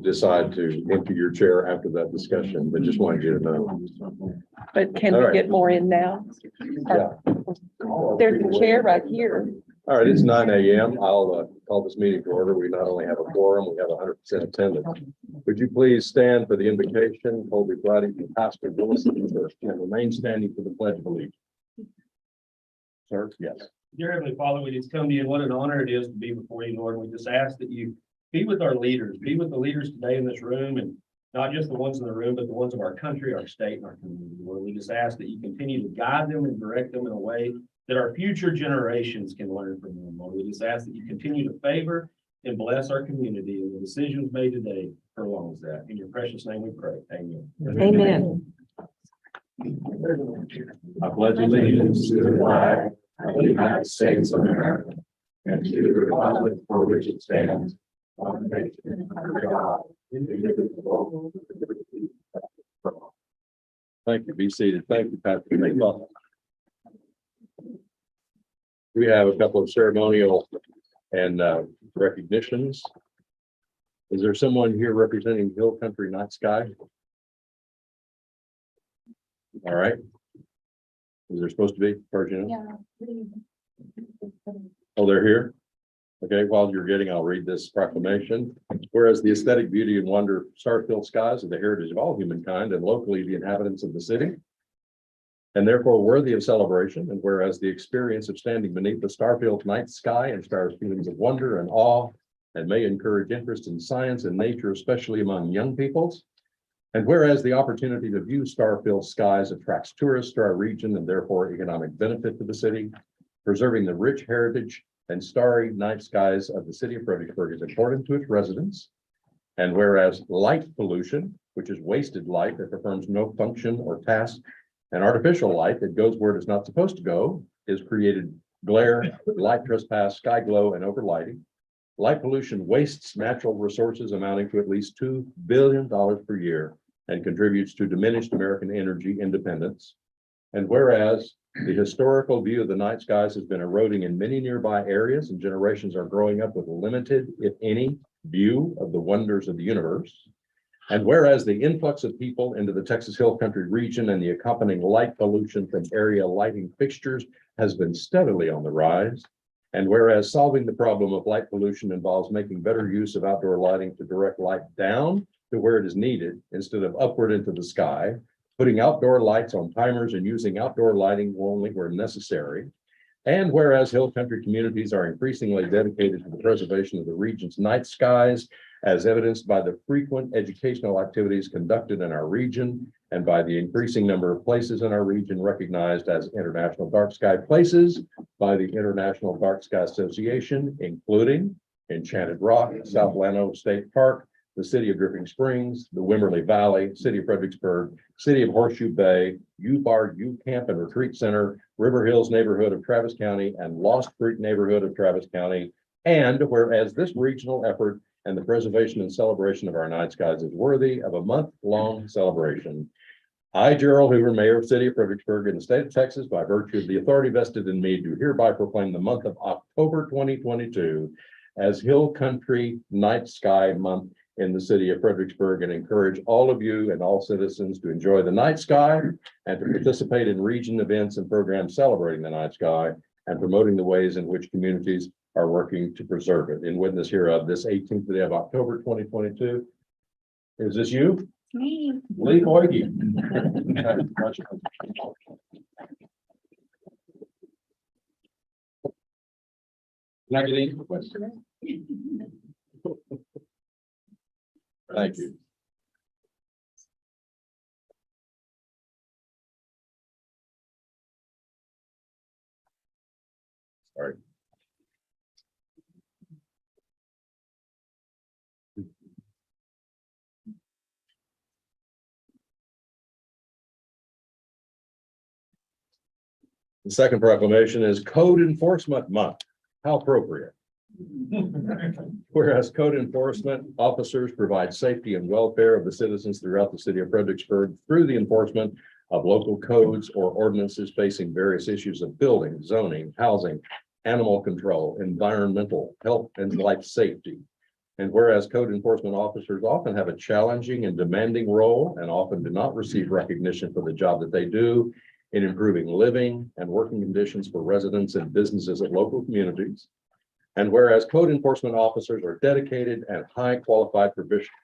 decide to empty your chair after that discussion, but just wanted you to know. But can All we right. get more in now? Yeah. There's a chair right here. All right, it's 9 a.m. I'll call this meeting to order. We not only have a quorum, we have 100% attendance. Would you please stand for the invocation? Colby Friday from Pastor Willis and remain standing for the Pledge of Allegiance. Sir, yes. Dear Heavenly Father, we just come to you, and what an honor it is to be before you, Lord. And we just ask that you be with our leaders, be with the leaders today in this room, and not just the ones in the room, but the ones of our country, our state, and our community, Lord. We just ask that you continue to guide them and direct them in a way that our future generations can learn from them, Lord. We just ask that you continue to favor and bless our community and the decisions made today prolongs that. In your precious name we pray. Amen. Amen. I pledge allegiance to the flag of the United States of America and to the republic for which it stands, one nation under God, indivisible, with liberty and justice for all. Thank you. Be seated. Thank you, Pastor. We have a couple of ceremonial and recognitions. Is there someone here representing Hill Country Night Sky? All right. Is there supposed to be, Virginia? Yeah. Oh, they're here? Okay, while you're getting, I'll read this proclamation. Whereas the aesthetic beauty and wonder of star-filled skies are the heritage of all humankind and locally the inhabitants of the city, and therefore worthy of celebration. And whereas the experience of standing beneath the star-filled night sky inspires feelings of wonder and awe and may encourage interest in science and nature, especially among young peoples. And whereas the opportunity to view star-filled skies attracts tourists to our region and therefore economic benefit to the city, preserving the rich heritage and starry night skies of the city of Fredericksburg is important to its residents. And whereas light pollution, which is wasted light that performs no function or task, and artificial light that goes where it is not supposed to go, is created glare, light trespass, sky glow, and overlighting. Light pollution wastes natural resources amounting to at least $2 billion per year and contributes to diminished American energy independence. And whereas the historical view of the night skies has been eroding in many nearby areas and generations are growing up with limited, if any, view of the wonders of the universe. And whereas the influx of people into the Texas Hill Country region and the accompanying light pollution from area lighting fixtures has been steadily on the rise. And whereas solving the problem of light pollution involves making better use of outdoor lighting to direct light down to where it is needed instead of upward into the sky, putting outdoor lights on timers and using outdoor lighting only where necessary. And whereas Hill Country communities are increasingly dedicated to the preservation of the region's night skies, as evidenced by the frequent educational activities conducted in our region and by the increasing number of places in our region recognized as International Dark Sky Places by the International Dark Sky Association, including Enchanted Rock, South Llano State Park, the city of Dripping Springs, the Wimberley Valley, city of Fredericksburg, city of Horseshoe Bay, U-Bar, U-Camp and Retreat Center, River Hills neighborhood of Travis County, and Lost Creek neighborhood of Travis County. And whereas this regional effort and the preservation and celebration of our night skies is worthy of a month-long celebration, I, Gerald Hoover, Mayor of the City of Fredericksburg in the state of Texas, by virtue of the authority vested in me, do hereby proclaim the month of October 2022 as Hill Country Night Sky Month in the city of Fredericksburg, and encourage all of you and all citizens to enjoy the night sky and to participate in region events and programs celebrating the night sky and promoting the ways in which communities are working to preserve it. In witness hereof, this 18th day of October 2022. Is this you? Me. Lee Hoyge. Can I get any questions? Thank you. Sorry. The second proclamation is Code Enforcement Month. How appropriate. Whereas code enforcement officers provide safety and welfare of the citizens throughout the city of Fredericksburg through the enforcement of local codes or ordinances facing various issues of building, zoning, housing, animal control, environmental, health, and life safety. And whereas code enforcement officers often have a challenging and demanding role and often do not receive recognition for the job that they do in improving living and working conditions for residents and businesses of local communities. And whereas code enforcement officers are dedicated and high qualified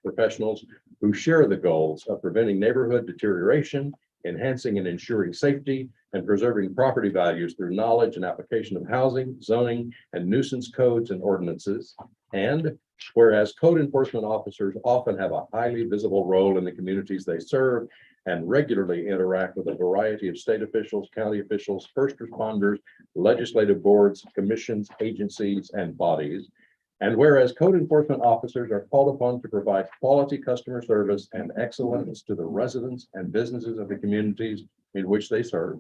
professionals who share the goals of preventing neighborhood deterioration, enhancing and ensuring safety, and preserving property values through knowledge and application of housing, zoning, and nuisance codes and ordinances. And whereas code enforcement officers often have a highly visible role in the communities they serve and regularly interact with a variety of state officials, county officials, first responders, legislative boards, commissions, agencies, and bodies. And whereas code enforcement officers are called upon to provide quality customer service and excellence to the residents and businesses of the communities in which they serve.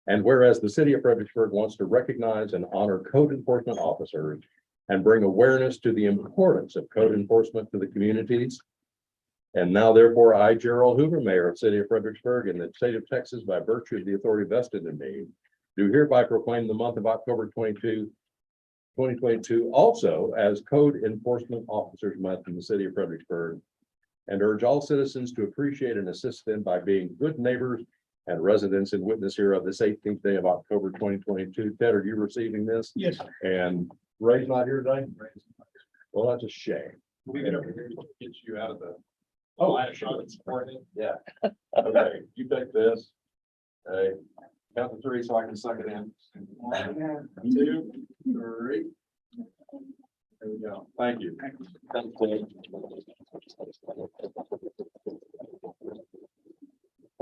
And whereas the city of Fredericksburg wants to recognize and honor code enforcement officers and bring awareness to the importance of code enforcement to the communities. And now therefore, I, Gerald Hoover, Mayor of the City of Fredericksburg in the state of Texas, by virtue of the authority vested in me, do hereby proclaim the month of October 2022 also as Code Enforcement Officers Month in the city of Fredericksburg, and urge all citizens to appreciate and assist them by being good neighbors and residents and witness here of this 18th day of October 2022. Ted, are you receiving this? Yes. And Ray's not here today? Well, that's a shame. We get over here to get you out of the. Oh, yeah. Okay, you take this. Hey, count to three so I can suck it in. 1, 2, 3. There we go. Thank you.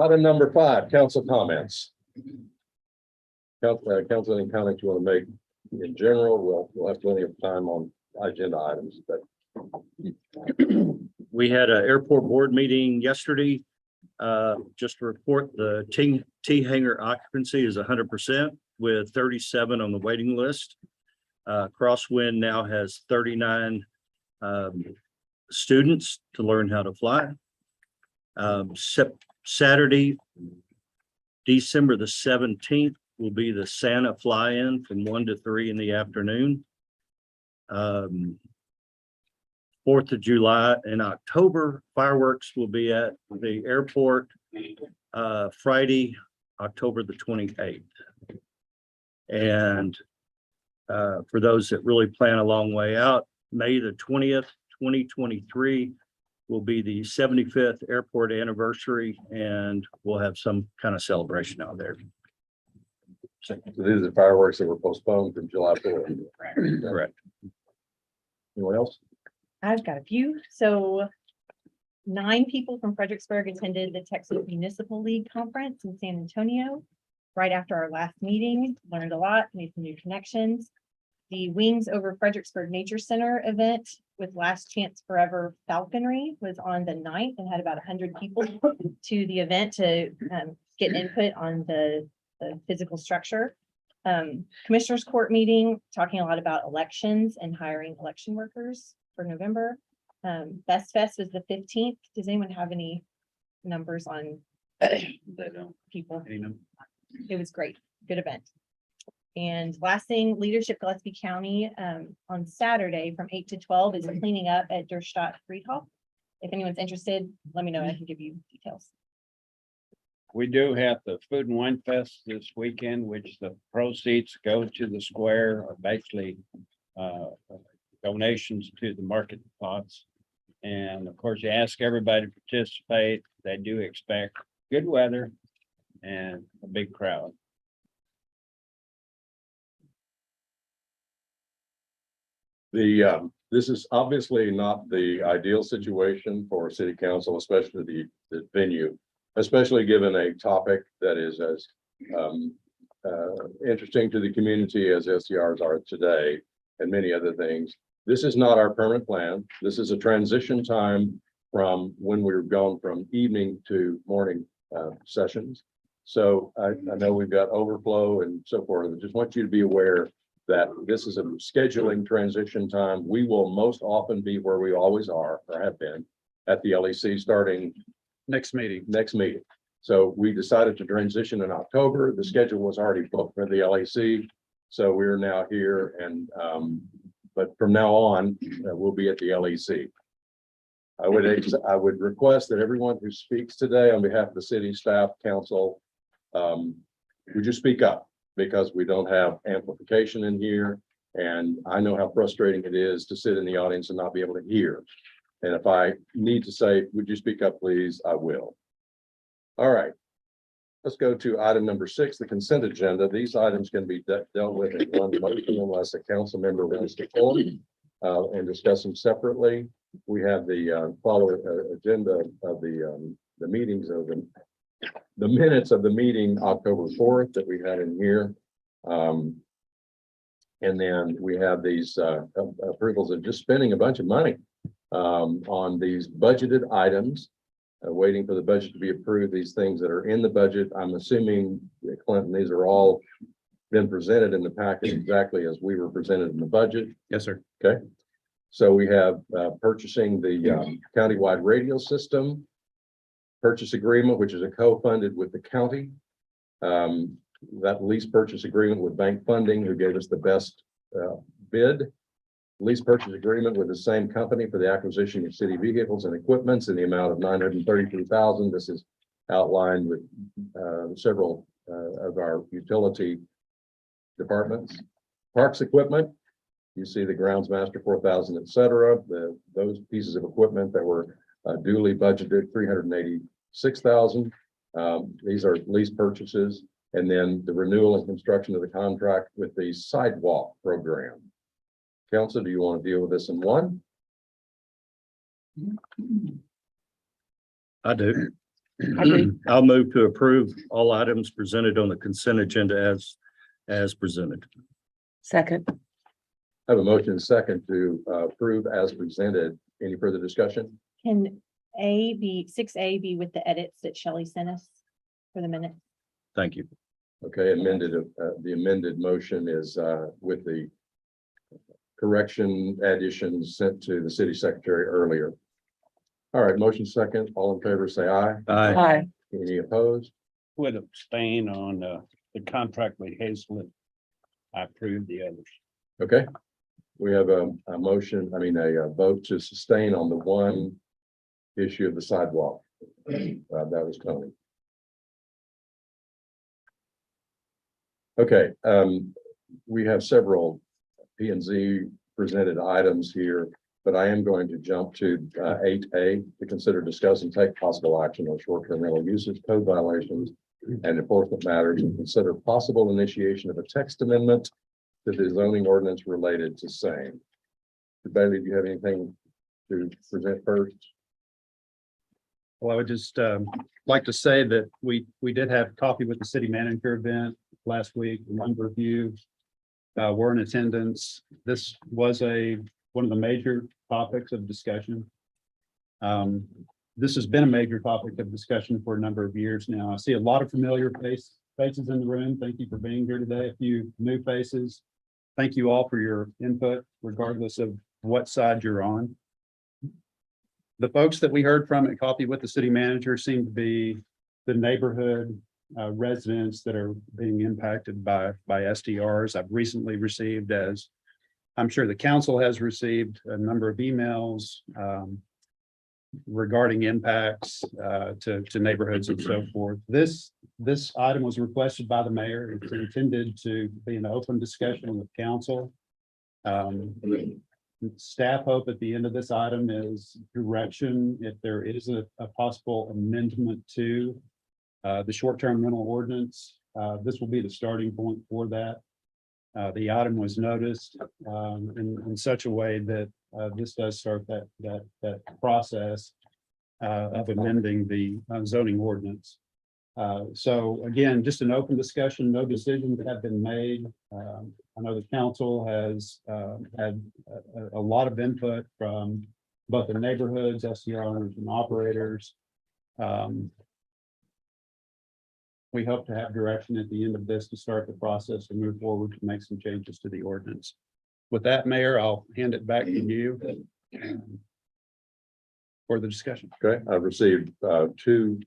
Item number 5, council comments. Council, any comments you want to make in general? We'll have plenty of time on agenda items, but We had an airport board meeting yesterday. Just to report, the T hangar occupancy is 100% with 37 on the waiting list. Crosswind now has 39 students to learn how to fly. Saturday, December the 17th will be the Santa fly-in from 1 to 3 in the afternoon. 4th of July and October fireworks will be at the airport Friday, October the 28th. And for those that really plan a long way out, May the 20th, 2023 will be the 75th airport anniversary, and we'll have some kind of celebration out there. so these are fireworks that were postponed from July 4th. Correct. Anyone else? I've got a few. So 9 people from Fredericksburg attended the Texas Municipal League Conference in San Antonio. Right after our last meeting, learned a lot, made some new connections. The Wings Over Fredericksburg Nature Center event with Last Chance Forever Falconry was on the 9th and had about 100 people to the event to get input on the physical structure. Commissioners Court meeting, talking a lot about elections and hiring election workers for November. Best Fest was the 15th. Does anyone have any numbers on They don't. people? It was great, good event. And last thing, Leadership Gillespie County on Saturday from 8 to 12 is cleaning up at Der Stadt Friedhof. If anyone's interested, let me know. I can give you details. We do have the Food and Wine Fest this weekend, which the proceeds go to the square, are basically donations to the market plots. And of course, you ask everybody to participate. They do expect good weather and a big crowd. This is obviously not the ideal situation for city council, especially the venue, especially given a topic that is as interesting to the community as SDRs are today and many other things. This is not our permanent plan. This is a transition time from when we're going from evening to morning sessions. So I know we've got overflow and so forth. I just want you to be aware that this is a scheduling transition time. We will most often be where we always are or have been at the LEC starting Next meeting. So we decided to transition in October. The schedule was already booked for the LEC. So we're now here and but from now on, we'll be at the LEC. I would request that everyone who speaks today on behalf of the city staff, council, would you speak up? Because we don't have amplification in here. And I know how frustrating it is to sit in the audience and not be able to hear. And if I need to say, would you speak up, please? I will. All right. Let's go to item number 6, the consent agenda. These items can be dealt with in one motion unless a council member wants to pull them and discuss them separately. We have the following agenda of the meetings of the minutes of the meeting October 4th that we had in here. And then we have these approvals of just spending a bunch of money on these budgeted items, waiting for the budget to be approved. These things that are in the budget, I'm assuming, Clinton, these are all been presented in the package exactly as we were presented in the budget. Yes, sir. Okay. So we have purchasing the countywide radio system, purchase agreement, which is a co-funded with the county. That lease purchase agreement with bank funding, who gave us the best bid. Lease purchase agreement with the same company for the acquisition of city vehicles and equipments in the amount of $933,000. This is outlined with several of our utility departments. Parks equipment, you see the grounds master 4,000, et cetera. Those pieces of equipment that were duly budgeted, $386,000. These are lease purchases. And then the renewal and construction of the contract with the sidewalk program. Council, do you want to deal with this in one? I do. I agree. I'll move to approve all items presented on the consent agenda as presented. Second. I have a motion and a second to approve as presented. Any further discussion? Can 6A be with the edits that Shelley sent us for the minutes? Thank you. Okay, the amended motion is with the correction additions sent to the city secretary earlier. All right, motion second. All in favor, say aye. Aye. Aye. Any opposed? Would abstain on the contract with Hazelwood. I approve the others. Okay. We have a motion, a vote to sustain on the one issue of the sidewalk. That was Tony. Okay, we have several P and Z presented items here, but I am going to jump to 8A to consider, discuss, and take possible action on short-term rental uses, code violations, and enforcement matters, and consider possible initiation of a text amendment to the zoning ordinance related to same. Bailey, do you have anything to present first? Well, I would just like to say that we did have coffee with the city manager event last week. A number of you were in attendance. This was one of the major topics of discussion. This has been a major topic of discussion for a number of years now. I see a lot of familiar faces in the room. Thank you for being here today. A few new faces. Thank you all for your input, regardless of what side you're on. The folks that we heard from at coffee with the city manager seem to be the neighborhood residents that are being impacted by SDRs. I've recently received, as I'm sure the council has received, a number of emails regarding impacts to neighborhoods and so forth. This item was requested by the mayor. It's intended to be an open discussion with council. Staff hope at the end of this item is direction if there is a possible amendment to the short-term rental ordinance. This will be the starting point for that. The item was noticed in such a way that this does start that process of amending the zoning ordinance. So again, just an open discussion, no decisions have been made. I know the council has had a lot of input from both the neighborhoods, SDRs and operators. We hope to have direction at the end of this to start the process and move forward to make some changes to the ordinance. With that, Mayor, I'll hand it back to you for the discussion. Okay, I've received 2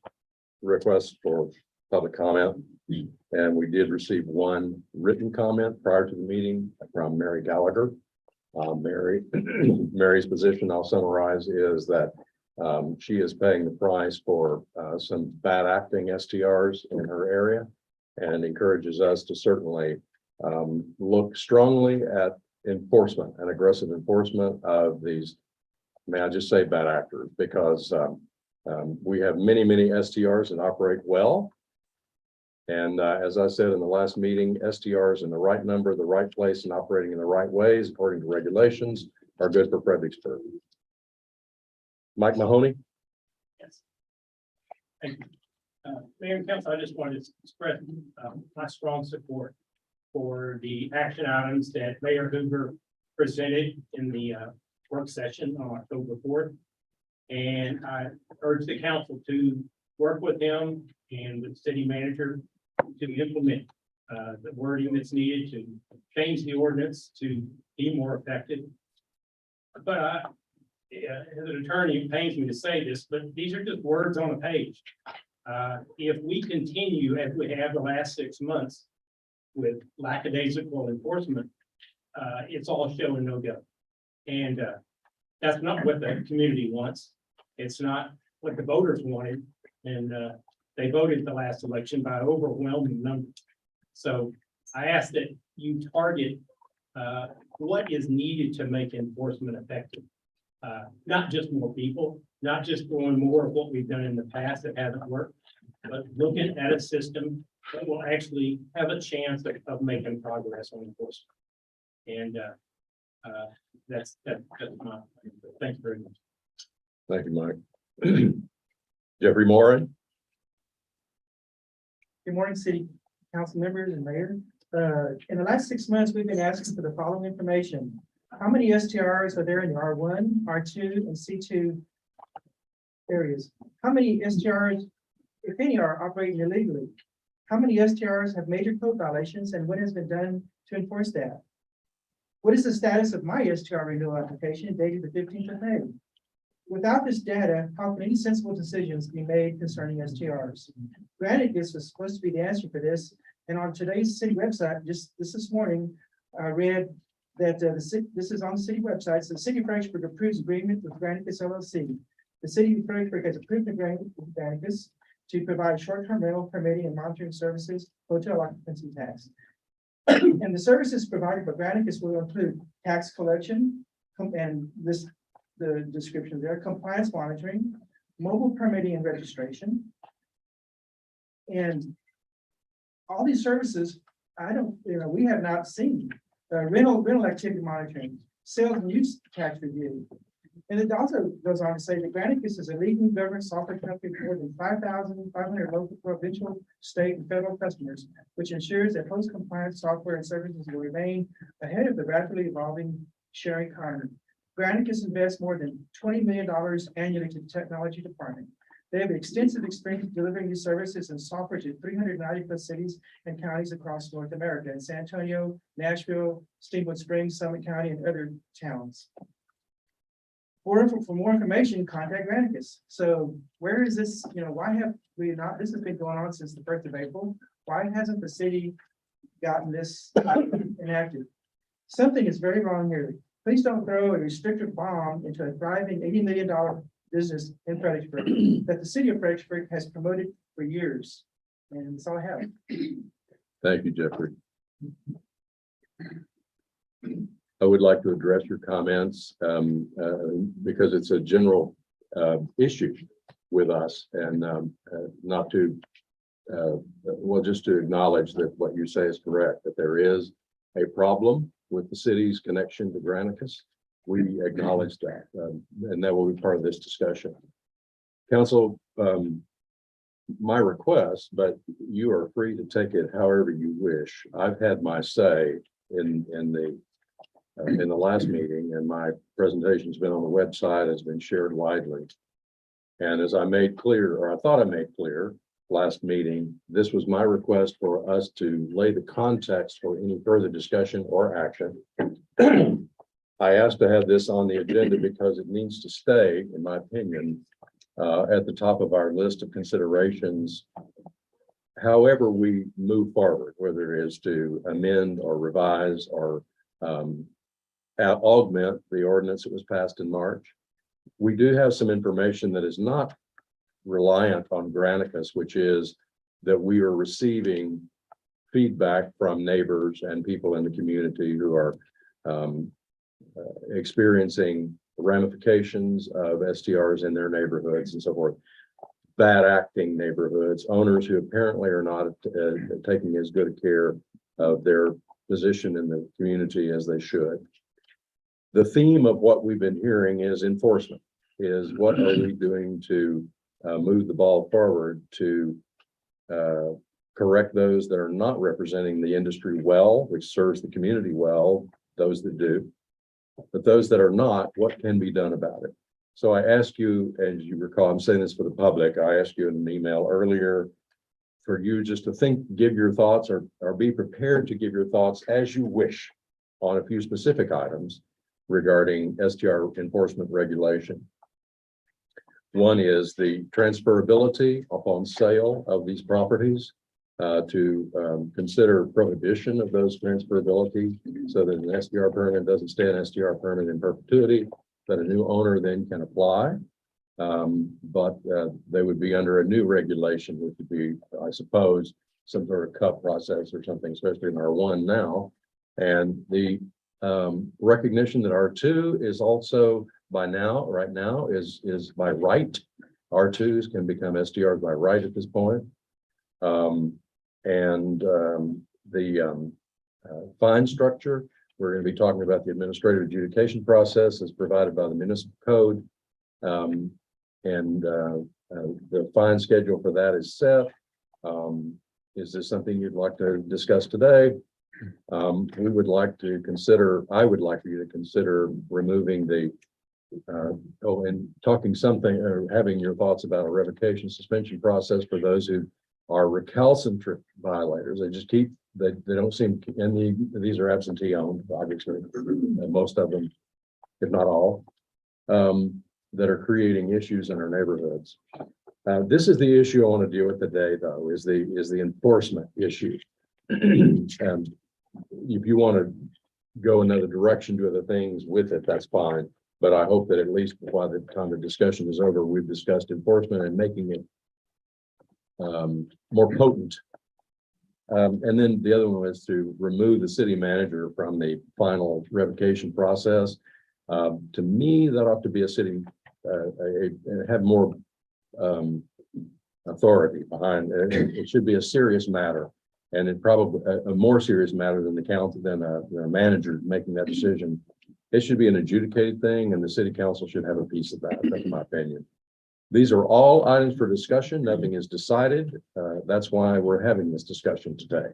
requests for public comment, and we did receive 1 written comment prior to the meeting from Mary Gallagher. Mary, Mary's position, I'll summarize, is that she is paying the price for some bad acting STRs in her area and encourages us to certainly look strongly at enforcement and aggressive enforcement of these, may I just say, bad actors, because we have many STRs that operate well. And as I said in the last meeting, STRs in the right number, the right place, and operating in the right ways, according to regulations, are good for Fredericksburg. Mike Mahoney? Yes. Thank you. Mayor and Council, I just wanted to express my strong support for the action items that Mayor Hoover presented in the work session on October 4th. And I urge the council to work with him and the city manager to implement the wording that's needed to change the ordinance to be more effective. But as an attorney, it pains me to say this, but these are just words on a page. If we continue as we have the last 6 months with lackadaisical enforcement, it's all show and no go. And that's not what the community wants. It's not what the voters wanted. And they voted the last election by overwhelming numbers. So I ask that you target what is needed to make enforcement effective. Not just more people, not just doing more of what we've done in the past that hasn't worked, but looking at a system that will actually have a chance of making progress on enforcement. And that's my, thank you very much. Thank you, Mike. Jeffrey Moran? Good morning, city council members and mayor. In the last 6 months, we've been asking for the following information. How many STRs are there in the R1, R2, and C2 areas? How many STRs, if any, are operating illegally? How many STRs have major code violations, and what has been done to enforce that? What is the status of my STR renewal application dated the 15th of May? Without this data, how can any sensible decisions be made concerning STRs? Granted, this was supposed to be the answer for this, and on today's city website, just this morning, I read that this is on the city website. So the city of Fredericksburg approves agreement with Granicus LLC. The city of Fredericksburg has approved an agreement with Granicus to provide short-term rental permitting and monitoring services, hotel occupancy tax. And the services provided by Granicus will include tax collection, and the description there, compliance monitoring, mobile permitting and registration. And all these services, we have not seen. Rental activity monitoring, sales and use tax review. And it also goes on to say that Granicus is a leading government software company with more than 5,500 local, provincial, state, and federal customers, which ensures that post-compliance software and services will remain ahead of the rapidly evolving sharing economy. Granicus invests more than $20 million annually to the technology department. They have extensive experience delivering these services and software to 390 plus cities and counties across North America, in San Antonio, Nashville, Steamboat Springs, Summit County, and other towns. For more information, contact Granicus. So where is this, why have we not, this has been going on since the 1st of April. Why hasn't the city gotten this enacted? Something is very wrong here. Please don't throw a restrictive bomb into a thriving $80 million business in Fredericksburg that the city of Fredericksburg has promoted for years. And that's all I have. Thank you, Jeffrey. I would like to address your comments because it's a general issue with us, and not to, just to acknowledge that what you say is correct, that there is a problem with the city's connection to Granicus. We acknowledge that, and that will be part of this discussion. Council, my request, but you are free to take it however you wish. I've had my say in the last meeting, and my presentation's been on the website, has been shared widely. And as I made clear, or I thought I made clear last meeting, this was my request for us to lay the context for any further discussion or action. I asked to have this on the agenda because it needs to stay, in my opinion, at the top of our list of considerations. However we move forward, whether it is to amend or revise or augment the ordinance that was passed in March. We do have some information that is not reliant on Granicus, which is that we are receiving feedback from neighbors and people in the community who are experiencing ramifications of STRs in their neighborhoods and so forth. Bad acting neighborhoods, owners who apparently are not taking as good a care of their position in the community as they should. The theme of what we've been hearing is enforcement, is what are we doing to move the ball forward to correct those that are not representing the industry well, which serves the community well, those that do. But those that are not, what can be done about it? So I ask you, as you recall, I'm saying this for the public, I asked you in an email earlier for you just to think, give your thoughts or be prepared to give your thoughts as you wish on a few specific items regarding STR enforcement regulation. One is the transferability upon sale of these properties, to consider prohibition of those transferability so that an STR permit doesn't stay an STR permit in perpetuity, that a new owner then can apply. But they would be under a new regulation, which would be, I suppose, some sort of cup process or something, especially in R1 now. And the recognition that R2 is also by now, right now, is by right. R2s can become STRs by right at this point. The fine structure, we're going to be talking about the administrative adjudication process as provided by the municipal code. The fine schedule for that is set. Is this something you'd like to discuss today? We would like to consider, I would like for you to consider removing the and talking something or having your thoughts about a revocation suspension process for those who are recalcitrant violators. They just keep, they don't seem, and these are absentee owned, obviously, most of them, if not all, that are creating issues in our neighborhoods. This is the issue I want to deal with today, though, is the enforcement issue. And if you want to go another direction to other things with it, that's fine. But I hope that at least by the time the discussion is over, we've discussed enforcement and making it more potent. And then the other one was to remove the city manager from the final revocation process. To me, that ought to be a city, have more authority behind it. It should be a serious matter, and it probably a more serious matter than the council, than a manager making that decision. It should be an adjudicated thing, and the city council should have a piece of that. That's my opinion. These are all items for discussion. Nothing is decided. That's why we're having this discussion today.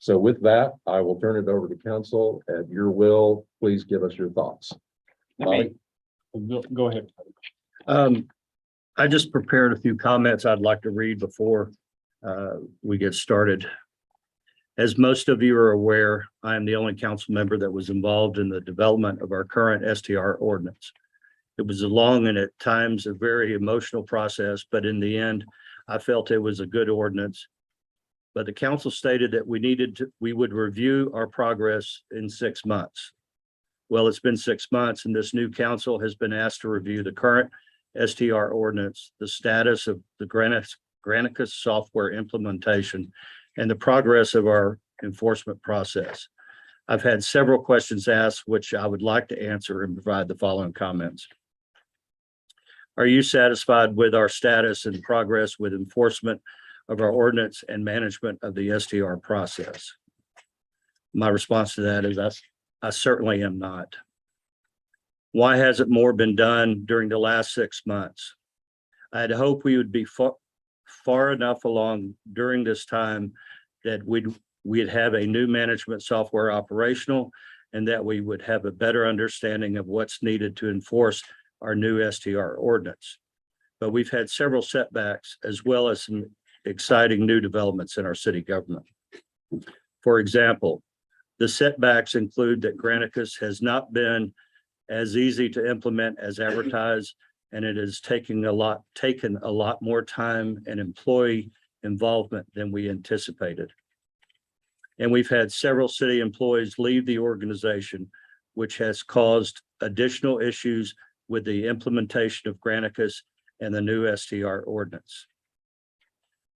So with that, I will turn it over to council at your will. Please give us your thoughts. Let me- Go ahead. I just prepared a few comments I'd like to read before we get started. As most of you are aware, I am the only council member that was involved in the development of our current STR ordinance. It was a long and at times a very emotional process, but in the end, I felt it was a good ordinance. But the council stated that we would review our progress in 6 months. Well, it's been 6 months, and this new council has been asked to review the current STR ordinance, the status of the Granicus software implementation, and the progress of our enforcement process. I've had several questions asked, which I would like to answer and provide the following comments. Are you satisfied with our status and progress with enforcement of our ordinance and management of the STR process? My response to that is I certainly am not. Why hasn't more been done during the last 6 months? I had hoped we would be far enough along during this time that we'd have a new management software operational, and that we would have a better understanding of what's needed to enforce our new STR ordinance. But we've had several setbacks, as well as some exciting new developments in our city government. For example, the setbacks include that Granicus has not been as easy to implement as advertised, and it has taken a lot more time and employee involvement than we anticipated. And we've had several city employees leave the organization, which has caused additional issues with the implementation of Granicus and the new STR ordinance.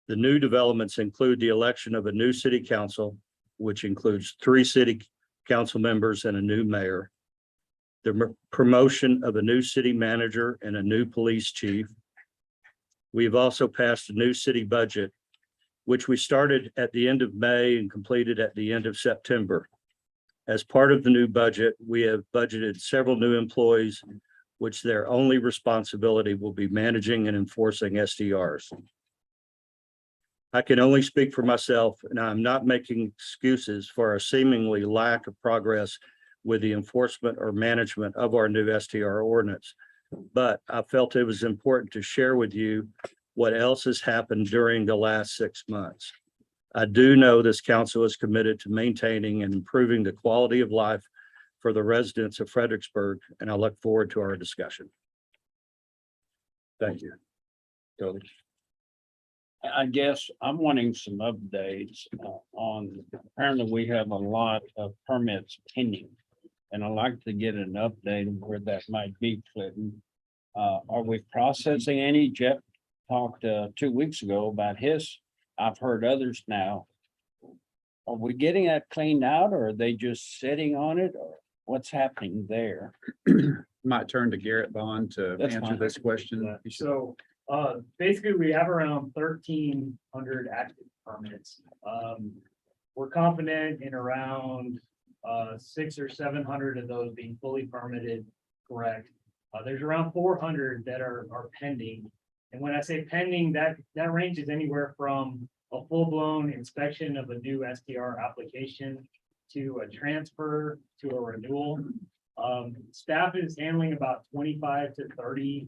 The new developments include the election of a new city council, which includes 3 city council members and a new mayor, the promotion of a new city manager and a new police chief. We have also passed a new city budget, which we started at the end of May and completed at the end of September. As part of the new budget, we have budgeted several new employees, which their only responsibility will be managing and enforcing SDRs. I can only speak for myself, and I'm not making excuses for our seemingly lack of progress with the enforcement or management of our new STR ordinance. But I felt it was important to share with you what else has happened during the last 6 months. I do know this council is committed to maintaining and improving the quality of life for the residents of Fredericksburg, and I look forward to our discussion. Thank you. Tony. I guess I'm wanting some updates on, apparently we have a lot of permits pending. And I'd like to get an update of where that might be, Clinton. Are we processing any? Jeff talked 2 weeks ago about his. I've heard others now. Are we getting that cleaned out, or are they just sitting on it, or what's happening there? Might turn to Garrett Bond to That's answer fine. this question. So, basically, we have around 1,300 active permits. We're confident in around 600 or 700 of those being fully permitted, correct? There's around 400 that are pending. And when I say pending, that ranges anywhere from a full-blown inspection of a new STR application to a transfer to a renewal. Staff is handling about 25 to 30,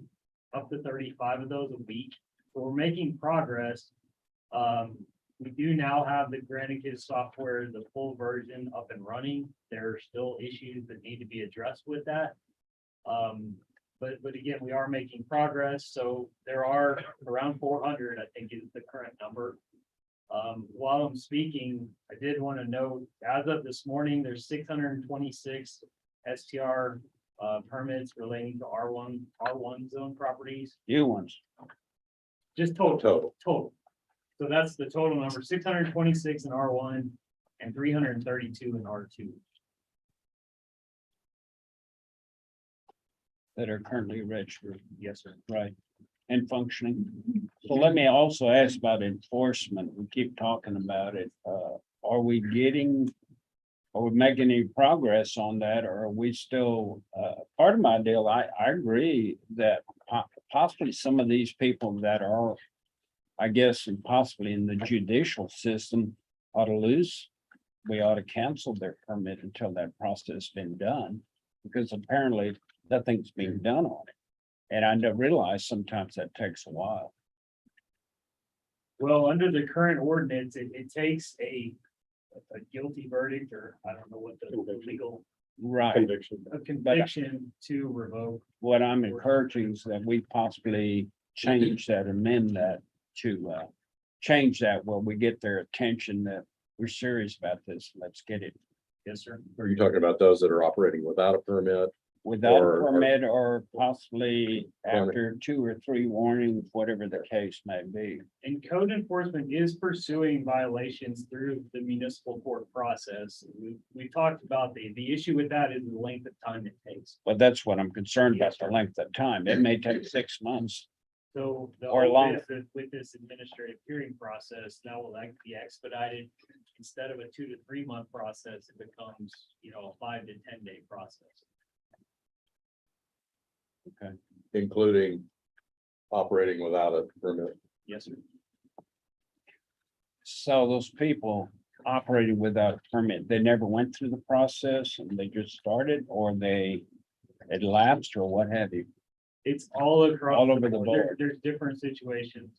up to 35 of those a week. So we're making progress. We do now have the Granicus software, the full version up and running. There are still issues that need to be addressed with that. But again, we are making progress. So there are around 400, I think is the current number. While I'm speaking, I did want to note, as of this morning, there's 626 STR permits relating to R1 zone properties. You ones. Just total. So that's the total number, 626 in R1 and 332 in R2. That are currently registered, Yes, sir. right, and functioning. So let me also ask about enforcement. We keep talking about it. Are we making any progress on that, or are we still, part of my deal, I agree that possibly some of these people that are, I guess, and possibly in the judicial system ought to lose. We ought to cancel their permit until that process has been done, because apparently nothing's being done on it. And I don't realize sometimes that takes a while. Well, under the current ordinance, it takes a guilty verdict, or I don't know what the legal Right. Conviction. a conviction to revoke. What I'm encouraging is that we possibly change that, amend that to change that where we get their attention that we're serious about this. Let's get it. Yes, sir. Are you talking about those that are operating without a permit? Without a Or- permit, or possibly after 2 or 3 warnings, whatever the case may be. And code enforcement is pursuing violations through the municipal court process. We talked about the issue with that is the length of time it takes. But that's what I'm concerned about, the length of time. It may take 6 months. So the Or hope long. is that with this administrative hearing process, now will that be expedited? Instead of a 2 to 3 month process, it becomes, a 5 to 10 day process. Including operating without a permit. Yes, sir. So those people operating without a permit, they never went through the process and they just started, or it lapsed, or what have you? It's all across. All over the board. There's different situations.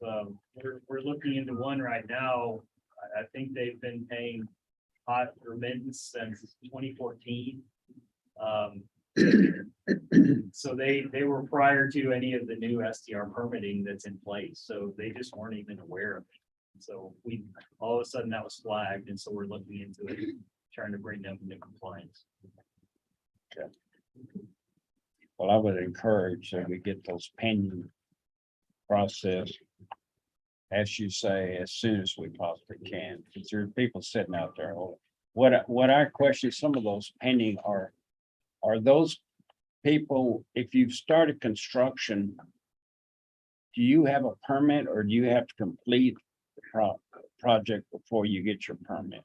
We're looking into one right now. I think they've been paying hot remittance since 2014. So they were prior to any of the new STR permitting that's in place, so they just weren't even aware of it. So all of a sudden that was flagged, and so we're looking into it, trying to bring them into compliance. Well, I would encourage that we get those pending process, as you say, as soon as we possibly can, because there are people sitting out there. What I question, some of those pending are those people, if you've started construction, do you have a permit or do you have to complete the project before you get your permit?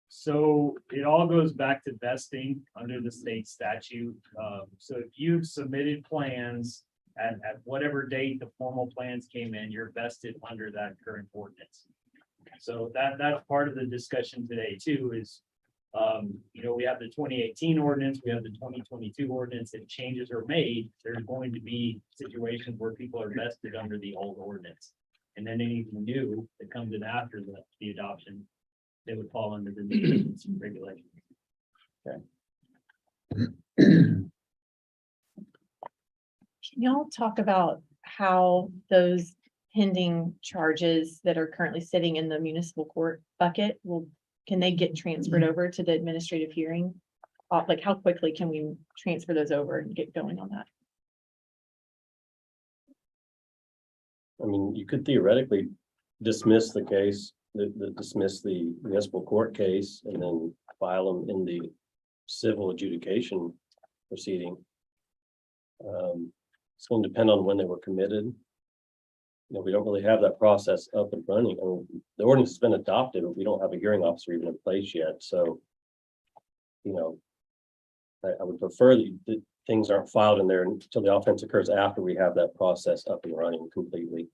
So it all goes back to vesting under the state statute. So if you've submitted plans at whatever date the formal plans came in, you're vested under that current ordinance. So that's part of the discussion today too, is, we have the 2018 ordinance, we have the 2022 ordinance. If changes are made, there's going to be situations where people are vested under the old ordinance. And then anything new that comes in after the adoption, they would fall under the new ordinance and regulations. Can y'all talk about how those pending charges that are currently sitting in the municipal court bucket can they get transferred over to the administrative hearing? Like, how quickly can we transfer those over and get going on that? I mean, you could theoretically dismiss the case, dismiss the municipal court case and then file them in the civil adjudication proceeding. It's going to depend on when they were committed. We don't really have that process up and running. I mean, the ordinance has been adopted, but we don't have a hearing officer even in place yet. So, I would prefer that things aren't filed in there until the offense occurs after we have that process up and running completely.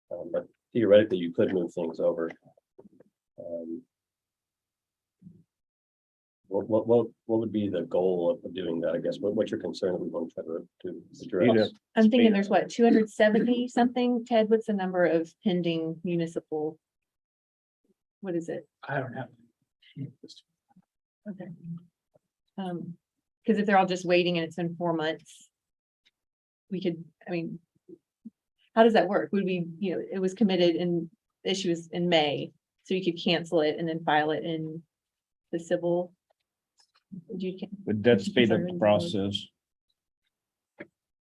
But theoretically, you could move things over. What would be the goal of doing that? I guess what's your concern that we want to try to address? I'm thinking there's what, 270 something? Ted, what's the number of pending municipal? What is it? I don't have. Okay. Because if they're all just waiting and it's been 4 months, how does that work? Would we, it was committed in, the issue was in May, so you could cancel it and then file it in the civil. Would that speed up the process? It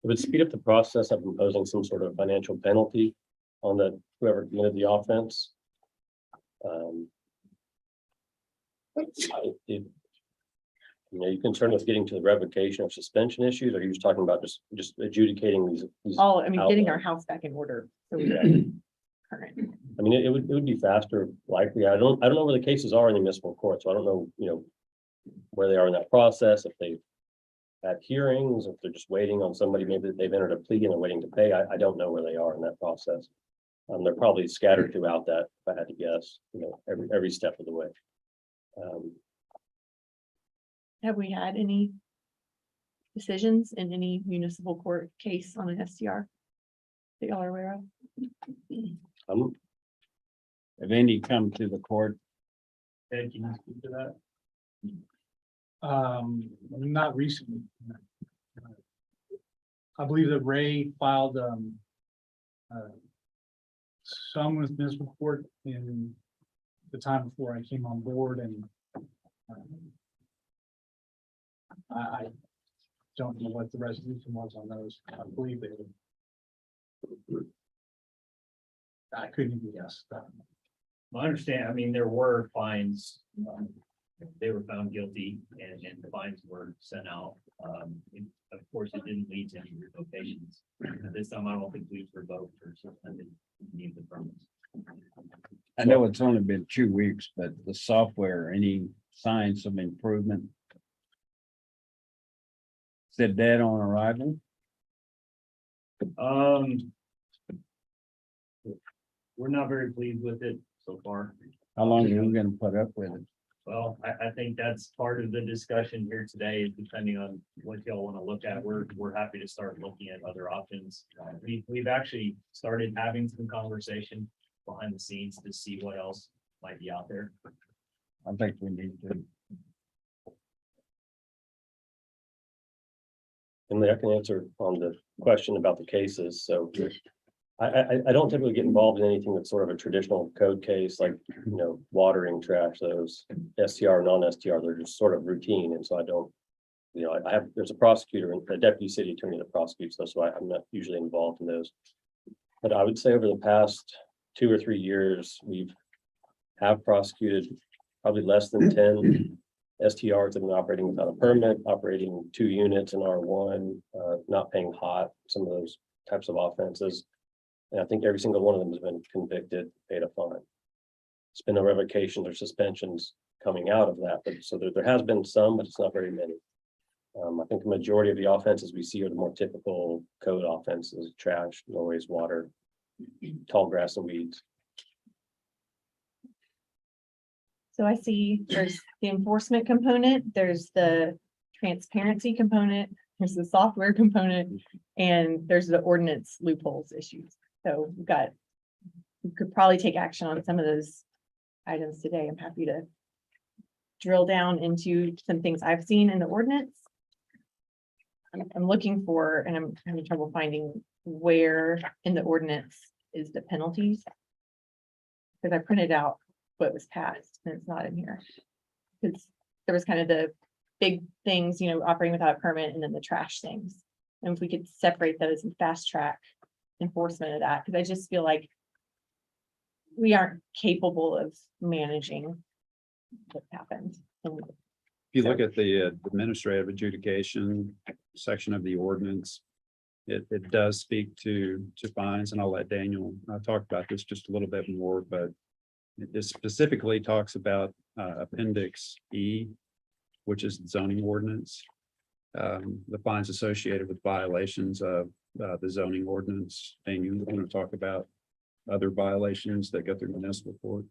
would speed up the process of imposing some sort of financial penalty on whoever committed the offense. You concerned with getting to the revocation or suspension issues, or are you just talking about just adjudicating these? Getting our house back in order. So we current. I mean, it would be faster, likely. I don't know where the cases are in the municipal court, so I don't know, where they are in that process, if they've had hearings, if they're just waiting on somebody, maybe that they've entered a plea and they're waiting to pay. I don't know where they are in that process. They're probably scattered throughout that, if I had to guess, every step of the way. Have we had any decisions in any municipal court case on an STR that y'all are aware of? Have any come to the court? Ted, can you speak to that? Not recently. I believe that Ray filed, some with municipal court in the time before I came on board, and I don't know what the resolution was on those. I believe they would. I couldn't even guess that. I understand, there were fines, they were found guilty and the fines were sent out. Of course, it didn't lead to any revocations. This time, I don't think we've revoked or suspended any of the permits. I know it's only been 2 weeks, but the software, any signs of improvement? Said dead on arrival? We're not very pleased with it so far. How long are we gonna put up with it? Well, I think that's part of the discussion here today, depending on what y'all want to look at. We're happy to start looking at other options. We've actually started having some conversation behind the scenes to see what else might be out there. I think we need to. And I can answer on the question about the cases. So I don't typically get involved in anything that's sort of a traditional code case, like, watering trash, those STR, non-STR, they're just sort of routine. And so I don't You know, I have, there's a prosecutor and a deputy city attorney that prosecutes those, so I'm not usually involved in those. But I would say over the past 2 or 3 years, have prosecuted probably less than 10 STRs that have been operating without a permit, operating 2 units in R1, not paying hot, some of those types of offenses. And I think every single one of them has been convicted, paid a fine. It's been no revocations or suspensions coming out of that, but so there has been some, but it's not very many. I think the majority of the offenses we see are the more typical code offenses: trash, noise, water, tall grass and weeds. So I see there's the enforcement component, there's the transparency component, there's the software component, and there's the ordinance loopholes issues. So we could probably take action on some of those items today. I'm happy to drill down into some things I've seen in the ordinance. I'm looking for, and I'm having trouble finding where in the ordinance is the penalties. Because I printed out what was passed and it's not in here. Because there was kind of the big things, operating without a permit, and then the trash things. And if we could separate those and fast track enforcement of that, because I just feel like we aren't capable of managing what happened. And If you look at the administrative adjudication section of the ordinance, it does speak to fines, and I'll let Daniel talk about this just a little bit more, but it specifically talks about Appendix E, which is the zoning ordinance. The fines associated with violations of the zoning ordinance. Daniel, you want to talk about other violations that go through municipal court?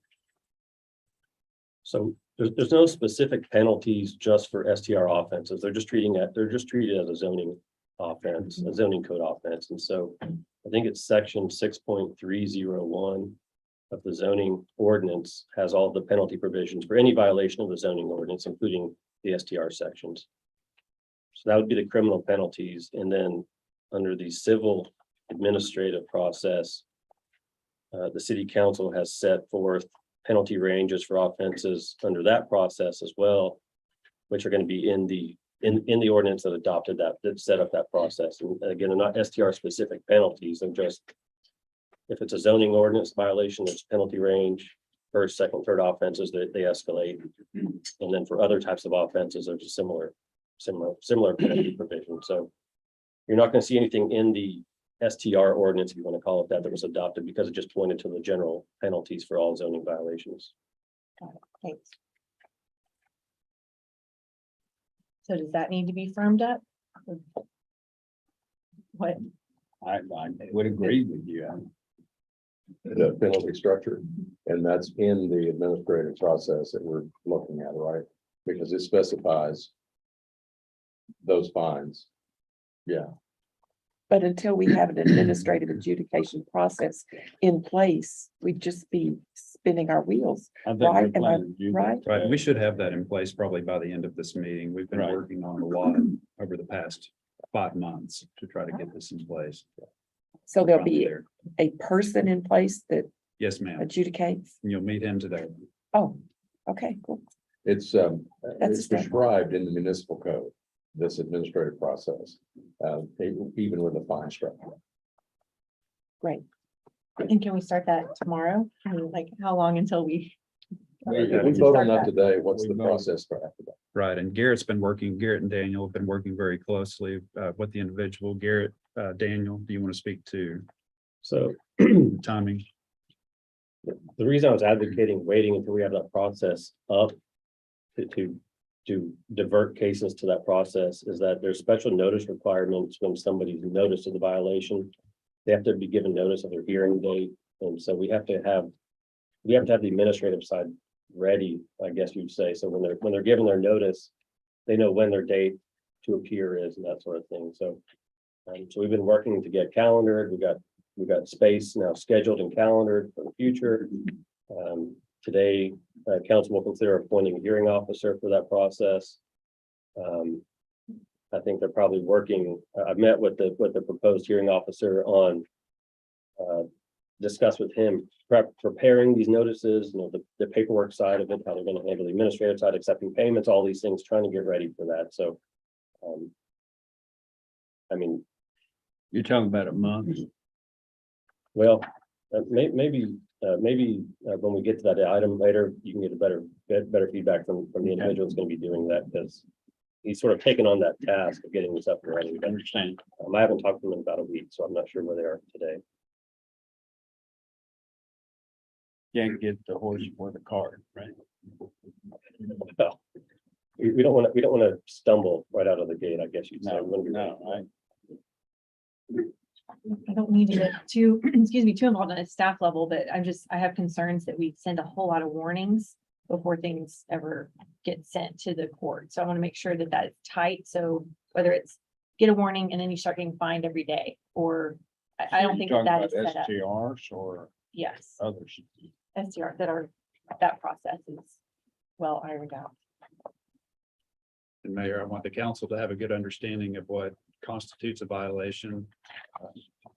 So there's no specific penalties just for STR offenses. They're just treated as a zoning offense, a zoning code offense. And so I think it's section 6.301 of the zoning ordinance has all the penalty provisions for any violation of the zoning ordinance, including the STR sections. So that would be the criminal penalties. And then under the civil administrative process, the city council has set forth penalty ranges for offenses under that process as well, which are going to be in the ordinance that adopted that set up that process. And again, they're not STR specific penalties. They're just, if it's a zoning ordinance violation, there's penalty range. First, second, third offenses, they escalate. And then for other types of offenses, there's a similar penalty provision. So you're not going to see anything in the STR ordinance, if you want to call it that was adopted, because it just pointed to the general penalties for all zoning violations. got it. Thanks. So does that need to be firmed up? What? I would agree with you. The penalty structure, and that's in the administrative process that we're looking at, right? Because it specifies those fines. Yeah, But until we have an administrative adjudication process in place, we'd just be spinning our wheels. I think Right, we're am I planning to do right? that. Right, we should have that in place probably by the end of this meeting. We've been Right. working on a lot over the past 5 months to try to get this in place. So there'll From be there. a person in place that Yes, ma'am. adjudicates. And you'll meet him today. Oh, okay, cool. it's That's prescribed in the municipal code, this administrative process, even with the fine structure. Great. And can we start that tomorrow? I mean, like, how long until we? If we vote on that Start today, what's the We vote. process for after that? Right, and Garrett and Daniel have been working very closely with the individual. Garrett, Daniel, do you want to speak to So the timing? the reason I was advocating waiting until we have that process up to divert cases to that process is that there's special notice requirements when somebody's noticed of the violation. They have to be given notice of their hearing date. And so we have to have the administrative side ready, I guess you'd say. So when they're given their notice, they know when their date to appear is and that sort of thing. So we've been working to get calendared. We've got space now scheduled and calendared for the future. Today, council will consider appointing a hearing officer for that process. I think they're probably working. I've met with the proposed hearing officer on discuss with him preparing these notices, the paperwork side of it, how they're going to handle the administrative side, accepting payments, all these things, trying to get ready for that. So I mean, You're talking about a month. well, maybe when we get to that item later, you can get better feedback from the individual that's going to be doing that, because he's sort of taken on that task of getting this up and running. Understand? I haven't talked to them in about a week, so I'm not sure where they are today. Can't get the horse before the cart, right? Well, we don't want to stumble right out of the gate, I guess you'd say. We wanna be ready. I don't need to get too, excuse me, too involved on a staff level, but I have concerns that we send a whole lot of warnings before things ever get sent to the court. So I want to make sure that that's tight. So whether it's get a warning and then you start getting fined every day, or I don't think that is set up. STRs or Yes, others. SDR that process is well ironed out. And Mayor, I want the council to have a good understanding of what constitutes a violation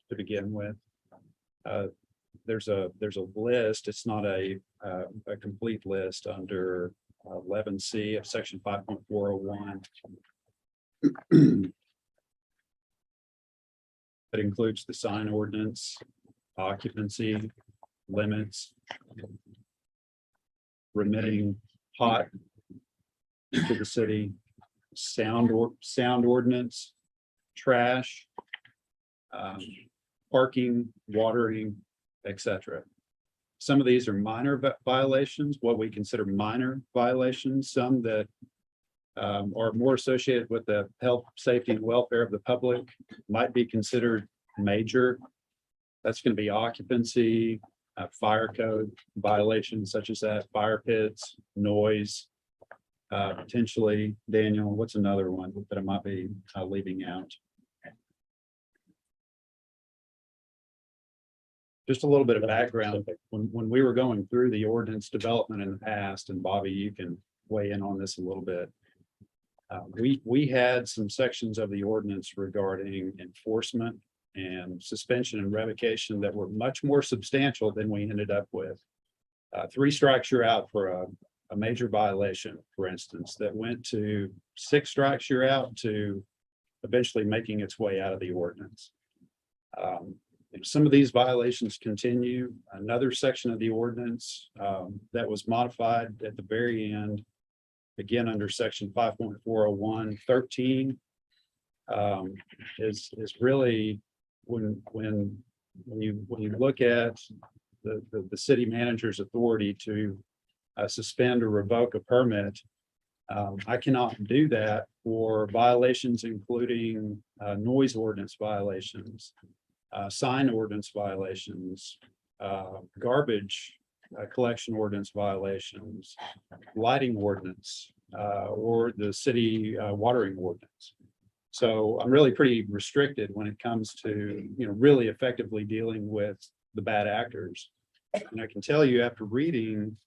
to begin with. There's a list, it's not a complete list under 11C of section 5.401. That includes the sign ordinance, occupancy limits, remitting pot to the city, sound ordinance, trash, parking, watering, etc. Some of these are minor violations, what we consider minor violations, some that are more associated with the health, safety, and welfare of the public might be considered major. That's going to be occupancy, fire code violations such as that, fire pits, noise. Potentially, Daniel, what's another one that I might be leaving out? Just a little bit of background. When we were going through the ordinance development in the past, and Bobby, you can weigh in on this a little bit. We had some sections of the ordinance regarding enforcement and suspension and revocation that were much more substantial than we ended up with. 3 strikes you're out for a major violation, for instance, that went to 6 strikes you're out to eventually making its way out of the ordinance. Some of these violations continue. Another section of the ordinance that was modified at the very end, again under section 5.401 13, is really when you look at the city manager's authority to suspend or revoke a permit. I cannot do that for violations including noise ordinance violations, sign ordinance violations, garbage collection ordinance violations, lighting ordinance, or the city watering ordinance. So I'm really pretty restricted when it comes to, really effectively dealing with the bad actors. And I can tell you after reading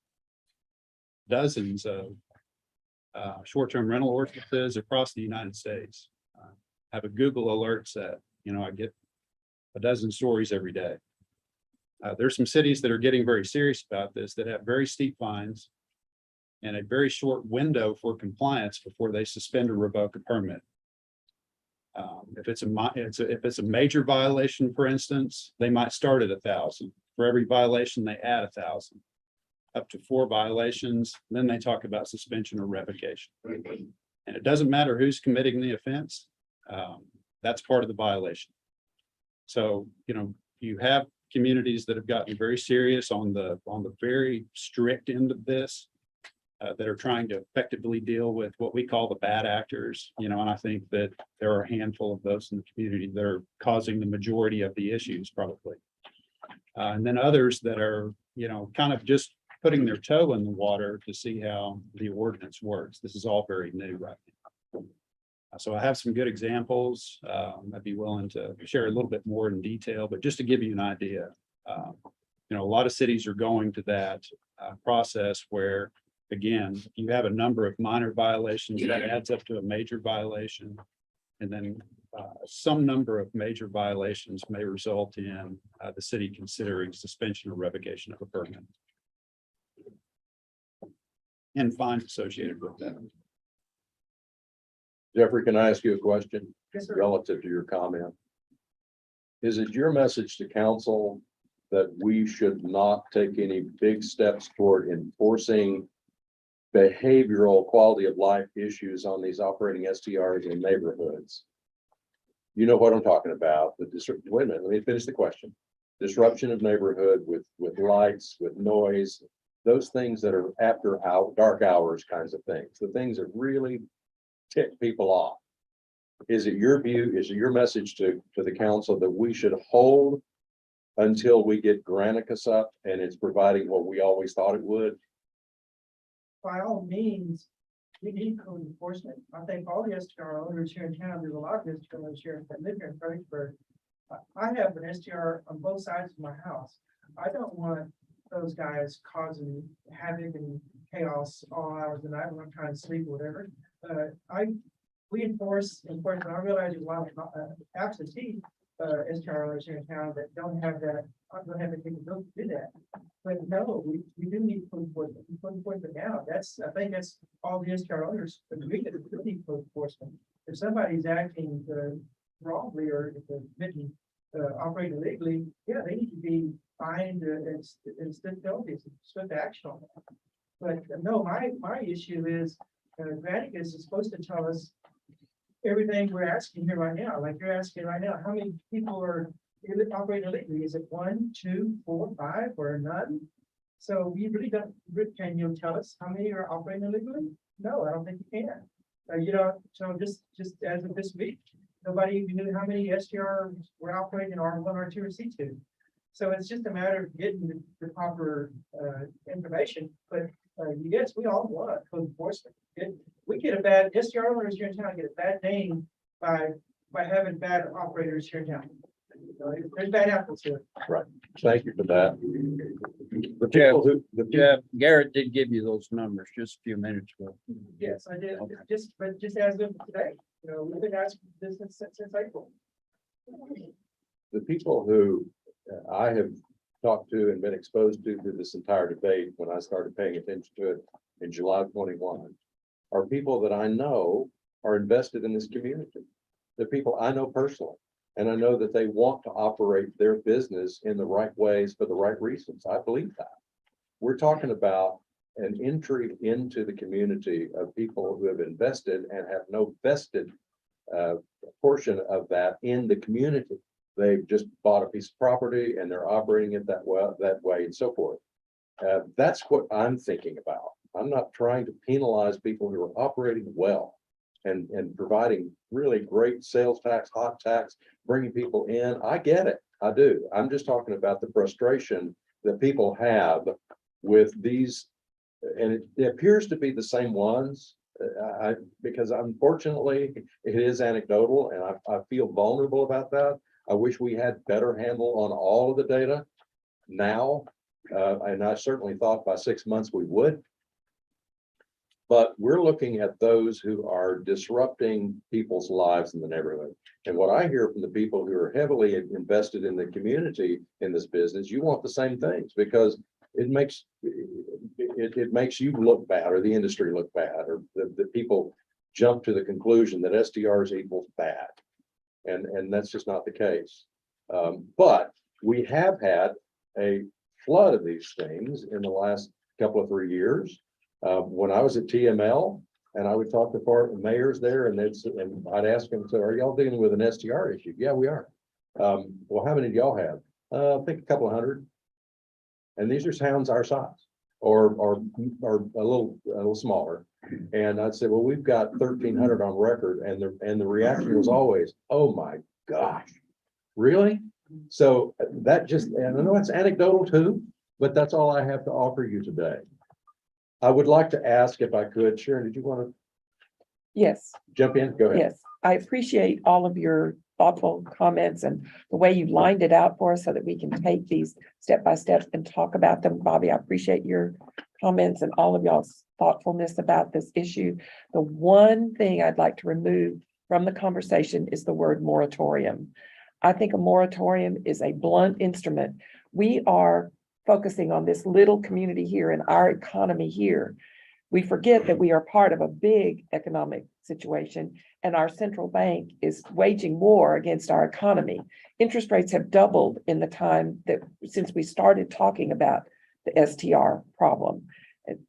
dozens of short-term rental ordinances across the United States, have a Google alert set, I get a dozen stories every day. There's some cities that are getting very serious about this that have very steep fines and a very short window for compliance before they suspend or revoke a permit. If it's a major violation, for instance, they might start at 1,000. For every violation, they add 1,000. Up to 4 violations, then they talk about suspension or revocation. And it doesn't matter who's committing the offense. That's part of the violation. So, you have communities that have gotten very serious on the very strict end of this, that are trying to effectively deal with what we call the bad actors, and I think that there are a handful of those in the community that are causing the majority of the issues probably. And then others that are, kind of just putting their toe in the water to see how the ordinance works. This is all very new right now. So I have some good examples. I'd be willing to share a little bit more in detail, but just to give you an idea, a lot of cities are going to that process where, again, you have a number of minor violations that adds up to a major violation. And then some number of major violations may result in the city considering suspension or revocation of a permit. And fines associated with that. Jeffrey, can I ask you a question Yes, sir. relative to your comment? Is it your message to council that we should not take any big steps toward enforcing behavioral quality of life issues on these operating STRs in neighborhoods? You know what I'm talking about, wait a minute, let me finish the question. Disruption of neighborhood with lights, with noise, those things that are after dark hours kinds of things, the things that really tick people off. Is it your view, is it your message to the council that we should hold until we get Granicus up and it's providing what we always thought it would? By all means, we need code enforcement. I think all the STR owners here in town, there's a lot of STR owners here that live here in Fredericksburg. I have an STR on both sides of my house. I don't want those guys causing havoc and chaos all hours of the night when I'm trying to sleep or whatever. We enforce, I realize there's a lot of absentee STR owners here in town that don't have that, don't have the capability to do that. But no, we do need code enforcement. Code enforcement now. I think that's all the STR owners agree that we do need code enforcement. If somebody's acting wrongly or if they're committing operating illegally, yeah, they need to be fined and stiff penalties, swift action on that. But no, my issue is Granicus is supposed to tell us everything we're asking here right now. Like you're asking right now, how many people are operating illegally? Is it 1, 2, 4, 5, or none? So we really don't. Can you tell us how many are operating illegally? No, I don't think you can. You know, so just as of this week, nobody even knew how many STRs were operating in R1, R2, or C2. So it's just a matter of getting the proper information. But yes, we all want code enforcement. We get a bad STR owners here in town get a bad name by having bad operators here in town. There's bad apples here. Thank you for that. The Jeff, people who, Jeff, Garrett did give you those numbers just a few minutes ago. Yes, I did. Okay. Just as of today, we've been asking this since April. the people who I have talked to and been exposed to through this entire debate, when I started paying attention to it in July of 21, are people that I know are invested in this community. The people I know personally, and I know that they want to operate their business in the right ways for the right reasons. I believe that. We're talking about an entry into the community of people who have invested and have no vested portion of that in the community. They've just bought a piece of property and they're operating it that way and so forth. That's what I'm thinking about. I'm not trying to penalize people who are operating well and providing really great sales tax, hot tax, bringing people in. I get it. I do. I'm just talking about the frustration that people have with these, and it appears to be the same ones. Because unfortunately it is anecdotal and I feel vulnerable about that. I wish we had better handle on all of the data now. And I certainly thought by 6 months we would. But we're looking at those who are disrupting people's lives in the neighborhood. And what I hear from the people who are heavily invested in the community in this business, you want the same things because it makes you look bad or the industry look bad, or the people jump to the conclusion that STRs equals bad. And that's just not the case. But we have had a flood of these things in the last couple of 3 years. When I was at TML and I would talk to mayors there and I'd ask them, so are y'all dealing with an STR issue? Yeah, we are. Well, how many do y'all have? I think a couple of hundred. And these are towns our size or a little smaller. And I'd say, well, we've got 1,300 on record. And the reaction was always, oh my gosh, really? So that just, and I know it's anecdotal too, but that's all I have to offer you today. I would like to ask if I could, Sharon, did you want to Yes, jump in? Go ahead. yes. I appreciate all of your thoughtful comments and the way you've lined it out for us so that we can take these step by step and talk about them. Bobby, I appreciate your comments and all of y'all's thoughtfulness about this issue. The one thing I'd like to remove from the conversation is the word moratorium. I think a moratorium is a blunt instrument. We are focusing on this little community here and our economy here. We forget that we are part of a big economic situation. And our central bank is waging war against our economy. Interest rates have doubled in the time that, since we started talking about the STR problem.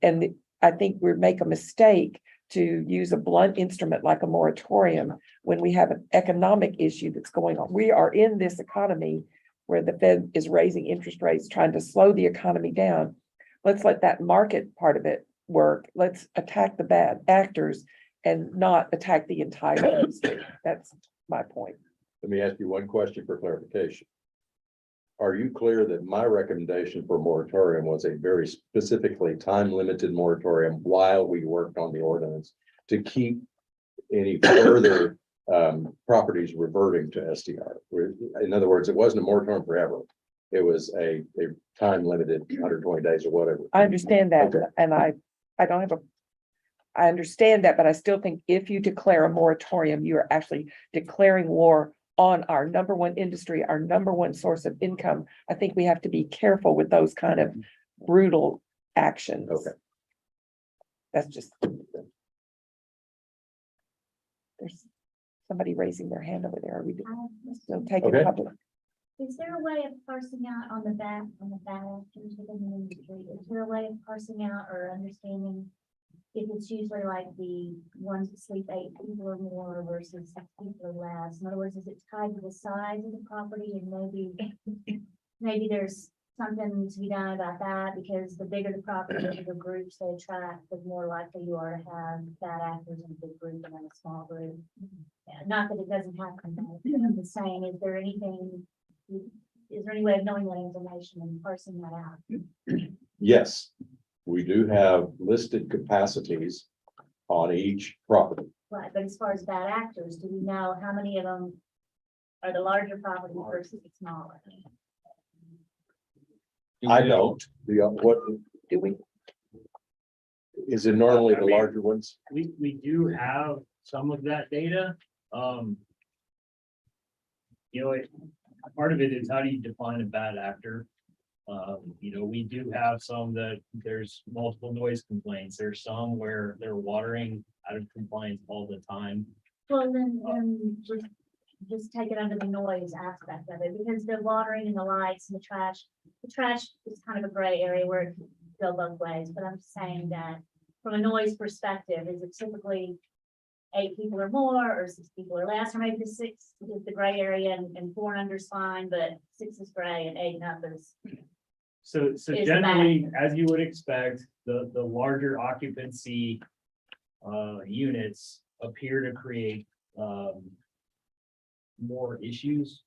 And I think we make a mistake to use a blunt instrument like a moratorium when we have an economic issue that's going on. We are in this economy where the Fed is raising interest rates, trying to slow the economy down. Let's let that market part of it work. Let's attack the bad actors and not attack the entire industry. That's my point. Let me ask you one question for clarification. Are you clear that my recommendation for moratorium was a very specifically time-limited moratorium while we worked on the ordinance to keep any further properties reverting to STR? In other words, it wasn't a moratorium forever. It was a time-limited 120 days or whatever. I understand that, Okay. and I don't have I understand that, but I still think if you declare a moratorium, you are actually declaring war on our number one industry, our number one source of income. I think we have to be careful with those kind of brutal actions. Okay. That's just. There's somebody raising their hand over there. Are we still taking Okay. public? Is there a way of parsing out on the back actors within the industry? Is there a way of parsing out or understanding if it's usually like the ones that sleep 8 people or more versus 6 people or less? In other words, is it tied to the size of the property and maybe there's something to be done about that, because the bigger the property, the bigger groups they attract, the more likely you are to have bad actors in a big group and in a small group. Yeah, not that it doesn't happen, but I'm just saying, is there any way of knowing that information and parsing that out? Yes, we do have listed capacities on each property. Right, but as far as bad actors, do we know how many of them are the larger property versus the smaller? I don't. What Do we? is it normally I the mean- larger ones? We do have some of that data. Part of it is how do you define a bad actor? We do have some that there's multiple noise complaints. There's some where they're watering out of compliance all the time. Well, then just take it under the noise aspect of it, because the watering and the lights and the trash is kind of a gray area where it can go both ways, but I'm saying that from a noise perspective, is it typically 8 people or more, or 6 people or less, or maybe the 6 is the gray area and 4 and under is fine, but 6 is gray and 8 and up is. So Is generally, as you would expect, the larger occupancy units appear to create more issues.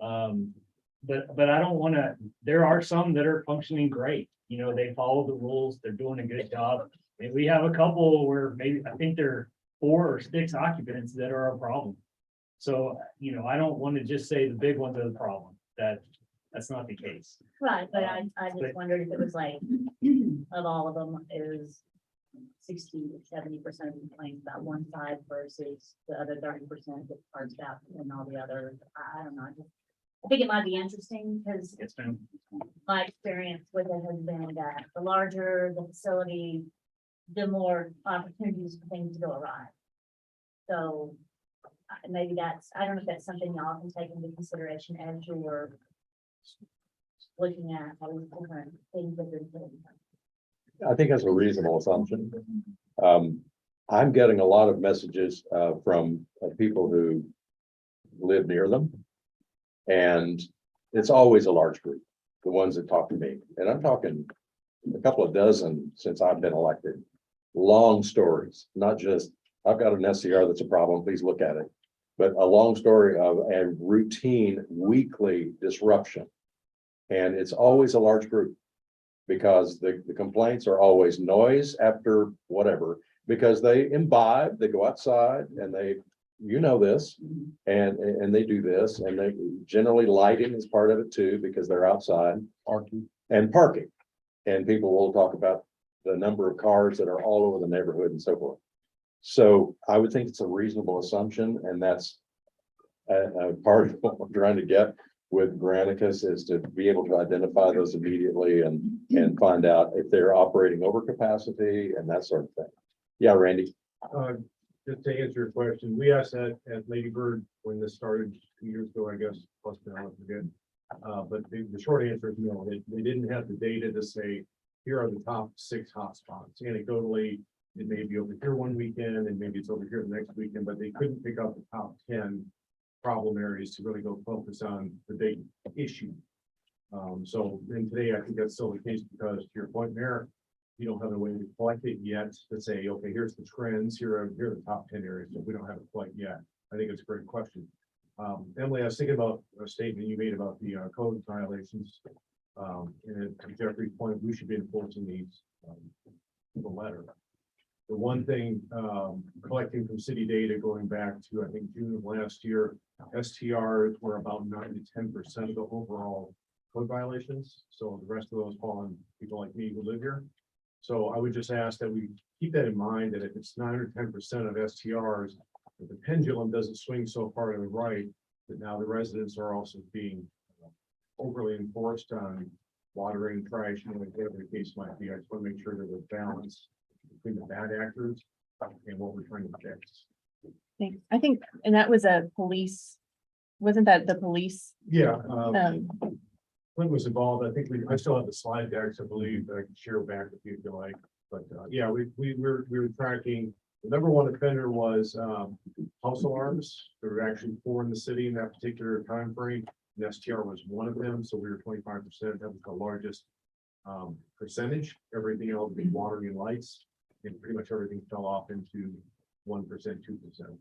But I don't want to, there are some that are functioning great. They follow the rules, they're doing a good job. And we have a couple where maybe, I think there are 4 or 6 occupants that are a problem. So, I don't want to just say the big ones are the problem. That's not the case. Right, but I just wondered if it was like, of all of them, is 60 to 70% of the complaints about one side versus the other 30% that parts out and all the other. I don't know. I think it might be interesting because It's been, my experience with it has been that the larger the facility, the more opportunities for things to go awry. So maybe I don't know if that's something y'all can take into consideration as you're looking at all these different things that are doing. I think that's a reasonable assumption. I'm getting a lot of messages from people who live near them. And it's always a large group, the ones that talk to me. And I'm talking a couple of dozen since I've been elected. Long stories, not just, I've got an SCR that's a problem, please look at it. But a long story of a routine weekly disruption. And it's always a large group. Because the complaints are always noise after whatever, because they imbibe, they go outside and they, this, and they do this, and they generally lighting is part of it too, because they're outside. Parking. And parking. And people will talk about the number of cars that are all over the neighborhood and so forth. So I would think it's a reasonable assumption, and that's a part of what we're trying to get with Granicus is to be able to identify those immediately and find out if they're operating over capacity and that sort of thing. Yeah, Randy. Just to answer your question, we asked that at Lady Bird when this started 2 years ago, I guess, plus now, I forget. But the short answer is no, they didn't have the data to say, here are the top 6 hotspots. Anecdotally, it may be over here one weekend and maybe it's over here the next weekend, but they couldn't pick up the top 10 problem areas to really go focus on the big issue. So then today, I think that's still the case because to your point, Mayor, you don't have a way to collect it yet to say, okay, here's the trends, here are the top 10 areas, but we don't have it quite yet. I think it's a great question. Emily, I was thinking about a statement you made about the code violations. And to Jeffrey's point, we should be enforcing these the letter. The one thing, collecting from city data going back to, I think, June of last year, STRs were about 9 to 10% of the overall code violations. So the rest of those fall on people like me who live here. So I would just ask that we keep that in mind, that if it's 9 or 10% of STRs, that the pendulum doesn't swing so far to the right, that now the residents are also being overly enforced on watering, trash, whatever the case might be. I just want to make sure that we're balanced between the bad actors and what we're trying to fix. Thanks. I think, and that was a police, wasn't that the police? Yeah, Um, Clint was involved. I think I still have the slide decks, I believe, that I can share back with you if you like. But yeah, we were tracking. The number one offender was house alarms. There were actually 4 in the city in that particular time frame. And STR was one of them, so we were 25%. That was the largest percentage. Everything else was watering and lights, and pretty much everything fell off into 1%, 2%.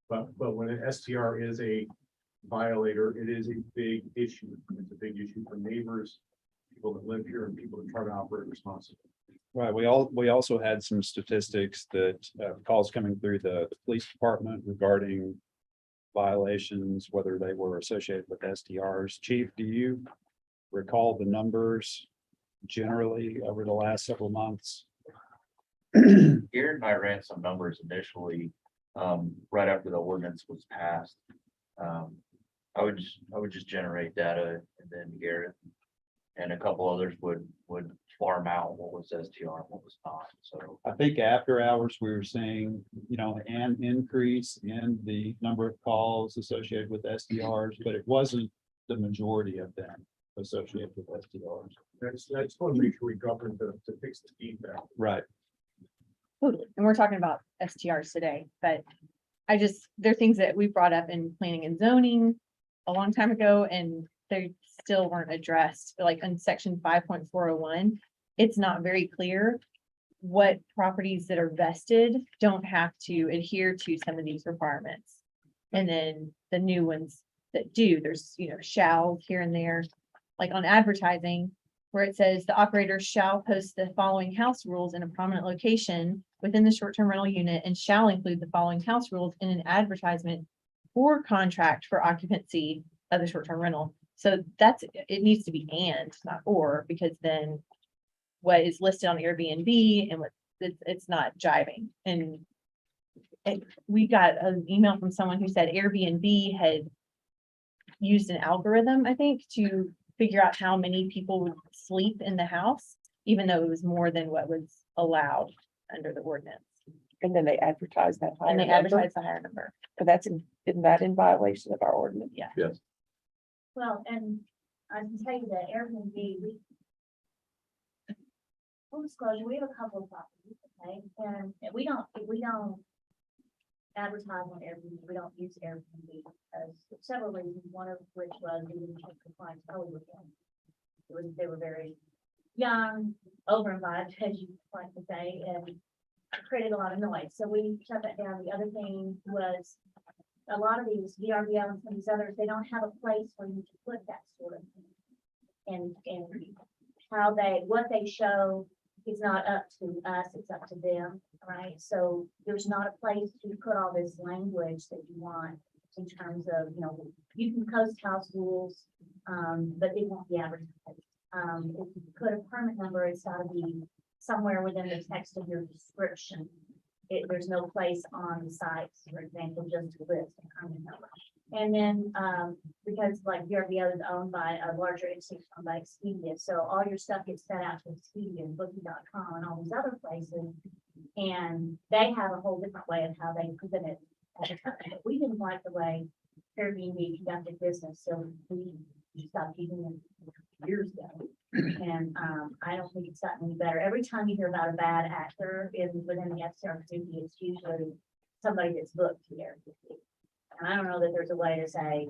But when an STR is a violator, it is a big issue. It's a big issue for neighbors, people that live here, and people that try to operate responsibly. Right, we also had some statistics that calls coming through the police department regarding violations, whether they were associated with STRs. Chief, do you recall the numbers generally over the last several months? Garrett and I ran some numbers initially, right after the ordinance was passed. I would just generate data, and then Garrett and a couple others would farm out what was STR and what was not, so. I think after hours, we were seeing, an increase in the number of calls associated with SDRs, but it wasn't the majority of them associated with SDRs. I just want to make sure we govern to fix the feedback. Right. Totally. And we're talking about STRs today, but there are things that we brought up in planning and zoning a long time ago, and they still weren't addressed. Like in section 5.401, it's not very clear what properties that are vested don't have to adhere to some of these requirements. And then the new ones that do, there's, shall here and there, like on advertising, where it says the operator shall post the following house rules in a prominent location within the short-term rental unit and shall include the following house rules in an advertisement or contract for occupancy of the short-term rental. So it needs to be and, not or, because then what is listed on Airbnb and what it's not jiving. And we got an email from someone who said Airbnb had used an algorithm, I think, to figure out how many people would sleep in the house, even though it was more than what was allowed under the ordinance. And then they advertise that higher And they number. advertised the higher number. But isn't that in violation of our ordinance? Yeah. Yes. Well, and I can tell you that Airbnb, full disclosure, we have a couple of properties, okay, and we don't advertise on Airbnb, we don't use Airbnb because for several reasons, one of which was we didn't check the clients early with them. They were very young, over invited, as you like to say, and created a lot of noise, so we shut that down. The other thing was a lot of these VRBO and some of these others, they don't have a place where you can put that sort of thing. And what they show is not up to us, it's up to them, right? So there's not a place to put all this language that you want in terms of, you can post house rules, but they won't be advertised. If you put a permit number, it's gotta be somewhere within the text of your description. there's no place on the sites, for example, just to list. And then, because like VRBO is owned by a larger institution owned by Expedia, so all your stuff gets sent out to Expedia and Booking.com and all these other places. And they have a whole different way of how they present it. But we didn't like the way Airbnb conducted business, so we stopped using it years ago. And I don't think it's gotten any better. Every time you hear about a bad actor within the FCR community, it's usually somebody that's booked here. And I don't know that there's a way to say,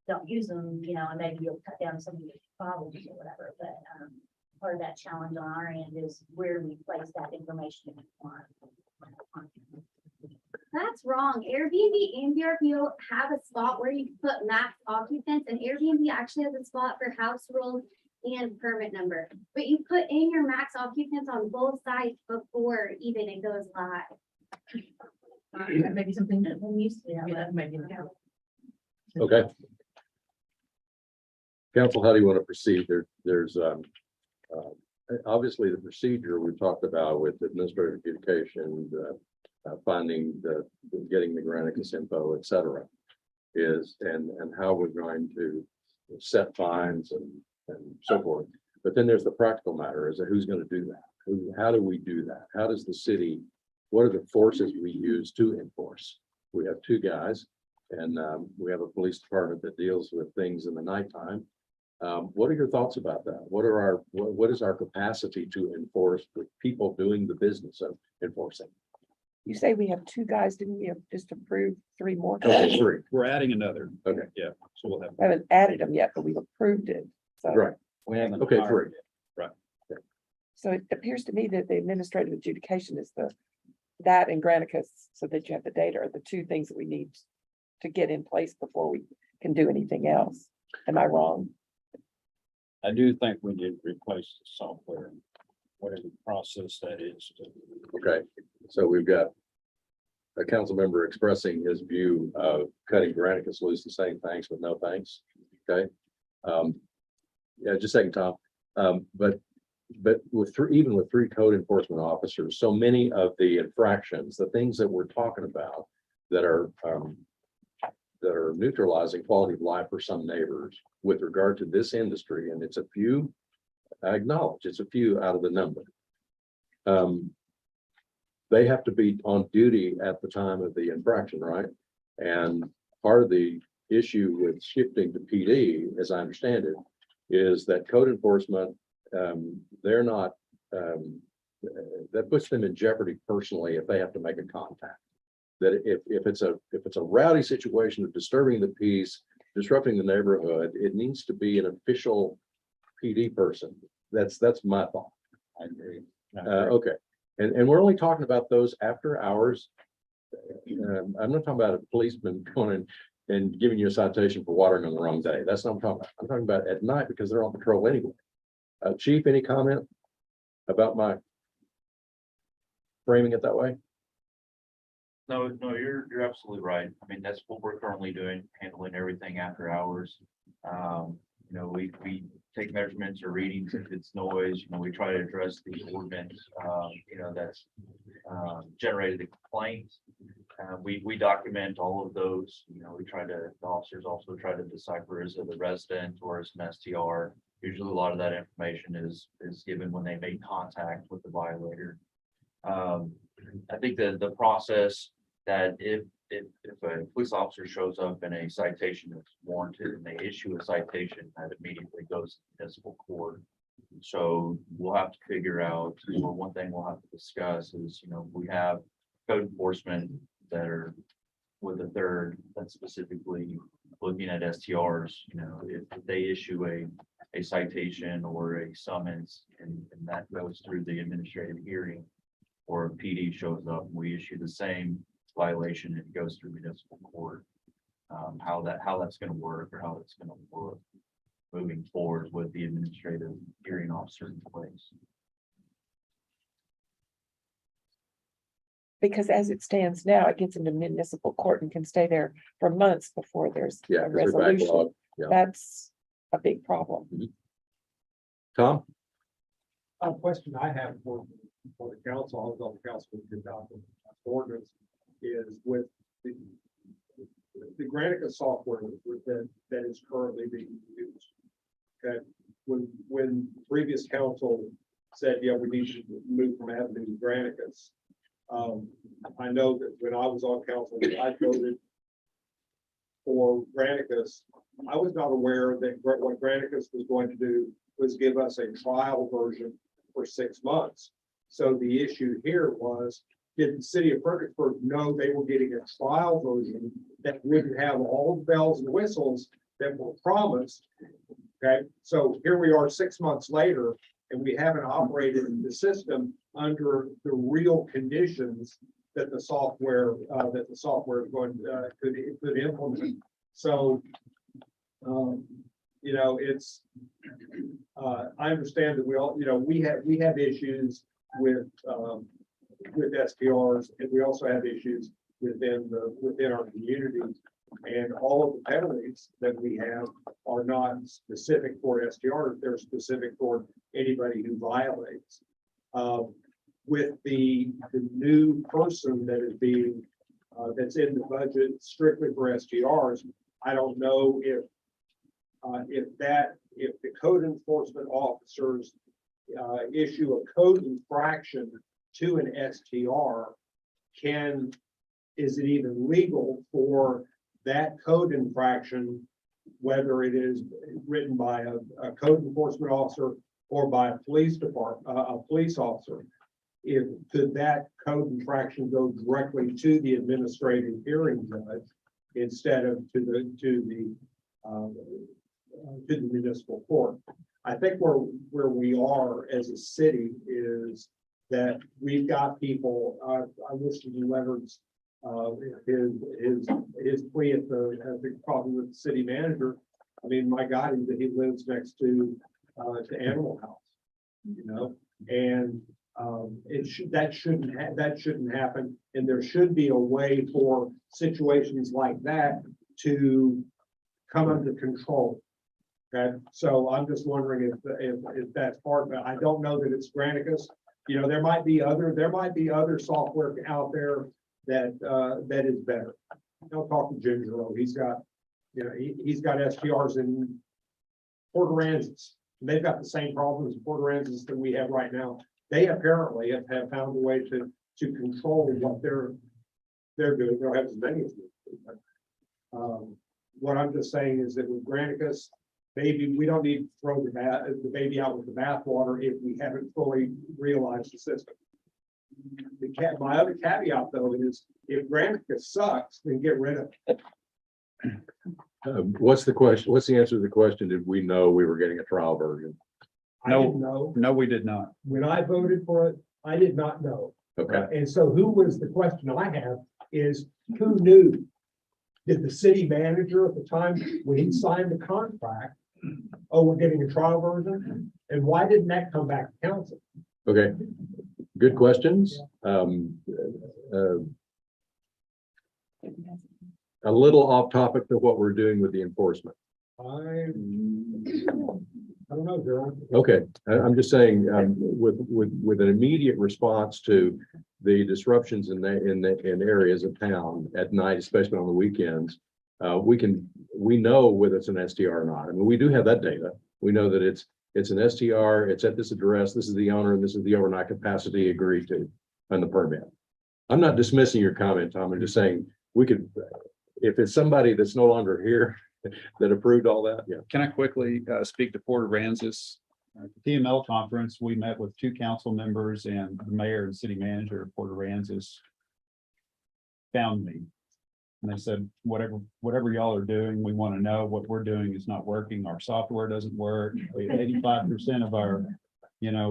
don't use them, you know, and maybe you'll cut down some of your problems or whatever, but part of that challenge on our end is where we place that information. That's wrong. Airbnb and VRBO have a spot where you can put max occupants, and Airbnb actually has a spot for house rules and permit number. But you put in your max occupants on both sides before even it goes live. Maybe something that we used to, Yeah, maybe. Okay. Council, how do you want to proceed? There's obviously the procedure we talked about with administrative adjudication, finding getting the Granicus info, et cetera, and how we're going to set fines and so forth. But then there's the practical matter, is who's going to do that? How do we do that? How does the city, what are the forces we use to enforce? We have two guys, and we have a police department that deals with things in the nighttime. What are your thoughts about that? What is our capacity to enforce with people doing the business of enforcing? You say we have two guys, didn't we have just approved 3 more? Okay, three. We're adding another. Okay. Yeah, so we'll have. We haven't added them yet, but we've approved it. So. Right. We haven't. Okay, hired three. So it appears to me that the administrative adjudication is that and Granicus, so that you have the data, are the two things that we need to get in place before we can do anything else. Am I wrong? I do think we did replace the software, whatever process that is. Okay, so we've got a council member expressing his view of cutting Granicus loose and saying thanks, but no thanks. Okay. Yeah, just a second, Tom. But with even with 3 code enforcement officers, so many of the infractions, the things that we're talking about that are neutralizing quality of life for some neighbors with regard to this industry, and it's a few, I acknowledge it's a few out of the number. They have to be on duty at the time of the infraction, right? And part of the issue with shifting to PD, as I understand it, is that code enforcement, they're not, that puts them in jeopardy personally if they have to make a contact. That if it's a rowdy situation of disturbing the peace, disrupting the neighborhood, it needs to be an official PD person. That's my thought. I agree. Okay, and we're only talking about those after hours. I'm not talking about a policeman going and giving you a citation for watering on the wrong day. That's not what I'm talking about. I'm talking about at night because they're on patrol anyway. Chief, any comment about my framing it that way? No, you're absolutely right. I mean, that's what we're currently doing, handling everything after hours. You know, we take measurements or readings if it's noise, you know, we try to address the ordinance, you know, that's generated the complaints. We document all of those, you know, the officers also try to decipher is it a resident or is an STR. Usually a lot of that information is given when they make contact with the violator. I think that the process that if a police officer shows up in a citation that's warranted and they issue a citation, that immediately goes to municipal court. So we'll have to figure out, or one thing we'll have to discuss is, you know, we have code enforcement that are with a third that's specifically looking at STRs, you know, if they issue a citation or a summons and that goes through the administrative hearing, or a PD shows up, we issue the same violation and it goes through municipal court. How that's going to work or how it's going to work moving forward with the administrative hearing officer in place. Because as it stands now, it gets into municipal court and can stay there for months before there's Yeah, a 'cause they're resolution. backlog. Yeah. That's a big problem. Tom? A question I have for for the council, I was on the council with the adopted ordinance, is with the Granicus software that is currently being used. Okay, when previous council said, yeah, we need to move from Avenue to Granicus. I know that when I was on council, I voted for Granicus. I was not aware that what Granicus was going to do was give us a trial version for 6 months. So the issue here was, did the city of Fredericksburg know they were getting a trial version that wouldn't have all the bells and whistles that were promised? Okay, so here we are 6 months later, and we haven't operated the system under the real conditions that the software is going could implement. So, you know, it's I understand that we all, you know, we have issues with STRs, and we also have issues within our community. And all of the penalties that we have are not specific for STRs, they're specific for anybody who violates. With the new person that is being, that's in the budget strictly for STRs, I don't know if the code enforcement officers issue a code infraction to an STR, is it even legal for that code infraction, whether it is written by a code enforcement officer or by a police officer? Could that code infraction go directly to the administrative hearing judge instead of to the municipal court? I think where we are as a city is that we've got people. I listened to Leonard's his plea at the problem with the city manager. I mean, my God, he lives next to Animal House, you know, and that shouldn't happen, and there should be a way for situations like that to come under control. Okay, so I'm just wondering if that's part, but I don't know that it's Granicus. You know, there might be other software out there that is better. Don't talk to Ginger. He's got STRs in Port Aransas. They've got the same problems in Port Aransas that we have right now. They apparently have found a way to control what they're doing. They'll have as many as we do. What I'm just saying is that with Granicus, maybe we don't need to throw the baby out with the bathwater if we haven't fully realized the system. My other caveat though is if Granicus sucks, then get rid of it. What's the question? What's the answer to the question? Did we know we were getting a trial version? I didn't know. No, we did not. When I voted for it, I did not know. Okay. And so who was the question I have is who knew? Did the city manager at the time when he signed the contract, oh, we're getting a trial version? And why didn't that come back to council? Okay. Good questions. A little off topic to what we're doing with the enforcement. I don't know, Gerald. Okay, I'm just saying, with an immediate response to the disruptions in areas of town at night, especially on the weekends, we know whether it's an STR or not. I mean, we do have that data. We know that it's an STR, it's at this address, this is the owner, and this is the overnight capacity agreed to on the permit. I'm not dismissing your comment, Tom. I'm just saying we could, if it's somebody that's no longer here that approved all that, yeah. Can I quickly speak to Port Aransas? At the TML conference, we met with 2 council members and the mayor and city manager of Port Aransas found me. And they said, whatever y'all are doing, we want to know what we're doing is not working. Our software doesn't work. 85% of our,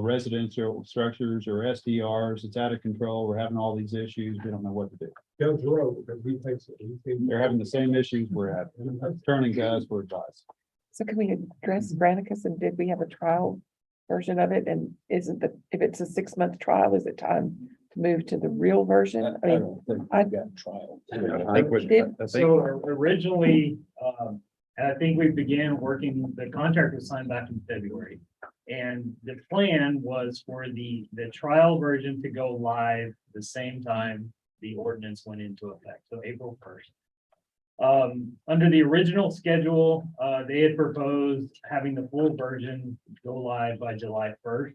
residential structures or SDRs, it's out of control. We're having all these issues. We don't know what to do. Tell Gerald, because we face it. They're having the same issues we're having. Turning guys for advice. So can we address Granicus, and did we have a trial version of it? And if it's a 6-month trial, is it time to move to the real version? I mean, I got trial. So originally, and I think we began working, the contract was signed back in February. And the plan was for the trial version to go live the same time the ordinance went into effect, so April 1st. Under the original schedule, they had proposed having the full version go live by July 1st.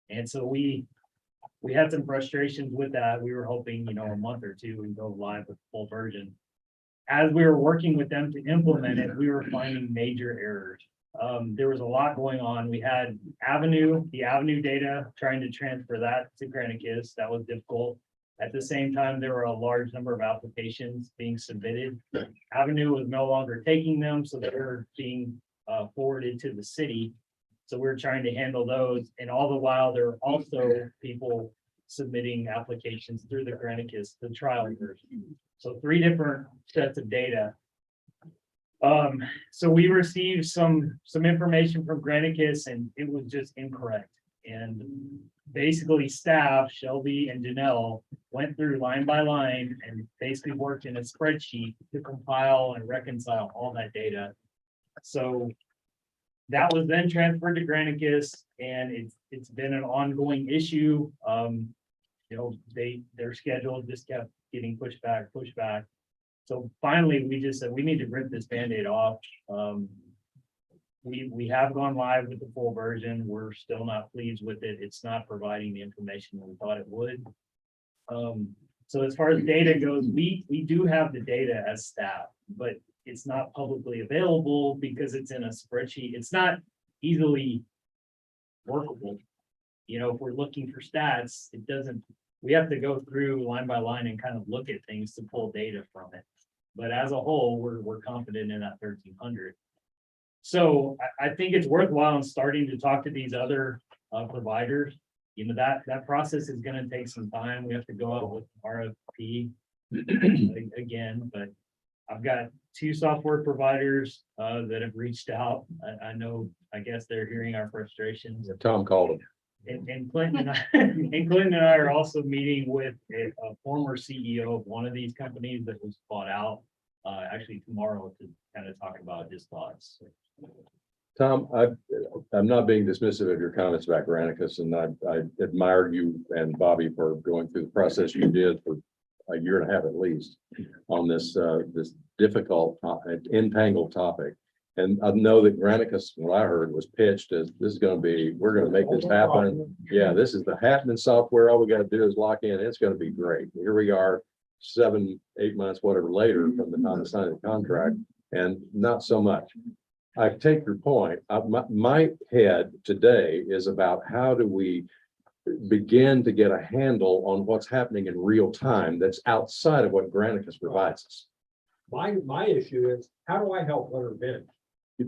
And so we had some frustrations with that. We were hoping, a month or two and go live with the full version. As we were working with them to implement it, we were finding major errors. There was a lot going on. We had the Avenue data, trying to transfer that to Granicus. That was difficult. At the same time, there were a large number of applications being submitted. Avenue was no longer taking them, so they were being forwarded to the city. So we're trying to handle those. And all the while, there are also people submitting applications through the Granicus, the trial version. So 3 different sets of data. So we received some information from Granicus and it was just incorrect. And basically staff, Shelby and Janelle, went through line by line and basically worked in a spreadsheet to compile and reconcile all that data. So that was then transferred to Granicus and it's been an ongoing issue. Their schedule just kept getting pushed back. So finally, we just said, we need to rip this Band-Aid off. We have gone live with the full version. We're still not pleased with it. It's not providing the information that we thought it would. So as far as data goes, we do have the data as staff, but it's not publicly available because it's in a spreadsheet. It's not easily workable. If we're looking for stats, we have to go through line by line and kind of look at things to pull data from it. But as a whole, we're confident in that 1,300. So I think it's worthwhile in starting to talk to these other providers. That process is going to take some time. We have to go out with RFP again, but I've got 2 software providers that have reached out. I guess they're hearing our frustrations. Tom called him. And Clinton and I are also meeting with a former CEO of one of these companies that was bought out actually tomorrow to kind of talk about his thoughts. Tom, I'm not being dismissive of your comments about Granicus, and I admire you and Bobby for going through the process you did for a year and a half at least on this difficult, entangled topic. And I know that Granicus, what I heard, was pitched as we're going to make this happen. Yeah, this is the happening software. All we got to do is lock in. It's going to be great. Here we are 7, 8 months, whatever later from the time of signing the contract, and not so much. I take your point. My head today is about how do we begin to get a handle on what's happening in real time that's outside of what Granicus provides us. My issue is, how do I help Leonard Bennett?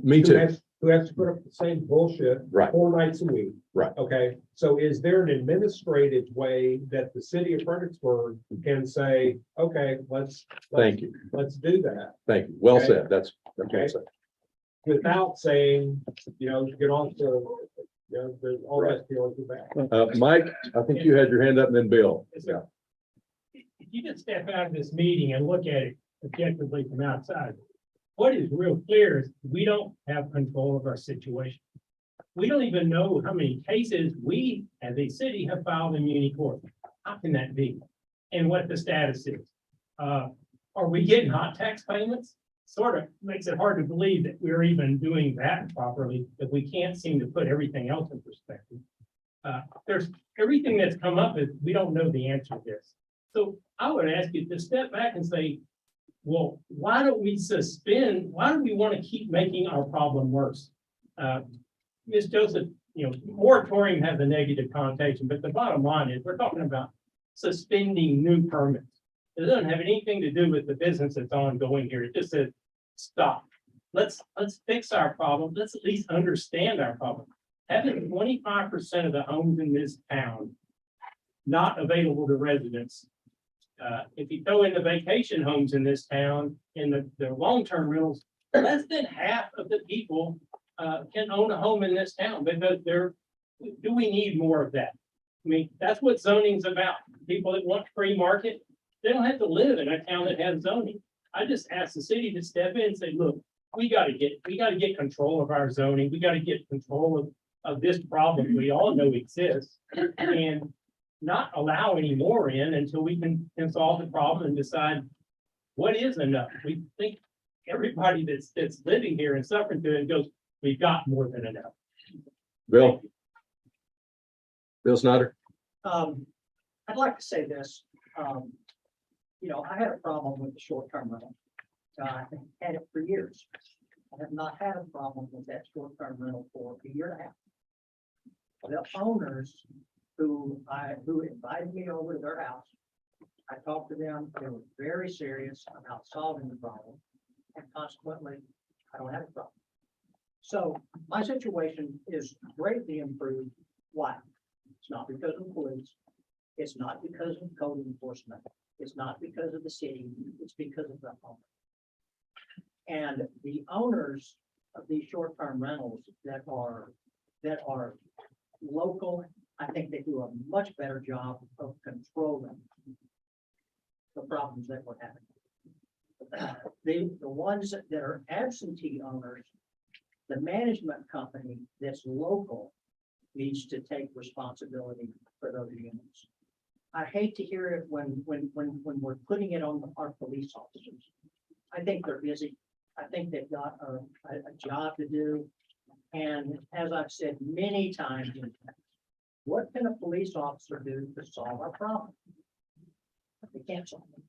Me too. Who has to put up the same bullshit Right. 4 nights a week? Right. Okay, so is there an administrative way that the city of Fredericksburg can say, okay, Thank you. let's do that, Thank you. Well Okay. said. That's Okay. well said. without saying, get on to, the all Right. that deals with that. Mike, I think you had your hand up and then Bill. So, if you just step out of this meeting and look at it objectively from outside, what is real clear is we don't have control of our situation. We don't even know how many cases we as a city have filed in muni court. How can that be? And what the status is. Are we getting hot tax payments? Sort of makes it hard to believe that we're even doing that properly, if we can't seem to put everything else in perspective. There's everything that's come up is, we don't know the answer to this. So I would ask you to step back and say, well, why don't we why do we want to keep making our problem worse? Ms. Joseph, moratorium has a negative connotation, but the bottom line is we're talking about suspending new permits. It doesn't have anything to do with the business that's ongoing here. It just says, stop. Let's fix our problem. Let's at least understand our problem. Having 25% of the homes in this town not available to residents. If you throw in the vacation homes in this town and the long-term rentals, less than half of the people can own a home in this town, because do we need more of that? I mean, that's what zoning's about. People that want free market, they don't have to live in a town that has zoning. I just asked the city to step in and say, look, we gotta get control of our zoning. We gotta get control of this problem we all know exists and not allow any more in until we can solve the problem and decide what is enough. We think everybody that's living here and suffering through it goes, we've got more than enough. Bill? Bill Snyder? I'd like to say this, I had a problem with the short-term rental. I had it for years. I have not had a problem with that short-term rental for a year and a half. The owners who invited me over to their house, I talked to them, they were very serious about solving the problem, and consequently, I don't have a problem. So my situation is greatly improved. Why? It's not because of the police. It's not because of code enforcement. It's not because of the city. It's because of the owner. And the owners of these short-term rentals that are local, I think they do a much better job of controlling the problems that we're having. The ones that are absentee owners, the management company that's local needs to take responsibility for those units. I hate to hear it when we're putting it on our police officers. I think they're busy. I think they've got a job to do. And as I've said many times, what can a police officer do to solve our problem? They can't solve it.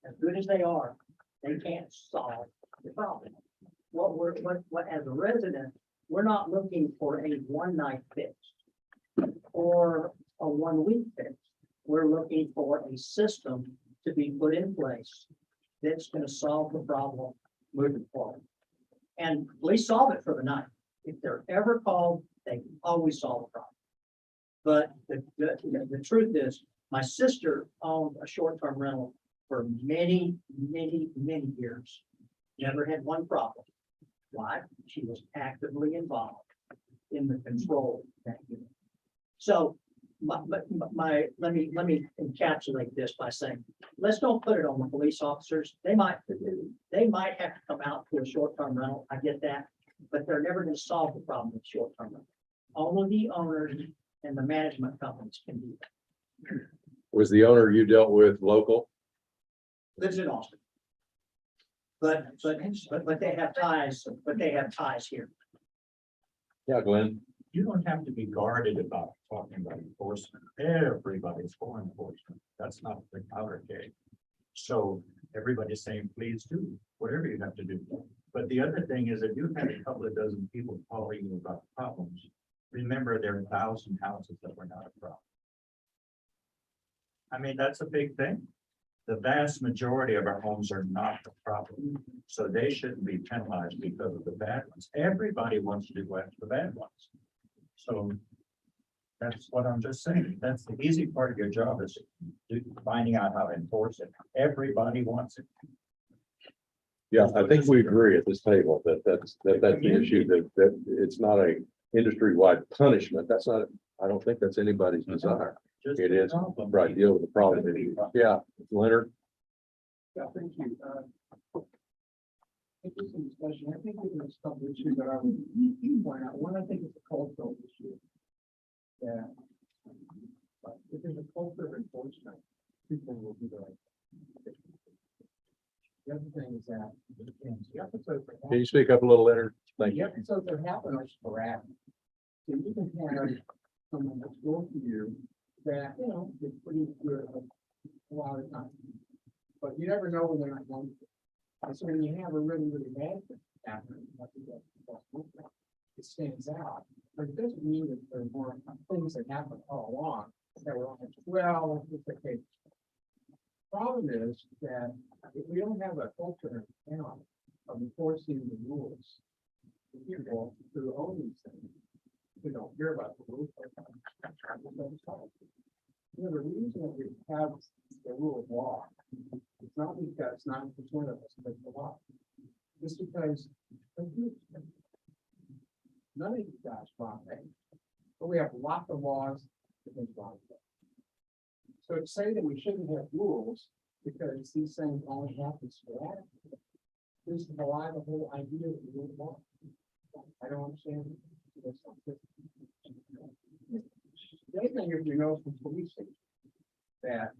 As good as they are, they can't solve the problem. What as a resident, we're not looking for a one-night fix or a one-week fix. We're looking for a system to be put in place that's going to solve the problem moving forward. And police solve it for the night. If they're ever called, they can always solve the problem. But the truth is, my sister owned a short-term rental for many years. Never had one problem. Why? She was actively involved in the control of that unit. So let me encapsulate this by saying, let's don't put it on the police officers. They might have to come out to a short-term rental. I get that, but they're never going to solve the problem with short-term rental. Only the owners and the management companies can do that. Was the owner you dealt with local? Lives in Austin. But they have ties, here. Yeah, Glenn. You don't have to be guarded about talking about enforcement. Everybody's for enforcement. That's not the powder keg. So everybody's saying, please do whatever you have to do. But the other thing is that you've had a couple of dozen people calling you about problems. Remember, there are 1,000 houses that were not a problem. I mean, that's a big thing. The vast majority of our homes are not a problem. So they shouldn't be penalized because of the bad ones. Everybody wants to go after the bad ones. So that's what I'm just saying. That's the easy part of your job, is finding out how to enforce it. Everybody wants it. Yeah, I think we agree at this table that that's the issue, that it's not a industry-wide punishment. That's not, I don't think that's anybody's desire. Just It a is, problem. right, deal with the problem. Yeah, Leonard? Yeah, thank you. Interesting discussion. I think there's a couple of issues that I would point out. One, I think it's a cultural issue. Yeah. If there's a culture of enforcement, people will do the right thing. The other thing is that the episodes that Can you speak up a little, Leonard? Thank the you. episodes that happen are sporadic. So you can have someone that's going to you that, is pretty good a lot of times. But you never know when they're not going to. And so when you have a really bad thing happen, it stands out. But it doesn't mean that there weren't things that happened all along that were, well, it's okay. Problem is that if we don't have a culture in town of enforcing the rules, the people who own these things, who don't hear about the rules. The reason that we have the rule of law, it's not because 90% of us make the law. It's because none of these guys wrong things, but we have lots of laws against wrong things. So to say that we shouldn't have rules because these things only happen sporadically is to belie the whole idea of the rule of law. I don't understand. know from policing that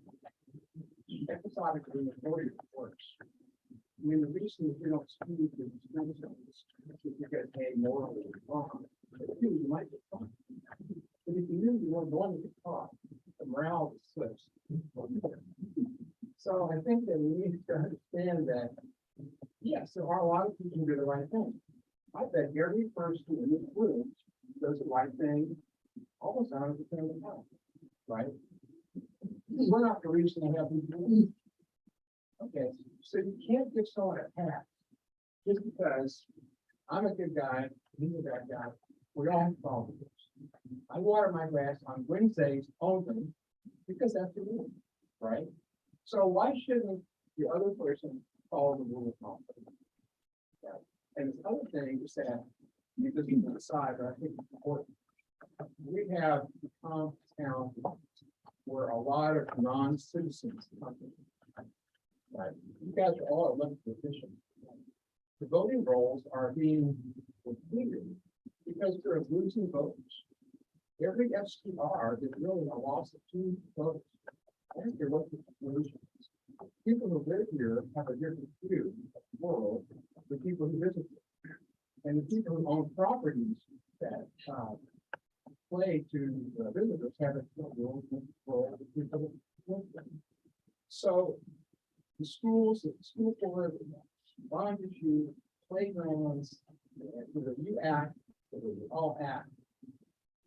episodically authority works. I mean, the reason you don't speak is you get paid more than wrong. You might get caught. But if you knew you weren't going to get caught, the morale slips. So I think that we need to understand that, yes, there are a lot of people who do the right thing. I bet every person in this room does the right thing almost 100% of the time, right? We're not the reason to have people. Okay, so you can't give someone a pass just because I'm a good guy, he's a bad guy. We all have problems. I water my grass on Wednesdays only because that's the rule, right? So why shouldn't the other person follow the rule of law? Right. And the other thing is that, you just need to decide, but I think it's important. We have become a town where a lot of non-citizens come in. Right, you guys are all elected officials. The voting rolls are being completed because they're losing votes. Every FCR is really a loss of 2 votes. I think they're looking for solutions. People who live here have a different view of the world than people who visit here. And the people who own properties that play to visitors have a different world than the people who live there. So the schools, the school board, bond issue, playgrounds, whether you act, whether we all act,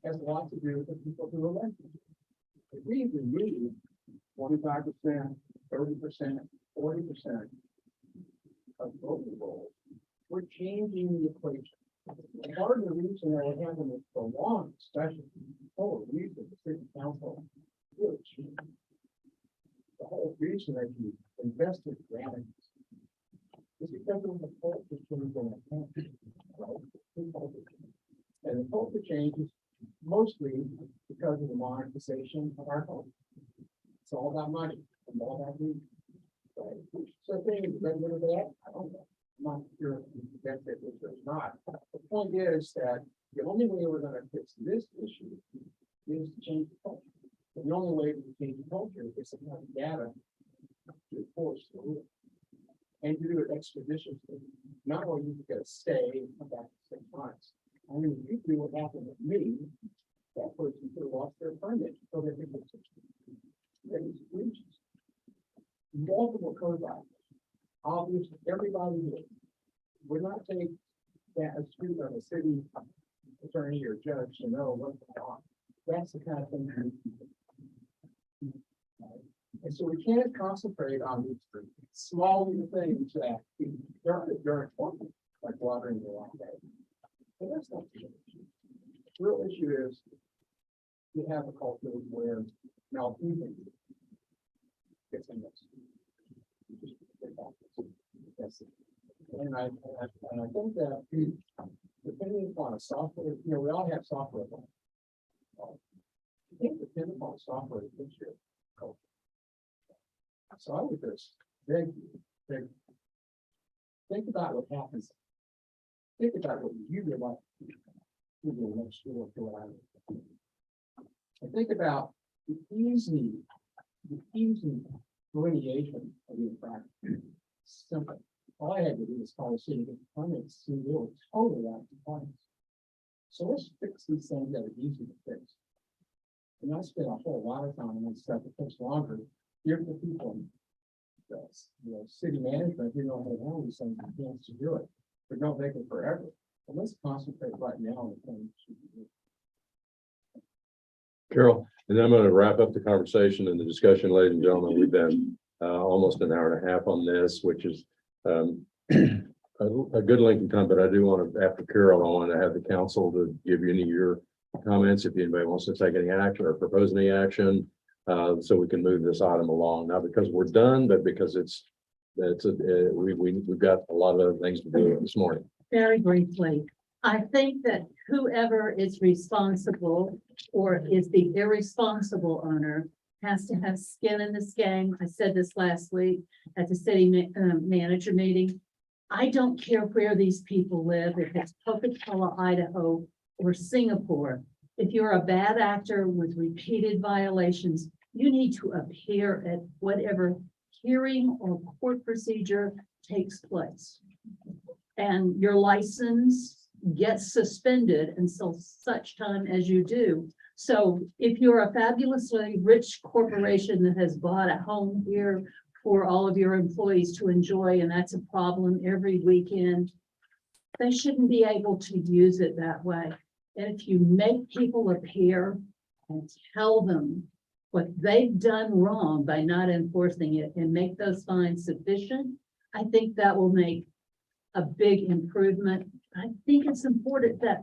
has a lot to do with the people who elect you. If we remove 25%, 30%, 40% of voting rolls, we're changing the equation. Part of the reason that we're having this prolonged discussion, the whole reason the city council really changed. The whole reason that you invested granted is because of the culture change in the country, right? And the culture change is mostly because of the monetization of our culture. It's all about money and all about greed. Right? So things that rid of that, I don't know. I'm not sure if that's it or not. The point is that the only way we're going to fix this issue is to change the culture. But the only way to change the culture is to have data to enforce the rule. And to do it expeditiously. Not only you get a stay about 6 months. I mean, you do what happened with me, that person could have lost their permit, so they could get breaches. Multiple code violations. Obviously, everybody would not take that a street of a city attorney or judge to know what's going on. That's the kind of thing. And so we can't concentrate on these small little things that they're important, like watering the lawn bed. But that's not the issue. The real issue is we have a culture where malfeasance gets in this. That's it. And I think that depending upon a software, we all have software. You can't depend upon software to fix your culture. So I would just think about what happens. Think about what you would like to do next door to what I would. And think about the easy delineation of the infraction. Simple. All I had to do was call the city, get the permits, see they were totally out of compliance. So let's fix these things that are easy to fix. And I spent a whole lot of time on that stuff. It takes longer. Give the people, city management, who know how to handle these things, a chance to do it, but don't make it forever. But let's concentrate right now on the things. Carol, and I'm going to wrap up the conversation and the discussion, ladies and gentlemen. We've been almost an hour and a half on this, which is a good length of time, but I do want to, after Carol, I want to have the council to give you any of your comments if anybody wants to take any action or propose any action, so we can move this item along. Not because we're done, but because we've got a lot of other things to do this morning. Very briefly, I think that whoever is responsible or is the irresponsible owner has to have skin in this game. I said this last week at the city manager meeting. I don't care where these people live, if it's Pocatello, Idaho, or Singapore. if you're a bad actor with repeated violations, you need to appear at whatever hearing or court procedure takes place. And your license gets suspended until such time as you do. So if you're a fabulously rich corporation that has bought a home here for all of your employees to enjoy, and that's a problem every weekend, they shouldn't be able to use it that way. And if you make people appear and tell them what they've done wrong by not enforcing it and make those fines sufficient, I think that will make a big improvement. I think it's important that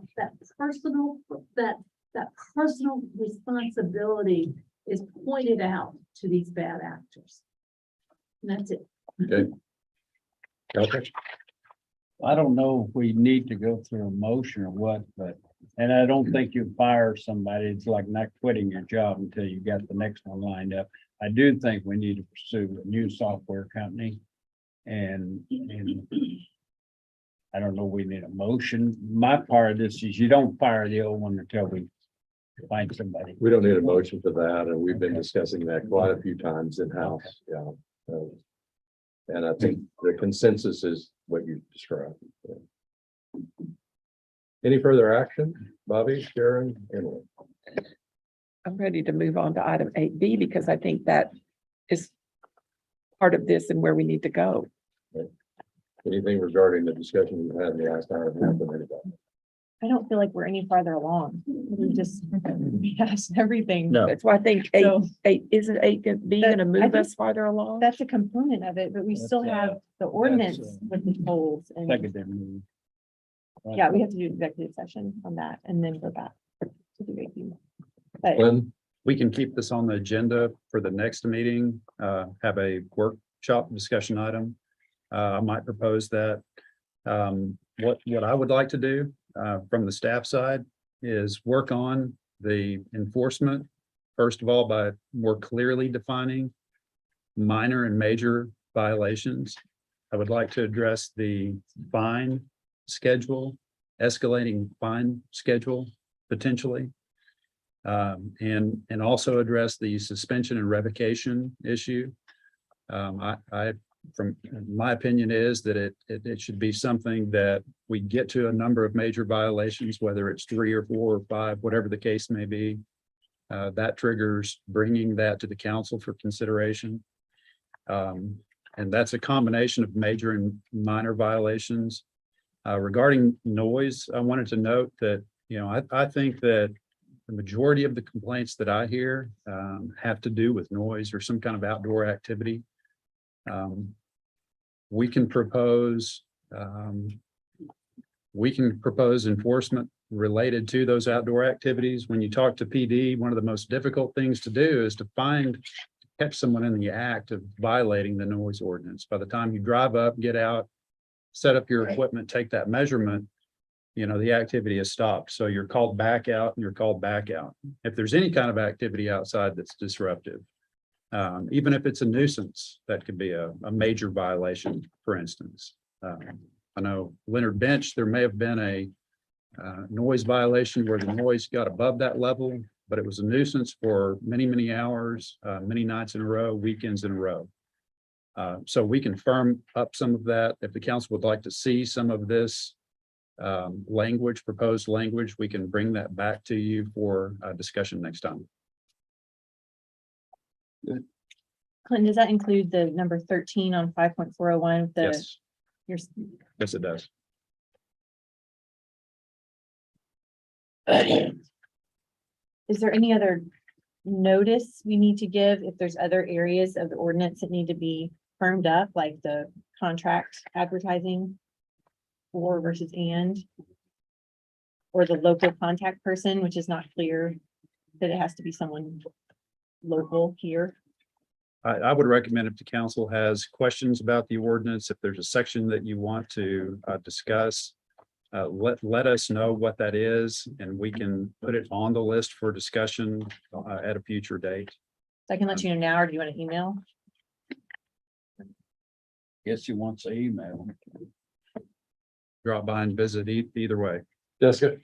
personal responsibility is pointed out to these bad actors. And that's it. Okay. Okay. I don't know if we need to go through a motion or what, but, and I don't think you fire somebody. It's like not quitting your job until you got the next one lined up. I do think we need to pursue a new software company. And I don't know, we need a motion. My part of this is you don't fire the old one until we find somebody. We don't need a motion for that, and we've been discussing that quite a few times in-house, yeah. And I think the consensus is what you described. Any further action? Bobby, Sharon, Emily? I'm ready to move on to item 8B because I think that is part of this and where we need to go. Anything regarding the discussion we've had in the last hour and a half with anybody? I don't feel like we're any farther along. We just passed everything. No. That's why I think So- isn't 8B That- gonna I move think us farther along? That's a component of it, but we still have the ordinance with the tolls and, Second move. yeah, we have to do executive session on that and then go back to the review. But Glenn? We can keep this on the agenda for the next meeting, have a workshop discussion item. I might propose that. What I would like to do, from the staff side is work on the enforcement. First of all, by more clearly defining minor and major violations. I would like to address the fine schedule, escalating fine schedule potentially. And also address the suspension and revocation issue. From my opinion is that it should be something that we get to a number of major violations, whether it's 3 or 4 or 5, whatever the case may be. That triggers bringing that to the council for consideration. And that's a combination of major and minor violations. Regarding noise, I wanted to note that, I think that the majority of the complaints that I hear have to do with noise or some kind of outdoor activity. We can propose enforcement related to those outdoor activities. When you talk to PD, one of the most difficult things to do is to catch someone in the act of violating the noise ordinance. By the time you drive up, get out, set up your equipment, take that measurement, the activity is stopped. So you're called back out and you're called back out. If there's any kind of activity outside that's disruptive, even if it's a nuisance, that could be a major violation, for instance. I know Leonard Bench, there may have been a noise violation where the noise got above that level, but it was a nuisance for many, many hours, many nights in a row, weekends in a row. So we can firm up some of that. If the council would like to see some of this proposed language, we can bring that back to you for discussion next time. Clinton, does that include the number 13 on 5.401? Yes, Your yes, it does. Is there any other notice we need to give if there's other areas of the ordinance that need to be firmed up, like the contract advertising for versus and? Or the local contact person, which is not clear that it has to be someone local here? I would recommend if the council has questions about the ordinance, if there's a section that you want to discuss, let us know what that is, and we can put it on the list for discussion at a future date. So I can let you know now, or do you want to email? Guess he wants to email. Drop by and visit either way. Jessica?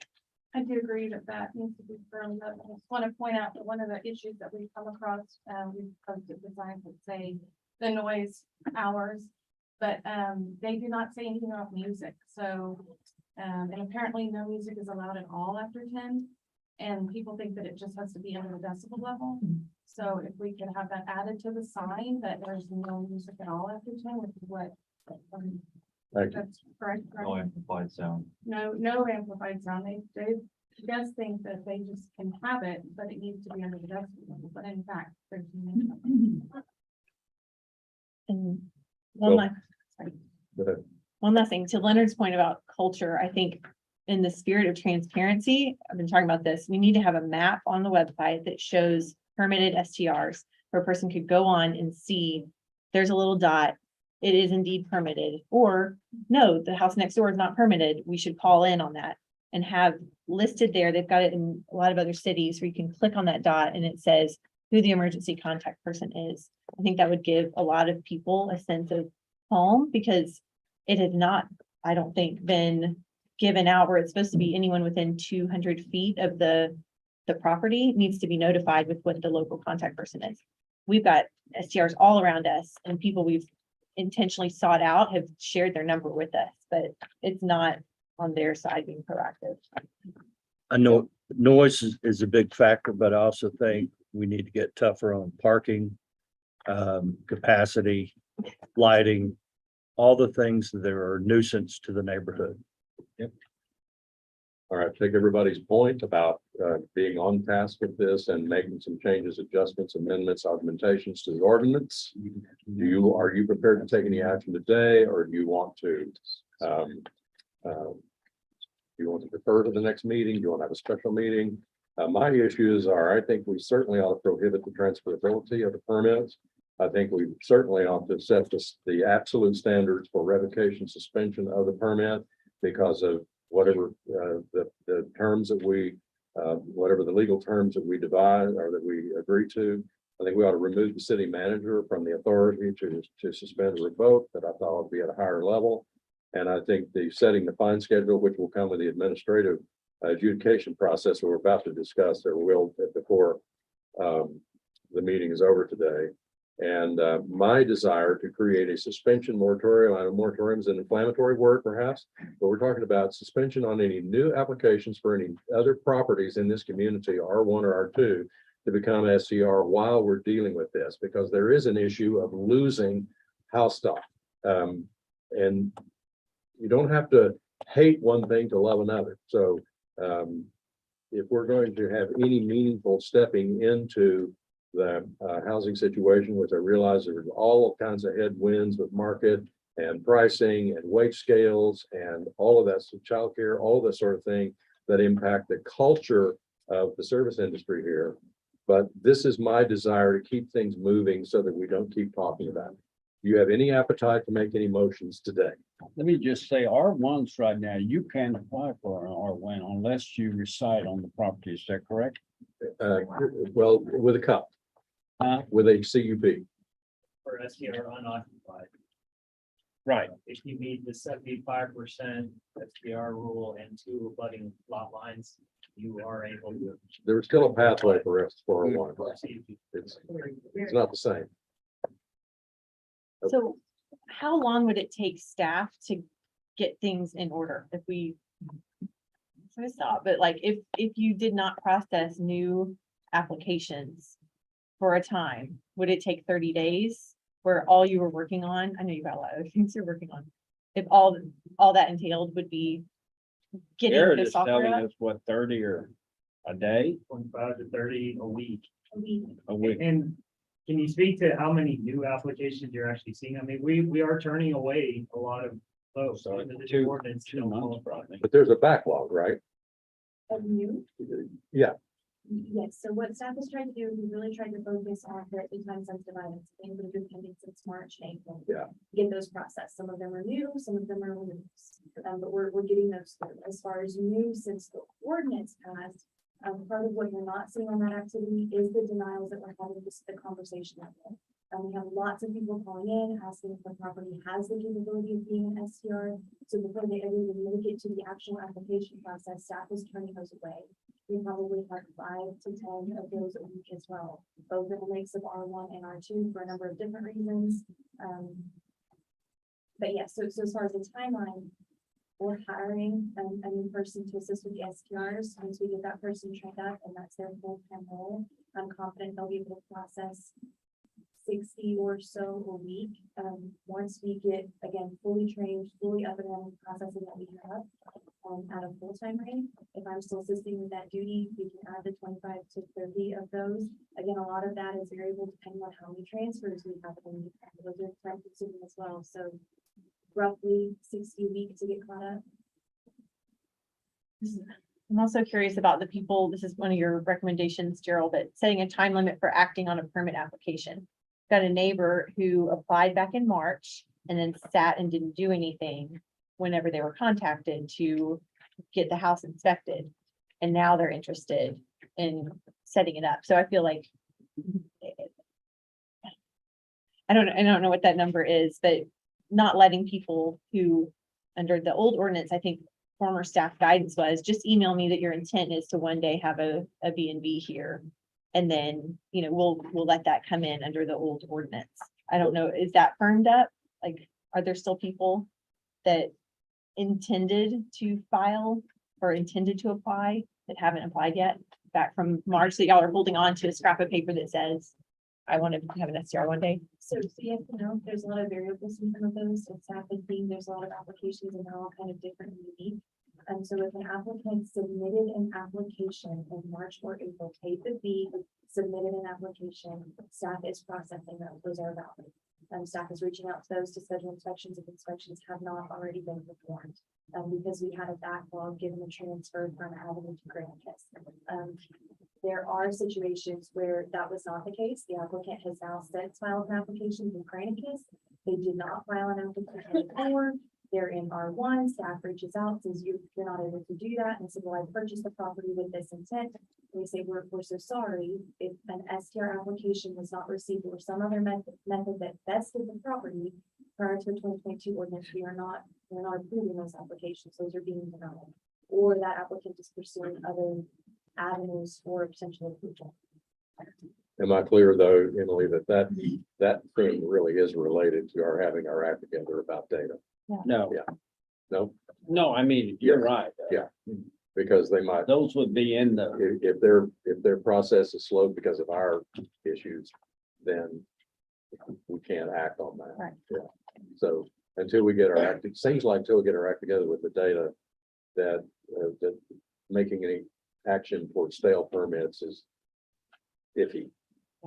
I do agree that that needs to be firmed up. I just want to point out that one of the issues that we've come across, we've posted designs that say the noise hours, but they do not say anything about music. So, and apparently no music is allowed at all after 10. And people think that it just has to be under the decibel level. So if we could have that added to the sign that there's no music at all after 10, which is what. Thank you. That's correct. No amplified sound. No amplified sound. They just think that they just can have it, but it needs to be under the decibel level. But in fact, there's. And Well- sorry. Go ahead. One last thing, to Leonard's point about culture, I think in the spirit of transparency, I've been talking about this, we need to have a map on the website that shows permitted STRs, where a person could go on and see, there's a little dot, it is indeed permitted, or no, the house next door is not permitted, we should call in on that and have listed there, they've got it in a lot of other cities where you can click on that dot and it says who the emergency contact person is. I think that would give a lot of people a sense of home, because it has not, I don't think, been given out where it's supposed to be anyone within 200 feet of the property needs to be notified with what the local contact person is. We've got STRs all around us, and people we've intentionally sought out have shared their number with us, but it's not on their side being proactive. I know noise is a big factor, but I also think we need to get tougher on parking, capacity, lighting, all the things that are a nuisance to the neighborhood. All right, take everybody's point about being on task with this and making some changes, adjustments, amendments, augmentations to the ordinance. Are you prepared to take any action today, or do you want to? Do you want to defer to the next meeting? Do you want to have a special meeting? My issues are, I think we certainly ought to prohibit the transferability of the permits. I think we certainly ought to set the absolute standards for revocation, suspension of the permit, because of whatever the terms that we, whatever the legal terms that we divide or that we agree to. I think we ought to remove the city manager from the authority to suspend or revoke, that I thought would be at a higher level. And I think the setting the fine schedule, which will come with the administrative adjudication process that we're about to discuss, or will before the meeting is over today. And my desire to create a suspension moratorium. I know moratorium is an inflammatory word perhaps, but we're talking about suspension on any new applications for any other properties in this community, R1 or R2, to become SCR while we're dealing with this, because there is an issue of losing house stock. And you don't have to hate one thing to love another. So if we're going to have any meaningful stepping into the housing situation, which I realize there's all kinds of headwinds with market and pricing and wage scales and all of that, so childcare, all that sort of thing that impact the culture of the service industry here. But this is my desire to keep things moving so that we don't keep talking about it. Do you have any appetite to make any motions today? Let me just say, R1s right now, you can't apply for an R1 unless you reside on the property. Is that correct? Well, with a cup. With a CUP. For STR unoccupied. Right. If you meet the 75% STR rule and 2 abutting lot lines, you are able to. There's still a pathway for us for one. It's not the same. So how long would it take staff to get things in order if we? So I stop, but like if you did not process new applications for a time, would it take 30 days where all you were working on? I know you've got a lot of things you're working on. If all that entailed would be getting Jared the is software telling up? us what, 30 or a day? 25 to 30 a week. A week. And can you speak to how many new applications you're actually seeing? I mean, we are turning away a lot of folks. So under the 2 ordinance don't months qualify. probably. But there's a backlog, right? Of new? Yeah. Yes, so what staff has tried to do, we really tried to focus on the time sensitive items, things that have been pending since March and April. Yeah. Get those processed. Some of them are new, some of them are old. But we're getting those through. As far as new since the ordinance passed, part of what you're not seeing on that activity is the denials that we're having, this the conversation of. We have lots of people calling in, asking if the property has the capability of being an STR. So before they ever even make it to the actual application process, staff is turning those away. We probably have 5 to 10 of those a week as well, both in a mix of R1 and R2 for a number of different reasons. But yeah, so as far as the timeline, we're hiring a new person to assist with the STRs. Once we get that person trained up and that's their full-time role, I'm confident they'll be able to process 60 or so a week. Once we get, again, fully trained, fully up and running processing that we have at a full-time rate. If I'm still assisting with that duty, we can add the 25 to 30 of those. Again, a lot of that is variable depending on how many transfers we have. And those are time consuming as well. So roughly 60 a week to get caught up. I'm also curious about the people, this is one of your recommendations, Gerald, but setting a time limit for acting on a permit application. Got a neighbor who applied back in March and then sat and didn't do anything whenever they were contacted to get the house inspected. And now they're interested in setting it up. So I feel like I don't know what that number is, but not letting people who, under the old ordinance, I think former staff guidance was, just email me that your intent is to one day have a B&B here. And then, we'll let that come in under the old ordinance. I don't know, is that firmed up? Like, are there still people that intended to file or intended to apply that haven't applied yet? Back from March, that y'all are holding on to a scrap of paper that says, I want to have an STR one day. So yes, there's a lot of variables in some of those. It's happening. There's a lot of applications and they're all kind of different and unique. And so if an applicant submitted an application in March or April, paid the fee, submitted an application, staff is processing those. Those are valid. Staff is reaching out to those to schedule inspections if inspections have not already been performed. Because we had a backlog given the transfer from Avenue to Granicus. There are situations where that was not the case. The applicant has now since filed an application with Granicus. They did not file an application before. They're in R1, staff reaches out, says you're not able to do that, and said, well, I purchased the property with this intent. And we say, we're so sorry, if an STR application was not received or some other method that vested the property prior to the 2022 ordinance, we're not approving those applications, those are being denied. Or that applicant is pursuing other avenues for potential approval. Am I clear though, Emily, that thing really is related to our having our act together about data? No. Yeah. No, No, I mean, you're right. Yeah. Because they might, Those would be in the, if their process is slow because of our issues, then we can't act on that. Right. Yeah. So until we get our act, it seems like until we get our act together with the data, that making any action for stale permits is iffy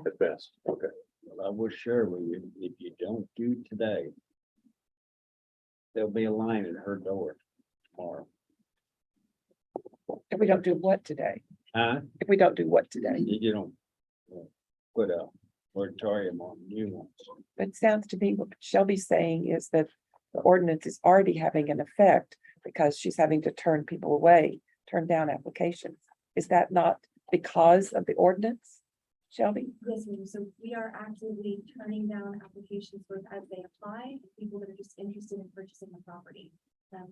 at best. Okay. well, I was sure if you don't do today, there'll be a line at her door tomorrow. If we don't do what today? Huh? If we don't do what today? You don't put a moratorium on new ones. But it sounds to me what Shelby's saying is that the ordinance is already having an effect because she's having to turn people away, turn down applications. Is that not because of the ordinance, Shelby? Yes, ma'am. So we are actively turning down applications both as they apply and people that are just interested in purchasing the property.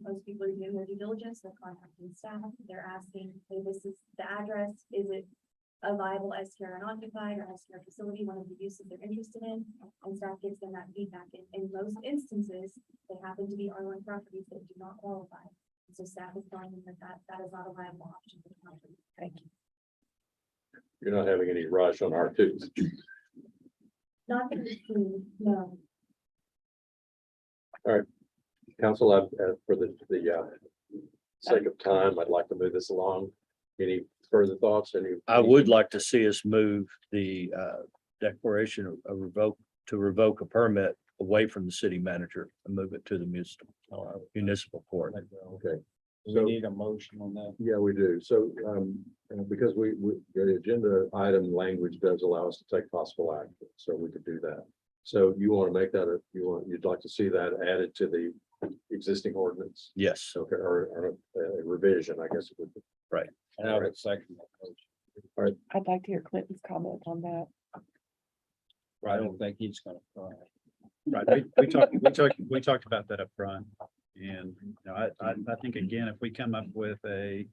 Most people are doing their due diligence, they're contacting staff, they're asking, hey, this is the address, is it a viable STR unoccupied or STR facility, one of the uses they're interested in, and staff gives them that feedback. In most instances, they happen to be R1 properties that do not qualify. So staff is telling them that is not a viable option for the property. Thank you. You're not having any rush on R2s. Not that we've seen, no. Council, for the sake of time, I'd like to move this along. Any further thoughts? I would like to see us move the declaration of revoke a permit away from the city manager and move it to the municipal court. Okay. We need a motion on that. Yeah, we do. So, because the agenda item language does allow us to take possible action, so we could do that. So you want to make that, you'd like to see that added to the existing ordinance? Yes. Okay, or a revision, I guess it would be. Right. And I would second that motion. I'd like to hear Clinton's comment on that. I don't think he's gonna cry. Right, we talked about that up front, and, you know, I think again, if we come up with a,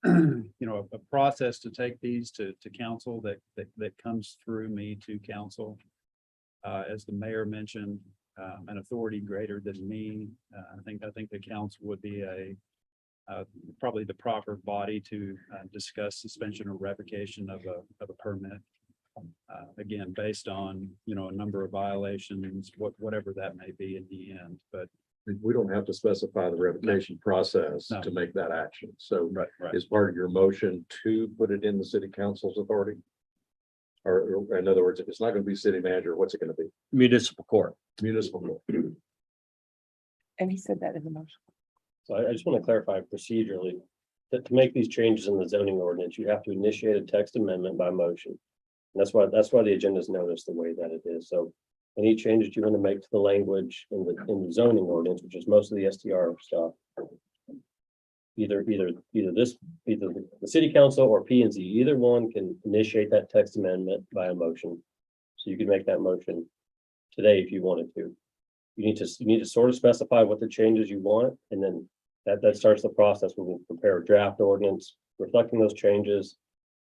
you know, a process to take these to council that comes through me to council. As the mayor mentioned, an authority greater than me, I think the council would be probably the proper body to discuss suspension or revocation of a permit. Again, based on, you know, a number of violations, whatever that may be in the end, but. We don't have to specify the revocation process No. to make that action. So Right. is part of your motion to put it in the city council's authority? Or in other words, if it's not going to be city manager, what's it going to be? Municipal court. Municipal. court. And he said that in the motion. So I just want to clarify procedurally, that to make these changes in the zoning ordinance, you have to initiate a text amendment by motion. And that's why the agenda is noticed the way that it is. So any changes you want to make to the language in the zoning ordinance, which is most of the STR stuff. Either the city council or P and Z, either one can initiate that text amendment by a motion. So you can make that motion today if you wanted to. You need to sort of specify what the changes you want, and then that starts the process. We will prepare a draft ordinance reflecting those changes.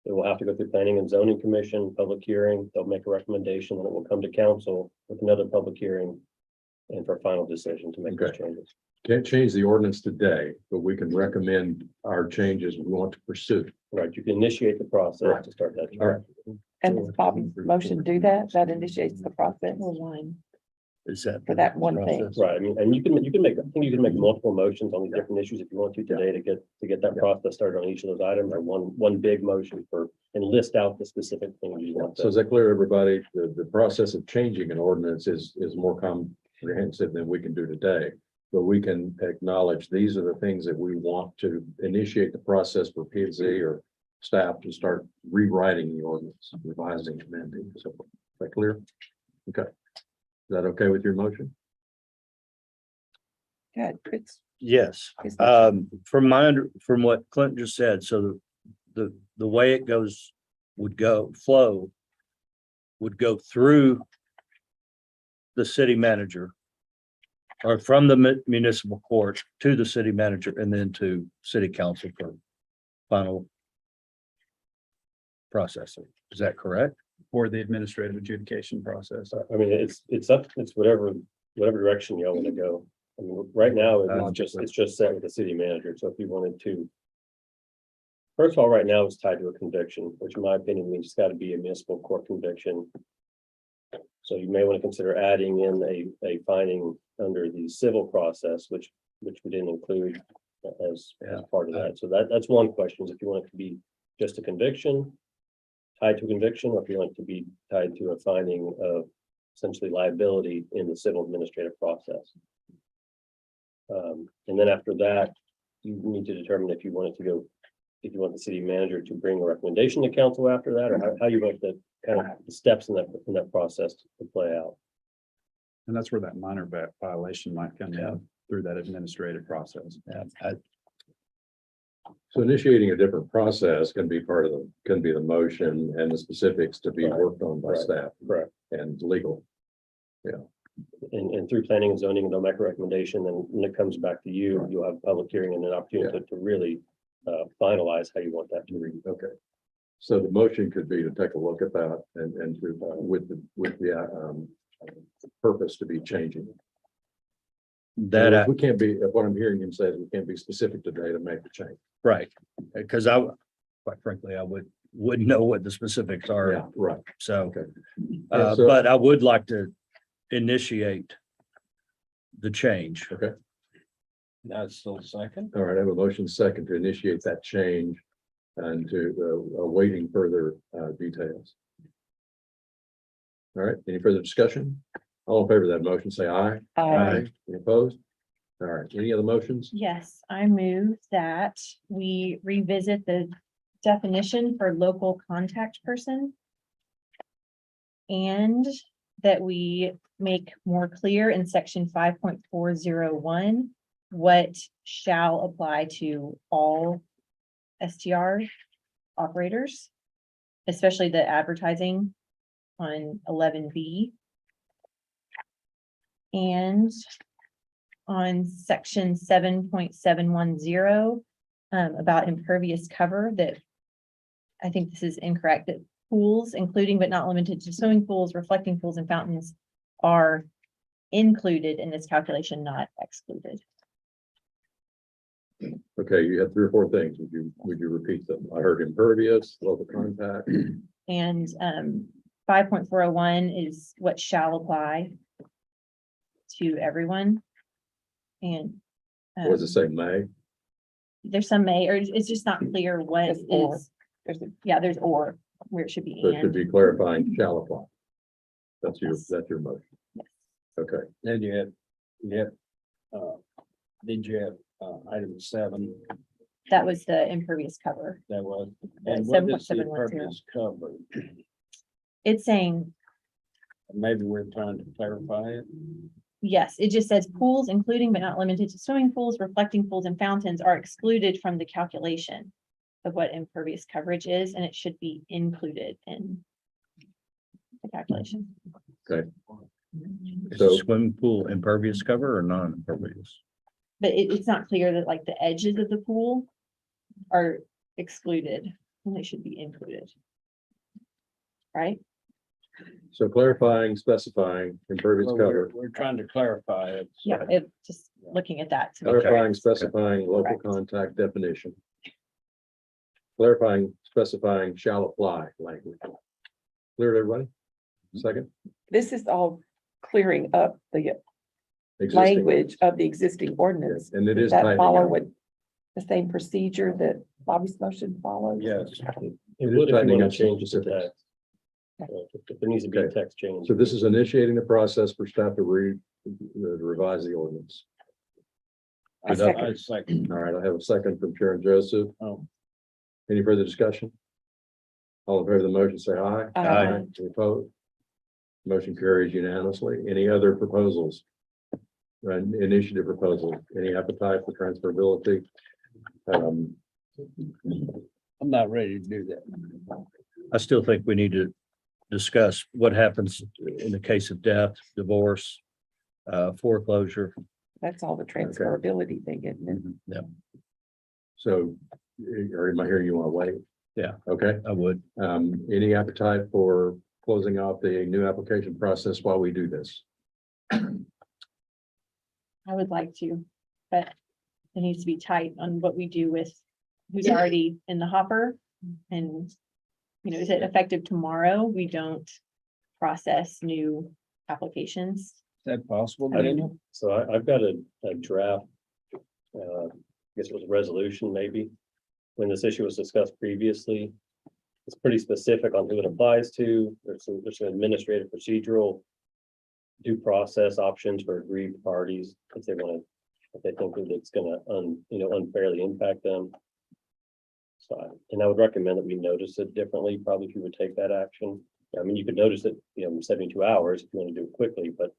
It will have to go through planning and zoning commission, public hearing. They'll make a recommendation, and it will come to council with another public hearing and for a final decision to make those changes. Can't change the ordinance today, but we can recommend our changes we want to pursue. Right, you can initiate the process to start that. All right. And does Bobby's motion do that? That initiates the process Is that? for that one thing. process? Right, I mean, and you can make, I think you can make multiple motions on these different issues if you want to today to get that process started on each of those items, or one big motion and list out the specific things you want. So is that clear, everybody? The process of changing an ordinance is more comprehensive than we can do today. But we can acknowledge these are the things that we want to initiate the process for P and Z or staff to start rewriting the ordinance, revising, amending. So is that clear? Okay. Is that okay with your motion? Good. It's- Yes, from what Clint just said, so the way it goes would go through the city manager or from the municipal court to the city manager and then to city council for final processing. Is that correct? For the administrative adjudication process. I mean, it's whatever direction y'all want to go. I mean, right now, it's just set with the city manager, so if you wanted to. First of all, right now it's tied to a conviction, which in my opinion means it's got to be a municipal court conviction. So you may want to consider adding in a finding under the civil process, which we didn't include as part of that. So that's one question, is if you want it to be just a conviction, tied to a conviction, or if you want it to be tied to a finding of essentially liability in the civil administrative process. And then after that, you need to determine if you want it to go, if you want the city manager to bring a recommendation to council after that, or how you want the kind of the steps in that process to play out. And that's where that minor violation might come in through that administrative process. So initiating a different process can be the motion and the specifics to be worked on by staff. Correct. And legal. And through planning and zoning, they'll make a recommendation, and when it comes back to you, you'll have a public hearing and an opportunity to really finalize how you want that to read. Okay. So the motion could be to take a look at that and to, with the purpose to be changing. That, We can't be, what I'm hearing him say is we can't be specific today to make the change. right, because quite frankly, I wouldn't know what the specifics are. Yeah, right. So, Okay. Yeah, so- but I would like to initiate the change. Okay. That's still second. All right. I have a motion second to initiate that change and to awaiting further details. All right. Any further discussion? All in favor of that motion, say aye. Aye. Any opposed? All right. Any other motions? Yes, I move that we revisit the definition for local contact person. And that we make more clear in section 5.401 what shall apply to all STR operators, especially the advertising on 11B. And on section 7.710, about impervious cover, that I think this is incorrect, that pools, including but not limited to swimming pools, reflecting pools and fountains are included in this calculation, not excluded. Okay, you had 3 or 4 things. Would you repeat them? I heard impervious, local contact. And 5.401 is what shall apply to everyone. And What does it say, may? there's some may, or it's just not clear what There's or. is, yeah, there's or, where it should be So it should and. be clarifying shall apply. That's your motion. Yes. Okay, Then you have, did you have, item 7, That was the impervious cover. that was, The and what is the 7.710. impervious cover? It's saying, Maybe we're trying to clarify it. yes, it just says pools, including but not limited to swimming pools, reflecting pools and fountains are excluded from the calculation of what impervious coverage is, and it should be included in the calculation. okay. Is So- a swimming pool impervious cover or non-impervious? But it's not clear that like the edges of the pool are excluded and they should be included. Right? So clarifying, specifying impervious Well, cover, We're trying to clarify it. Yeah, it just looking at that. to make sure. clarifying, specifying local Correct. contact definition. Clarifying, specifying shall apply language. Clear to everybody? Second? This is all clearing up the Existing. language of the existing ordinance. And it Does is that tightening follow up. what the same procedure that Bobby's motion follows? Yes. It It is would if you tightening want up to some change the specifics. text. If there needs to be a Okay. text change. So this is initiating the process for staff to revise the ordinance. I second. All right, I have a second from Sharon Joseph. Oh. Any further discussion? All in favor of the motion, say aye. Aye. Any opposed? Motion carries unanimously. Any other proposals? Initiative proposal, any appetite for transferability? I'm not ready to do that. I still think we need to discuss what happens in the case of death, divorce, foreclosure. That's all the transferability thing, isn't it? Yeah, So, or am I hearing you want to wait? Yeah. Okay, I would. any appetite for closing off the new application process while we do this? I would like to, but it needs to be tight on what we do with who's already in the hopper. And, you know, is it effective tomorrow? We don't process new applications. Is that possible, Daniel? So I've got a draft, I guess it was a resolution maybe, when this issue was discussed previously. It's pretty specific on who it applies to. There's some administrative procedural due process options for aggrieved parties if they want to, if they think that it's gonna unfairly impact them. So, and I would recommend that we notice it differently, probably if you would take that action. I mean, you could notice it, in 72 hours if you want to do it quickly, but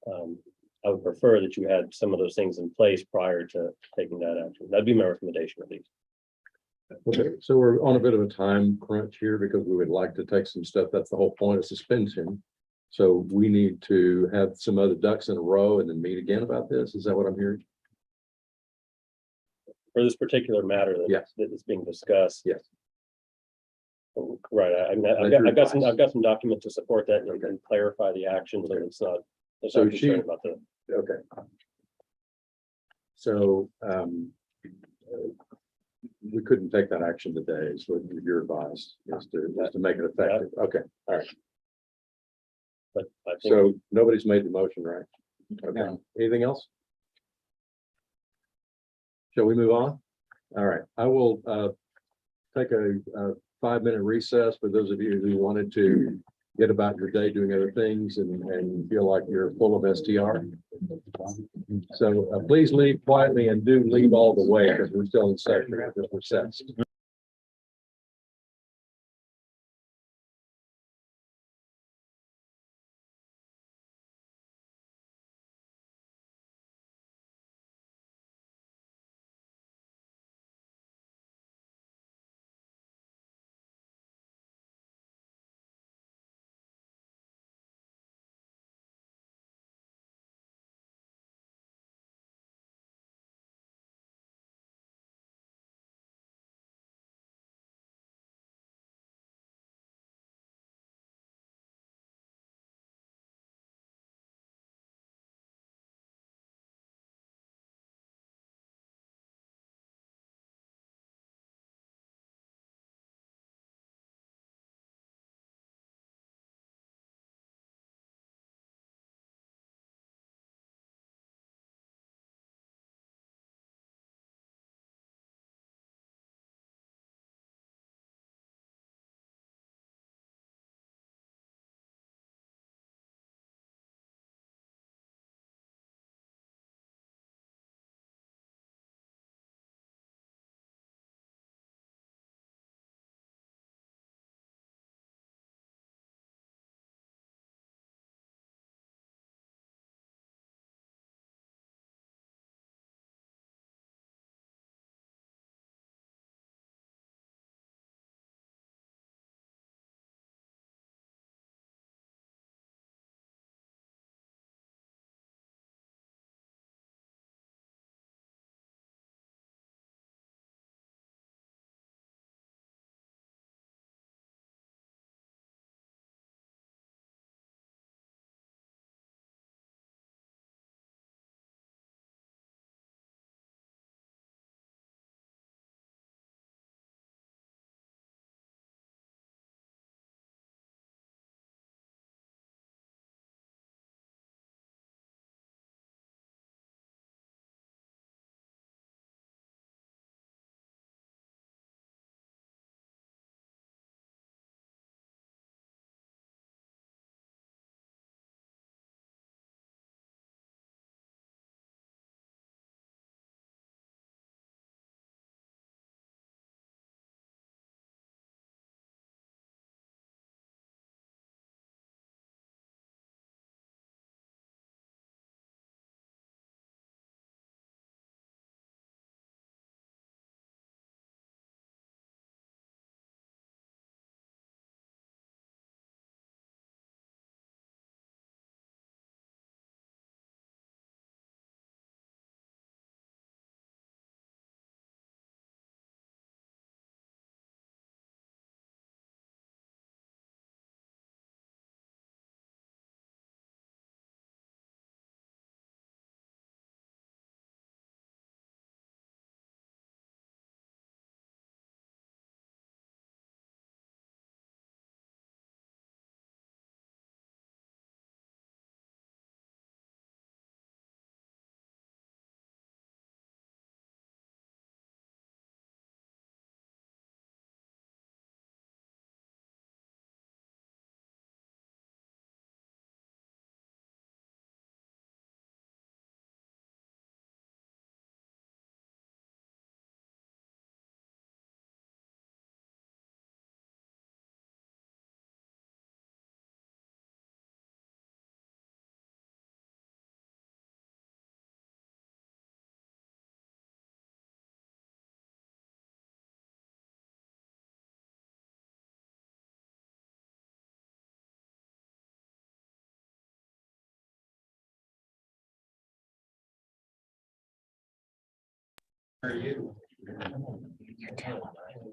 I would prefer that you had some of those things in place prior to taking that action. That'd be my recommendation at least. Okay, so we're on a bit of a time crunch here because we would like to take some stuff. That's the whole point of suspension. So we need to have some other ducks in a row and then meet again about this. Is that what I'm hearing? For this particular matter that, Yes. that is being discussed. Yes. Right, I've got some documents to support that and clarify the actions, and it's not, there's So no concern she- about the. Okay. So, we couldn't take that action today, is what you're advised, is to make it effective. Okay, all right. But I think, So nobody's made the motion, right? Okay, No. anything else? Shall we move on? All right, I will take a 5-minute recess for those of you who wanted to get about your day doing other things and feel like you're full of STR. So please leave quietly and do leave all the way because we're still in session, because we're recessed.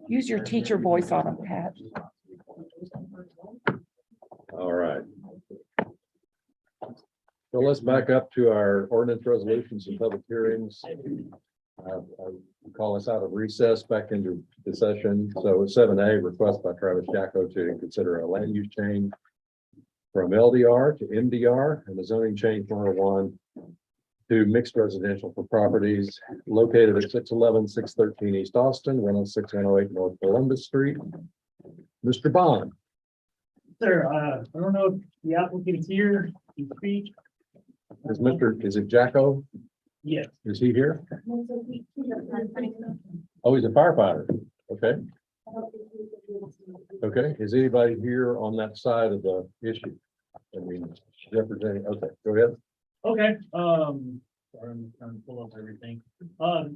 Use your teacher voice on them, Pat. All right. So let's back up to our ordinance resolutions and public hearings. I'll call us out of recess back into the session. So 7A, request by Travis Jacko to consider a land use change from LDR to MDR and the zoning change from R1 to mixed residential for properties located at 611, 613 East Austin, 106, 108 North Columbus Street. Mr. Bond. Sir, I don't know if the applicant's here to speak. Is it Jacko? Yes. Is he here? Oh, he's a firefighter. Okay. Okay. Is anybody here on that side of the issue? I mean, representing, okay, go ahead. Okay, sorry, I'm trying to pull up everything.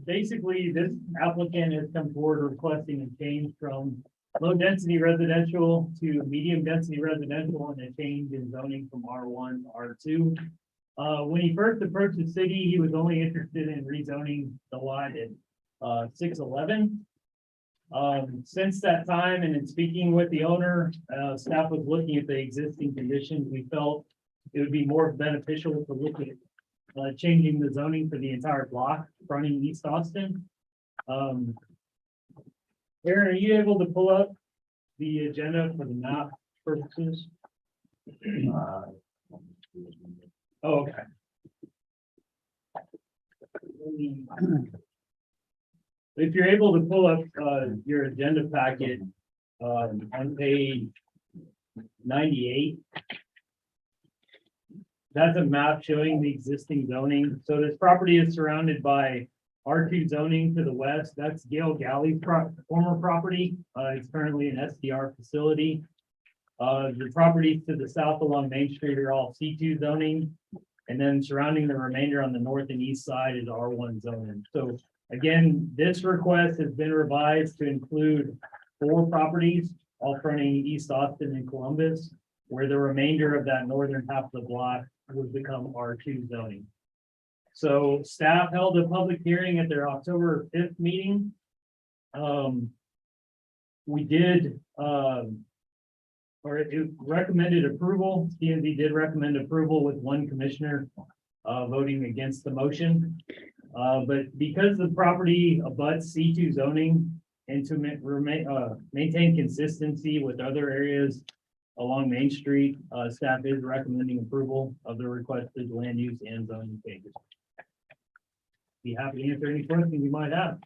Basically, this applicant has come forward requesting a change from low density residential to medium density residential and a change in zoning from R1 to R2. When he first approached the city, he was only interested in rezoning the lot at 611. Since that time and in speaking with the owner, staff was looking at the existing conditions. We felt it would be more beneficial to look at changing the zoning for the entire block fronting East Austin. Aaron, are you able to pull up the agenda for the map purposes? Oh, okay. If you're able to pull up your agenda packet on page 98. That's a map showing the existing zoning. So this property is surrounded by R2 zoning to the west. That's Gail Galley's former property. It's currently an SDR facility. The properties to the south along Main Street are all C2 zoning. And then surrounding the remainder on the north and east side is R1 zoning. So again, this request has been revised to include 4 properties, all fronting East Austin and Columbus, where the remainder of that northern half of the block would become R2 zoning. So staff held a public hearing at their October 5th meeting. We did, it recommended approval. CNZ did recommend approval with 1 commissioner voting against the motion. But because the property abuts C2 zoning and to maintain consistency with other areas along Main Street, staff is recommending approval of the requested land use and zoning changes. Be happy to answer any questions you might have.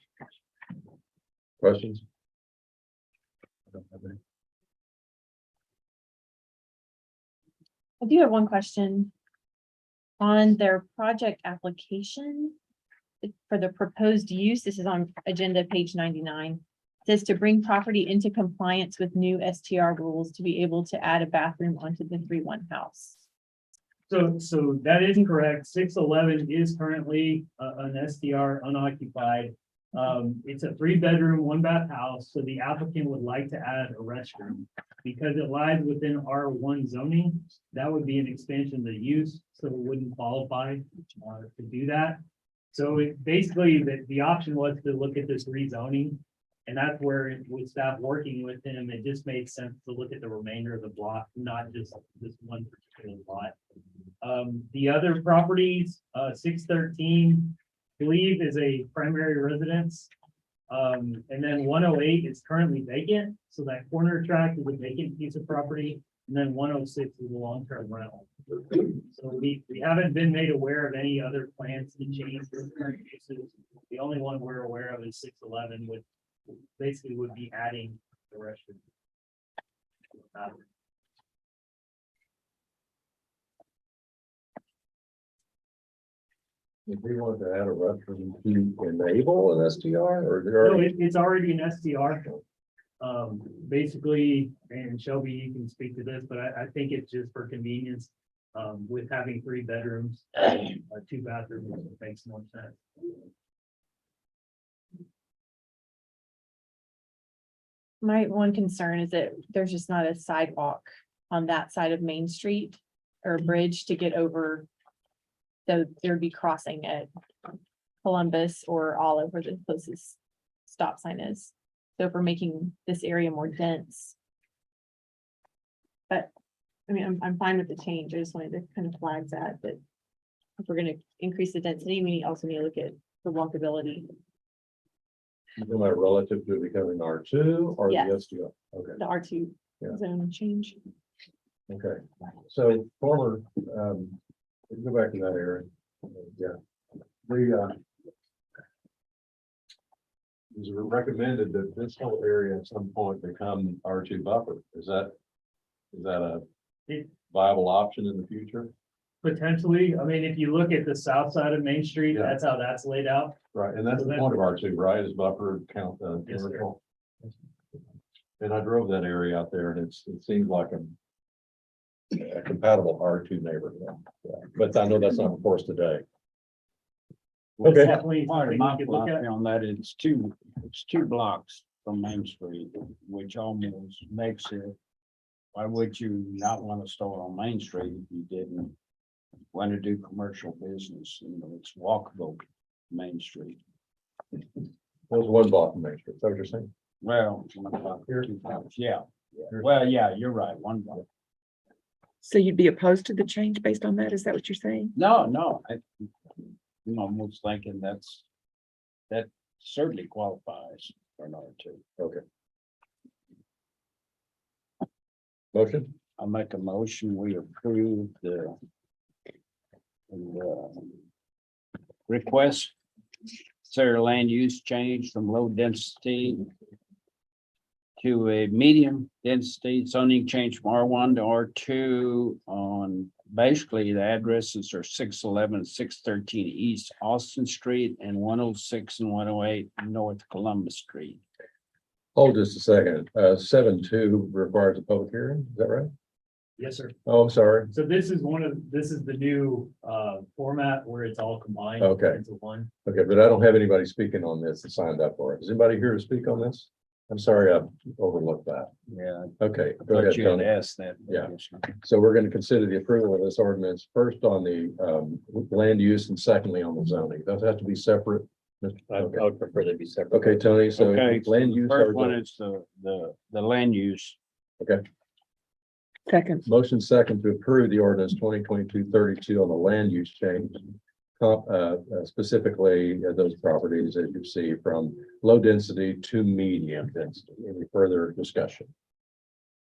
Questions? I don't have any. I do have one question. On their project application for the proposed use, this is on agenda page 99. It says to bring property into compliance with new STR rules to be able to add a bathroom onto the 3-1 house. So that is incorrect. 611 is currently an SDR unoccupied. It's a 3-bedroom, 1-bath house. So the applicant would like to add a restroom because it lies within R1 zoning. That would be an expansion of the use, so it wouldn't qualify to do that. So it basically the option was to look at this rezoning. And that's where with staff working with him, it just made sense to look at the remainder of the block, not just this one particular lot. The other properties, 613, I believe is a primary residence. And then 108 is currently vacant. So that corner tract is a vacant piece of property. And then 106 is a long-term rental. So we haven't been made aware of any other plans to change the current uses. The only one we're aware of is 611, which basically would be adding the restroom. If we want to add a restroom to enable an STR or there No, are, it's already an SDR. Basically, and Shelby, you can speak to this, but I think it's just for convenience. With having 3 bedrooms, 2 bathrooms, it makes more sense. My one concern is that there's just not a sidewalk on that side of Main Street or a bridge to get over. So there'd be crossing at Columbus or Olive where the closest stop sign is. So if we're making this area more dense. But, I mean, I'm fine with the change. I just wanted to kind of flag that, if we're gonna increase the density, we also need to look at the walkability, Am I relative to becoming R2 or the Yes. SDO? Okay, the R2 Yeah. zone change. okay. So former, go back to that area. Yeah. It was recommended that this whole area at some point become R2 buffer. Is that a viable option in the future? Potentially, I mean, if you look at the south side of Main Street, Yeah. that's how that's laid out. Right, and that's So the point of R2, right, is buffer count, Yes, sir. commercial. And I drove that area out there and it seems like a compatible R2 neighborhood. Yeah. But I know that's not before us today. It's Okay. definitely Part of something my we could look at. philosophy on that, it's two blocks from Main Street, which almost makes it. Why would you not want to store on Main Street if you didn't want to do commercial business? You know, it's walkable, Main Street. There's one block from Main Street, is that what you're saying? Well, Here. 2 blocks, yeah. Well, yeah, you're right, one block. So you'd be opposed to the change based on that? Is that what you're saying? No, I'm almost thinking that certainly qualifies for an R2. Okay. Motion? I'll make a motion, we approve the request, Sarah land use change from low density to a medium density zoning change from R1 to R2 on basically the addresses are 611, 613 East Austin Street and 106 and 108 North Columbus Street. Hold just a second. 7.2 requires a public hearing, is that right? Yes, sir. Oh, I'm sorry. So this is the new format where it's all combined. Okay. Into one. Okay, but I don't have anybody speaking on this that signed up for it. Is anybody here to speak on this? I'm sorry, I overlooked that. Yeah. Okay, go ahead, But you had Tony. asked that. Yeah. So we're going to consider the approval of this ordinance first on the land use and secondly on the zoning. Those have to be separate. I would prefer they be separate. Okay, Tony, so Okay, land use. first or one zoning? is the land use. Second. Motion second to approve the ordinance 2022-32 on the land use change. Specifically, those properties as you see from low density to medium density. Any further discussion?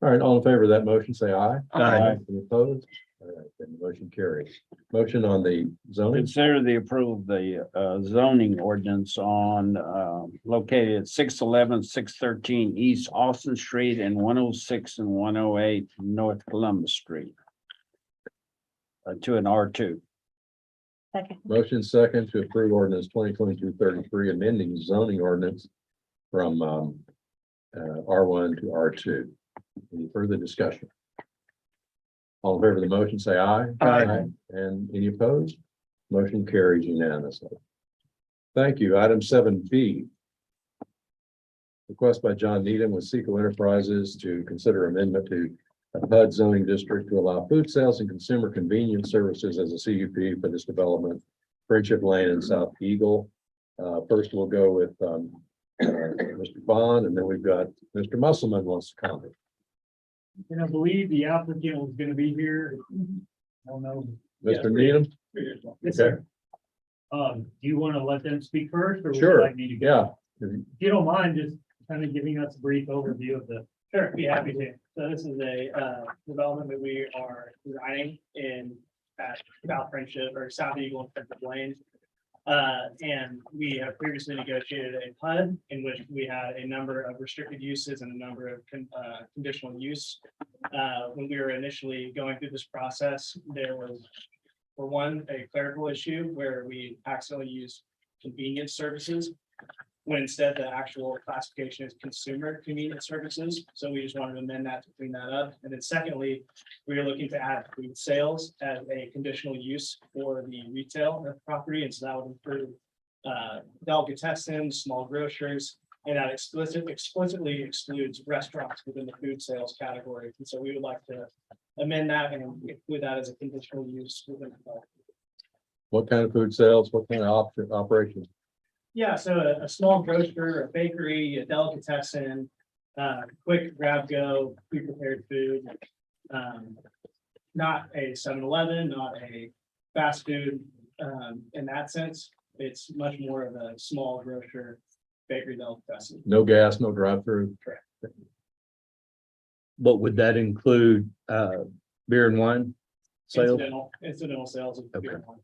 All right, all in favor of that motion, say aye. Aye. Any opposed? All right, then the motion carries. Motion on the zoning. Consider the approval of the zoning ordinance on located at 611, 613 East Austin Street and 106 and 108 North Columbus Street. To an R2. Second. Motion second to approve ordinance 2022-33, amending zoning ordinance from R1 to R2. Any further discussion? All in favor of the motion, say aye. Aye. And any opposed? Motion carries unanimously. Thank you. Item 7B. Request by John Needham with Seco Enterprises to consider amendment to a PUD zoning district to allow food sales and consumer convenience services as a CUP for this development, Friendship Lane and South Eagle. First, we'll go with Mr. Bond, and then we've got Mr. Musselman wants to comment. And I believe the applicant was gonna be here. I don't know. Mr. Needham? Yes, sir. Do you want to let them speak first? Or would you Sure. like me to go? Yeah. If you don't mind, just kind of giving us a brief overview of the. Sure, be happy to. So this is a development that we are designing in South Friendship or South Eagle and Friendship Lane. And we have previously negotiated a PUD in which we had a number of restricted uses and a number of conditional use. When we were initially going through this process, there was, for one, a clerical issue where we accidentally used convenience services when instead the actual classification is consumer convenience services. So we just wanted to amend that to clean that up. And then secondly, we are looking to add food sales as a conditional use for the retail property. And so that would include delicatessen, small grocers, and that explicitly excludes restaurants within the food sales category. And so we would like to amend that and include that as a conditional use within the What kind of food sales, what kind of operations? Yeah, so a small grocer, a bakery, a delicatessen, quick grab go, pre-prepared food. Not a 7-Eleven, not a fast food, in that sense. It's much more of a small grocer, bakery, delicatessen. No gas, no drive-through. But would that include beer and wine sales? Incidental sales of beer and wine.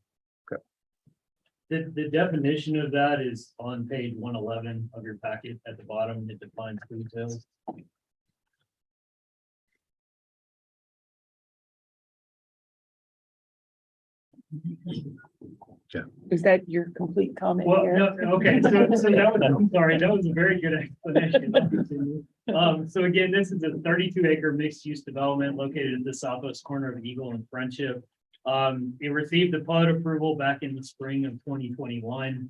The definition of that is on page 111 of your packet at the bottom. It defines food sales. Is that your complete comment Well, here? no, okay, so that was, I'm sorry, that was a very good explanation. I'll continue. So again, this is a 32-acre mixed-use development located at the southwest corner of Eagle and Friendship. It received the PUD approval back in the spring of 2021.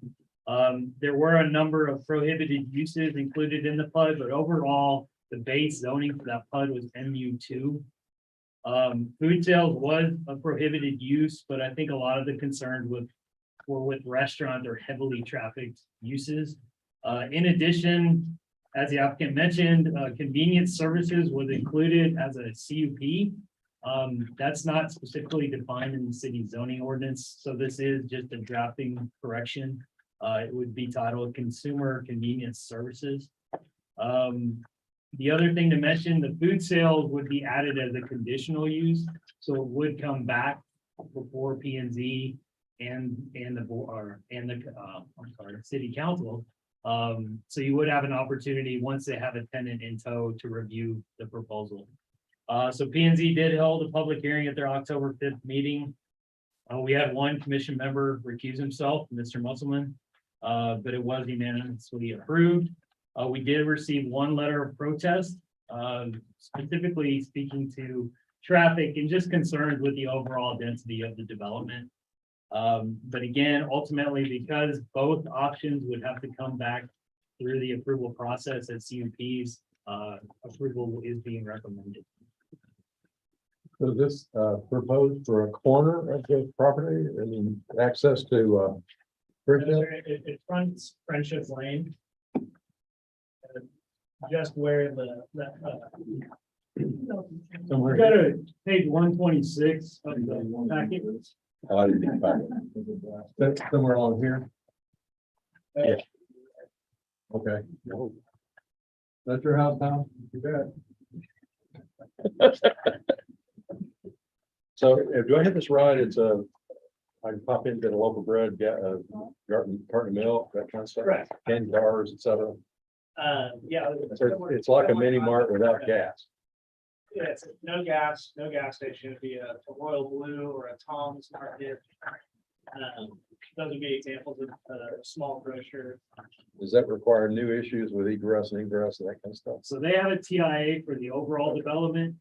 There were a number of prohibited uses included in the PUD, but overall, the base zoning for that PUD was MU2. Food sales was a prohibited use, but I think a lot of the concerns were with restaurant or heavily trafficked uses. In addition, as the applicant mentioned, convenience services was included as a CUP. That's not specifically defined in the city zoning ordinance, so this is just a drafting correction. It would be titled Consumer Convenience Services. The other thing to mention, the food sales would be added as a conditional use, so it would come back before P and Z and the board and the city council. So you would have an opportunity once they have a tenant in tow to review the proposal. So P and Z did hold a public hearing at their October 5th meeting. We had one commission member recuse himself, Mr. Musselman, but it was unanimously approved. We did receive one letter of protest, specifically speaking to traffic and just concerns with the overall density of the development. But again, ultimately, because both options would have to come back through the approval process at CUPs, approval is being recommended. So this proposed for a corner of the property, I mean, access to Bridgeville? It fronts Friendship Lane. Just where the Somewhere. Go to page 126 of the packet. Oh, I didn't find it. That's somewhere along here. Yeah. Okay. That's your house now? You bet. So do I have this right? It's I can pop into the local bread, get a carton of milk, that kind of stuff. Correct. Candy bars, et cetera. Yeah. So it's like a mini mart without gas. Yeah, it's no gas station. It'd be a Royal Blue or a Tom's Market. Those would be examples of a small grocer. Does that require new issues with egress and egress and that kind of stuff? So they have a TIA for the overall development.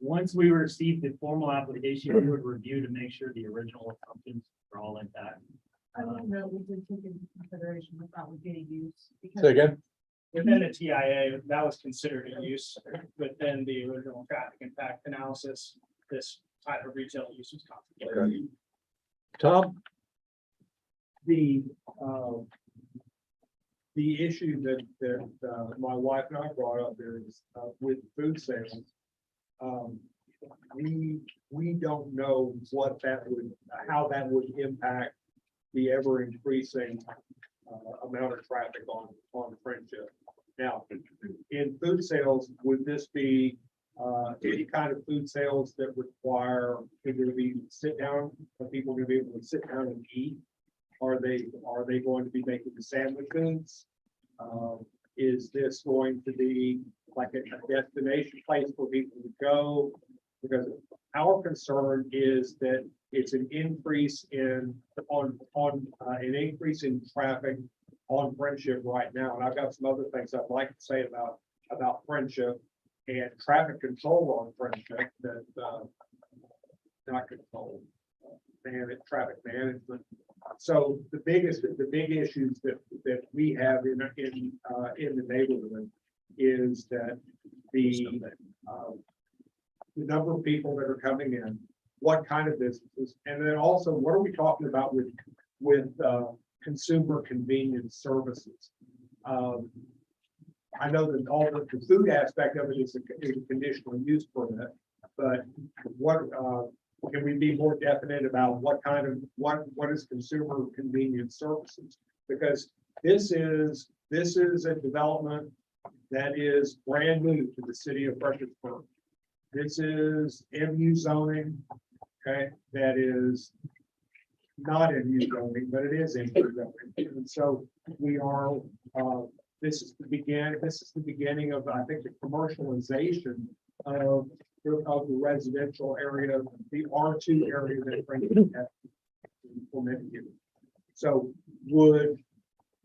Once we receive the formal application, we would review to make sure the original assumptions are all intact. I don't know, we did take into consideration that that would be a use. Say again? Within the TIA, that was considered a use within the original traffic impact analysis. This type of retail use was contemplated. Tom? The issue that my wife and I brought up is with food sales. We don't know what that would, how that would impact the ever increasing amount of traffic on Friendship. Now, in food sales, would this be any kind of food sales that require, is there to be sit down, are people gonna be able to sit down and eat? Are they going to be making the sandwiches? Is this going to be like a destination place for people to go? Because our concern is that it's an increase in an increase in traffic on Friendship right now. And I've got some other things I'd like to say about Friendship and traffic control on Friendship that not control, traffic management. So the big issues that we have in the neighborhood is that the number of people that are coming in, what kind of businesses? And then also, what are we talking about with consumer convenience services? I know that all the food aspect of it is a conditional use permit, but what, can we be more definite about what kind of, what is consumer convenience services? Because this is a development that is brand new to the city of Fredericksburg. This is MU zoning, okay, that is not MU zoning, but it is MU zoning. And so we are, this is the beginning of, I think, the commercialization of the residential area, the R2 area that Franklin has implemented here. So would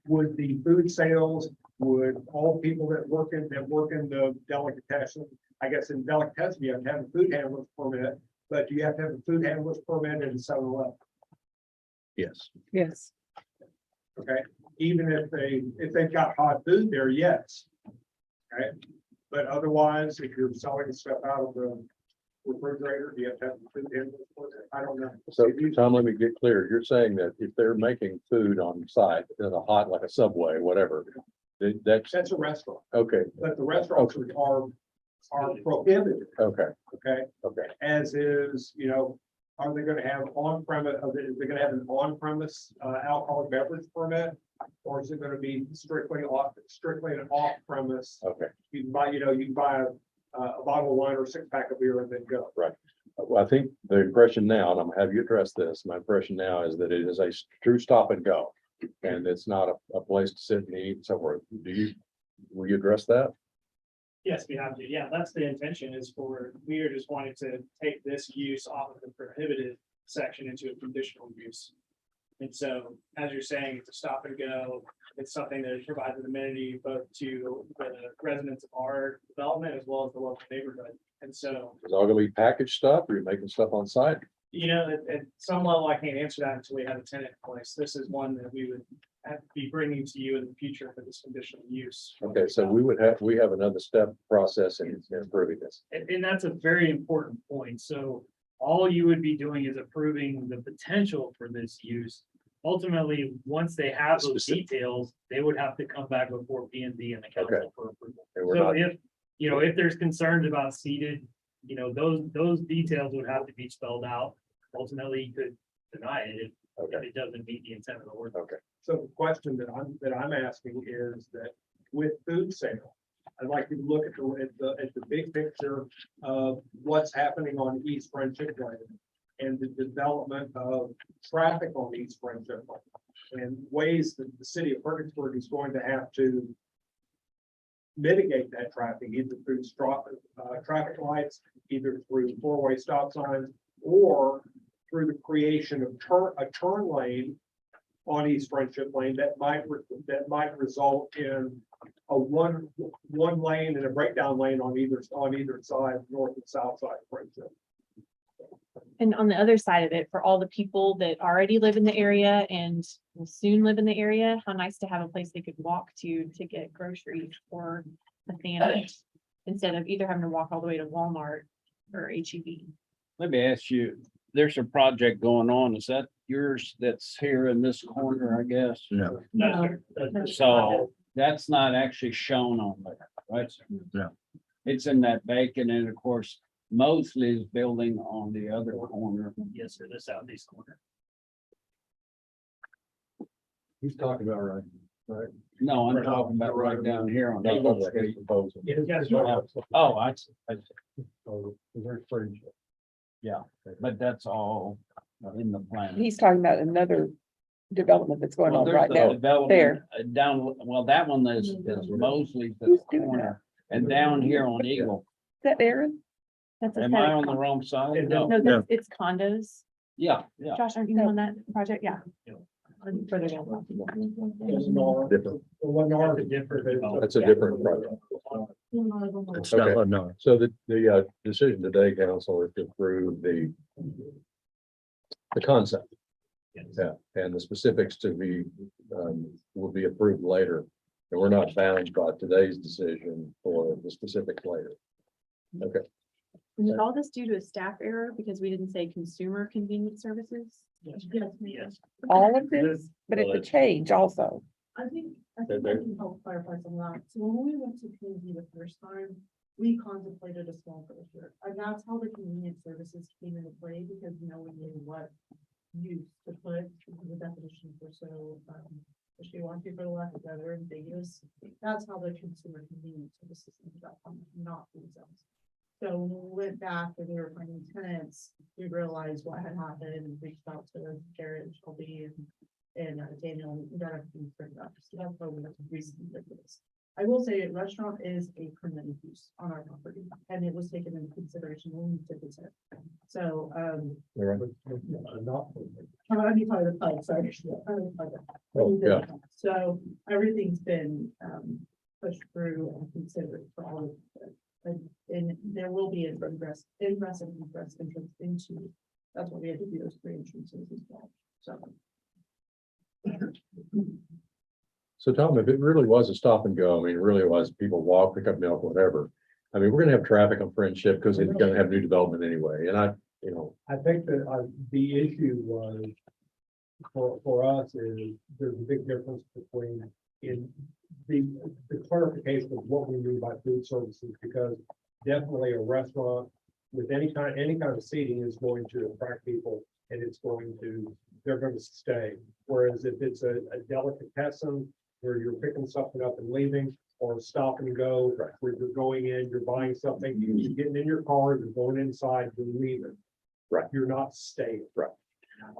the food sales, would all people that work in the delicatessen, I guess in delicatessen, you have to have a food handler's permit, but do you have to have a food handler's permit in 7-Eleven? Yes. Yes. Okay, even if they've got hot food there, yes. Okay, but otherwise, if you're selling stuff out of the refrigerator, do you have to have a food handler's permit? I don't know. So Tom, let me get clear. You're saying that if they're making food on site in a hot, like a Subway, whatever, That's a restaurant, okay, but the restaurants are prohibited, okay, okay? okay. As is, are they gonna have on-premise, is they gonna have an on-premise alcoholic beverage permit? Or is it gonna be strictly an off-premise? Okay, You can buy, you can buy a bottle of wine or a 6-pack of beer and then go. right. Well, I think the impression now, and I'm gonna have you address this, my impression now is that it is a true stop and go. And it's not a place to sit and eat somewhere. Will you address that? Yes, we have to. Yeah, that's the intention we are just wanting to take this use off of the prohibited section into a conditional use. And so, as you're saying, it's a stop and go. It's something that provides an amenity both to the residents of our development as well as the local neighborhood. And so, Is it all gonna be packaged stuff or are you making stuff on site? at some level, I can't answer that until we have a tenant in place. This is one that we would have to be bringing to you in the future for this conditional use. Okay, so we have another step process in improving this. And that's a very important point. So all you would be doing is approving the potential for this use. Ultimately, once they have those details, they would have to come back before P and D and the council for approval. And we're So not, if there's concerns about seated, those details would have to be spelled out. Ultimately, you could deny it if it doesn't meet the intent of the ordinance. okay. So the question that I'm asking is that with food sale, I'd like you to look at the big picture of what's happening on East Friendship Lane and the development of traffic on East Friendship Lane and ways that the city of Fredericksburg is going to have to mitigate that traffic, either through traffic lights, either through 4-way stop signs, or through the creation of a turn lane on East Friendship Lane that might result in a one lane and a breakdown lane on either side, north and south side of Friendship. And on the other side of it, for all the people that already live in the area and will soon live in the area, how nice to have a place they could walk to get groceries or a sandwich instead of either having to walk all the way to Walmart or HEB. Let me ask you, there's a project going on. Is that yours that's here in this corner, I guess? No. So that's not actually shown on there, right? No. It's in that vacant, and of course, Mosley's building on the other corner. Yes, sir, the southeast corner. He's talking about right. No, I'm talking about right down here on. That's Eagle what Street. he's proposing. Oh, I Oh, there's fringe. yeah, but that's all in the plan. He's talking about another development that's going Well, on there's right the now. development, there. Down, well, that one is Mosley's the Who's doing corner, and down here on Eagle. Is that Aaron? That's a Am set I of on the wrong side? No, No, it's condos. yeah, yeah. Josh, aren't you on that project? Yeah. Further down. Different. That's a Yeah. different project. It's not, Okay. no. So the decision today, council, is to approve the concept. Yeah, and the specifics to be, will be approved later. And we're not bound by today's decision for the specifics later. Okay. Is all this due to a staff error because we didn't say consumer convenience services? Yes. All of this, but it's a change also. I think They're- I can help clarify some of that. So when we went to PNG the first time, we contemplated a small grocer. And that's how the convenience services came into play because no one knew what use to put the definition for especially want to for the lack of better ambiguous. That's how the consumer convenience services ended up, not themselves. So when we went back and we were finding tenants, we realized what had happened and reached out to Garrett and Shelby and Daniel and got everything figured out. So that's why we have to recently look at this. I will say restaurant is a permitted use on our property and it was taken into consideration when we did this. So, Not. I mean, probably the pub, sorry. So everything's been, pushed through and considered for all of it. And there will be an ingress entrance into, that's what we had to do, those 3 entrances as well, so. So Tom, if it really was a stop and go, I mean, it really was, people walk, pick up milk, whatever. I mean, we're gonna have traffic on Friendship because it's gonna have new development anyway, and I think that the issue was for us is there's a big difference between in the clarification of what we mean by food services, because definitely a restaurant with any kind of seating is going to attract people and they're going to stay. Whereas if it's a delicatessen where you're picking something up and leaving, or a stop and go, where you're going in, you're buying something, you're getting in your car, you're going inside, you're leaving. Right. You're not staying. Right.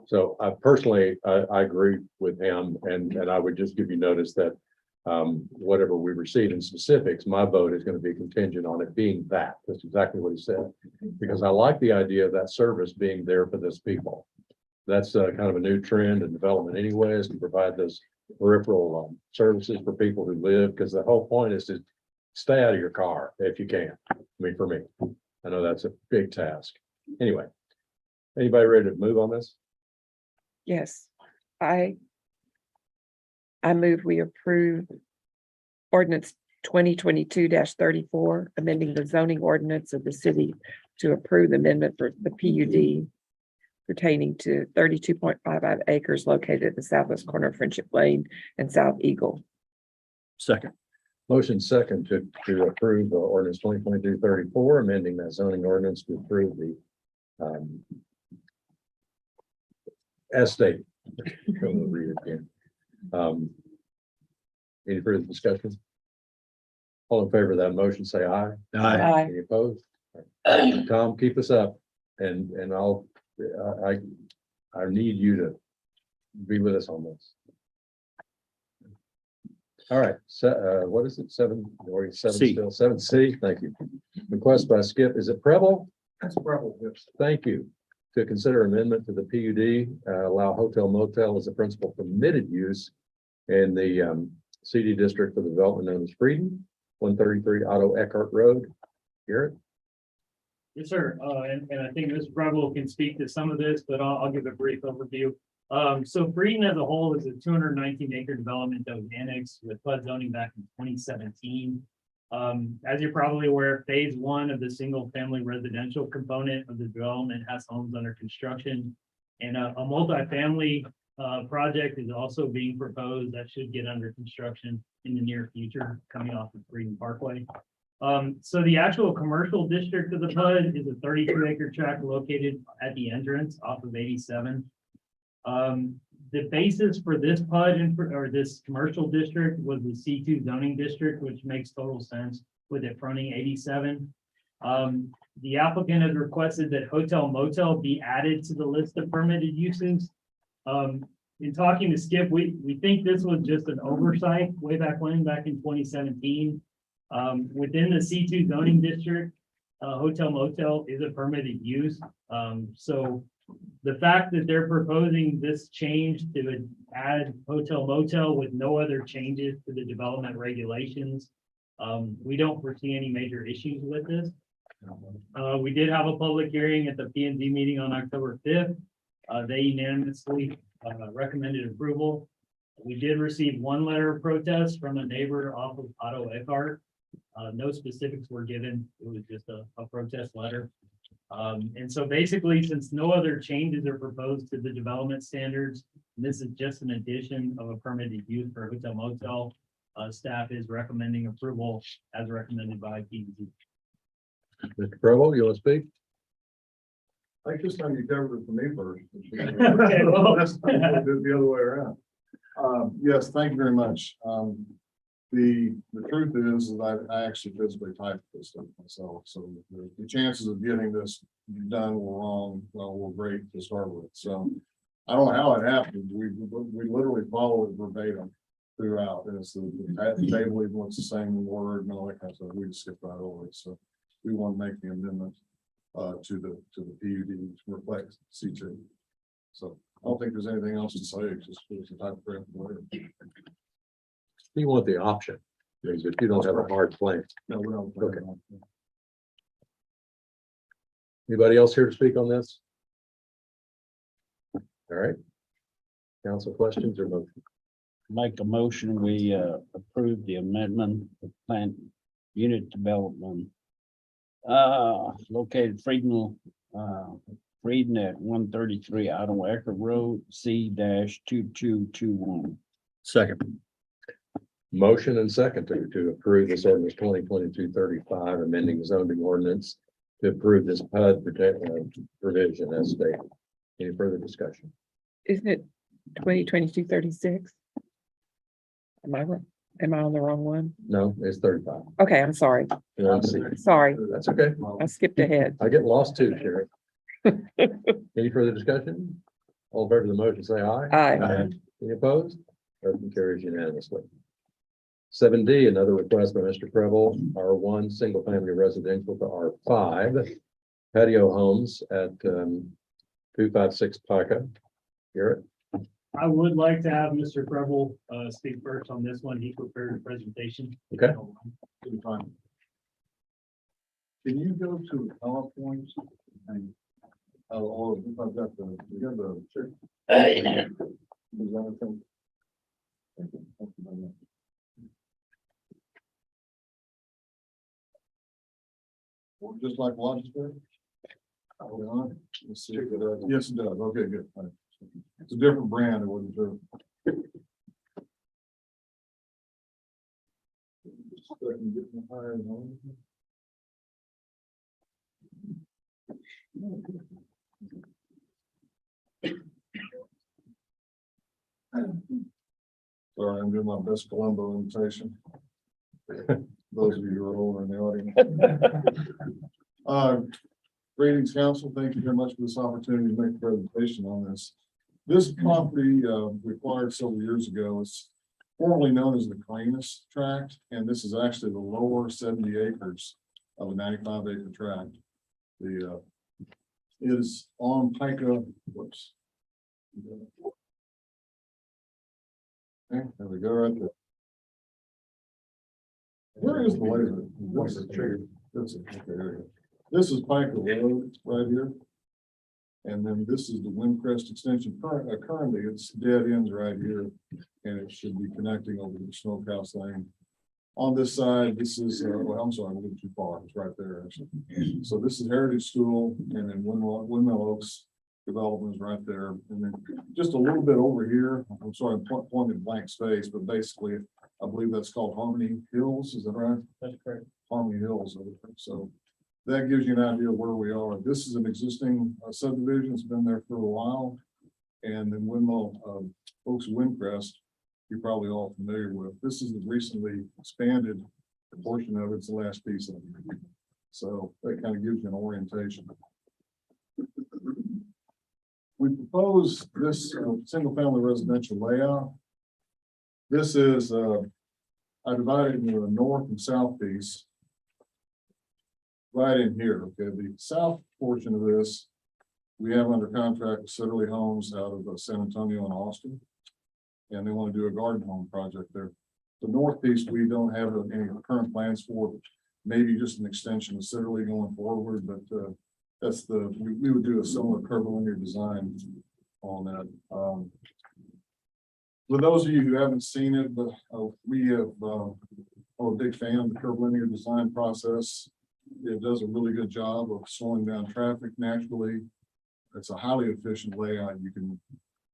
So personally, I agree with him, and I would just give you notice that whatever we receive in specifics, my vote is going to be contingent on it being that. That's exactly what he said, because I like the idea of that service being there for those people. That's kind of a new trend and development anyways, to provide those peripheral services for people who live, because the whole point is to stay out of your car if you can. I mean, for me, I know that's a big task. Anyway, anybody ready to move on this? Yes, I move we approve ordinance 2022-34, amending the zoning ordinance of the city to approve the amendment for the PUD pertaining to 32.55 acres located at the southwest corner of Friendship Lane and South Eagle. Second. Motion second to approve ordinance 2022-34, amending that zoning ordinance to approve the estate. Read it again. Any further discussion? All in favor of that motion, say aye. Aye. Any opposed? Tom, keep us up and I need you to be with us on this. All right, so what is it? 7 or 7 C. still 7C, thank you. Request by Skip, is it Preble? That's Breville. Thank you. To consider amendment to the PUD, allow hotel motel as a principal permitted use in the CD district for the development known as Freedom, 133 Otto Eckhart Road. Garrett? Yes, sir. And I think Mr. Preble can speak to some of this, but I'll give a brief overview. So Freedom as a whole is a 219 acre development that was annexed with flood zoning back in 2017. As you're probably aware, phase 1 of the single family residential component of the development has homes under construction. And a multifamily project is also being proposed that should get under construction in the near future, coming off of Freedom Parkway. So the actual commercial district of the PUD is a 32 acre tract located at the entrance off of 87. The basis for this PUD or this commercial district was the C2 zoning district, which makes total sense with it fronting 87. The applicant has requested that hotel motel be added to the list of permitted uses. In talking to Skip, we think this was just an oversight way back in 2017. Within the C2 zoning district, hotel motel is a permitted use. So the fact that they're proposing this change to add hotel motel with no other changes to the development regulations, we don't foresee any major issues with this. We did have a public hearing at the P&Z meeting on October 5th. They unanimously recommended approval. We did receive one letter of protest from a neighbor off of Otto Eckhart. No specifics were given. It was just a protest letter. And so basically, since no other changes are proposed to the development standards, this is just an addition of a permitted use for a hotel motel. Staff is recommending approval as recommended by PZ. Mr. Preble, you want to speak? I think this time you covered it for me first. Okay, well. That's the other way around. Yes, thank you very much. The truth is that I actually physically typed this stuff myself, so the chances of getting this done were wrong, well, were great to start with, so. I don't know how it happened, we literally follow it verbatim throughout, and it's the table even looks the same word and all that kind of stuff, we just skipped right over it, so. We want to make the amendment to the PUD to reflect C2. So I don't think there's anything else to say, it's just it's a type of grant word. You want the option, because if you don't have a hard plan. No, we don't. Okay. Anybody else here to speak on this? All right. Council questions or motion? Make a motion, we approve the amendment of plant unit development. Located Frieden at 133 Ottawa Ecker Road, C-2221. Second. Motion and second to approve this ordinance 2022-35, amending zoning ordinance to approve this PUD provision as stated. Any further discussion? Isn't it 2022-36? Am I wrong? Am I on the wrong one? No, it's 35. Okay, I'm sorry. Let's see. Sorry, That's okay. I skipped ahead. I get lost too, Sherry. Any further discussion? All in favor of the motion, say aye. Aye. Any opposed? Motion carries unanimously. 7D, another request by Mr. Preble, R1, single family residential to R5 patio homes at 256 Pica. Garrett. I would like to have Mr. Preble speak first on this one. He prepared a presentation. Okay. Good time. Can you go to the PowerPoints? And, or if I've got the, we got the. Is that okay? Thank you. Thank you very much. Well, just like Logic. Hold on. Let's see. Yes, it does. Okay, good. All right. It's a different brand. It wasn't sure. So I can get my hires on. Sorry, I'm doing my best Columbo imitation. Those of you who are older in the audience. Greetings, council. Thank you very much for this opportunity to make a presentation on this. This property acquired several years ago. It's formerly known as the Cranus tract, and this is actually the lower 70 acres of a 95 acre tract. The is on Pica. Whoops. Okay, there we go, right there. Where is the laser? What's the trigger? That's it. Okay, there we go. This is Pica Road right here. And then this is the Windcrest extension. Currently, it's dead ends right here, and it should be connecting over to the Smokehouse Lane. On this side, this is, well, I'm sorry, I'm a little too far. It's right there, actually. So this is Heritage School, and then Windmill Oaks development is right there. And then just a little bit over here, I'm sorry, I'm pointing blank space, but basically, I believe that's called Harmony Hills. Is that right? That's correct. Harmony Hills. So that gives you an idea of where we are. This is an existing subdivision. It's been there for a while. And then Windmill, folks, Windcrest, you're probably all familiar with. This is the recently expanded portion of it. It's the last piece of it. So that kind of gives you an orientation. We propose this single family residential layout. This is, I divided into a north and south piece. Right in here, okay, the south portion of this, we have under contract with Sitterly Homes out of San Antonio and Austin. And they want to do a garden home project there. The north piece, we don't have any current plans for, maybe just an extension of Sitterly going forward, but that's we would do a similar curvilinear design on that. For those of you who haven't seen it, but we have, I'm a big fan of the curvilinear design process. It does a really good job of slowing down traffic naturally. It's a highly efficient layout. You can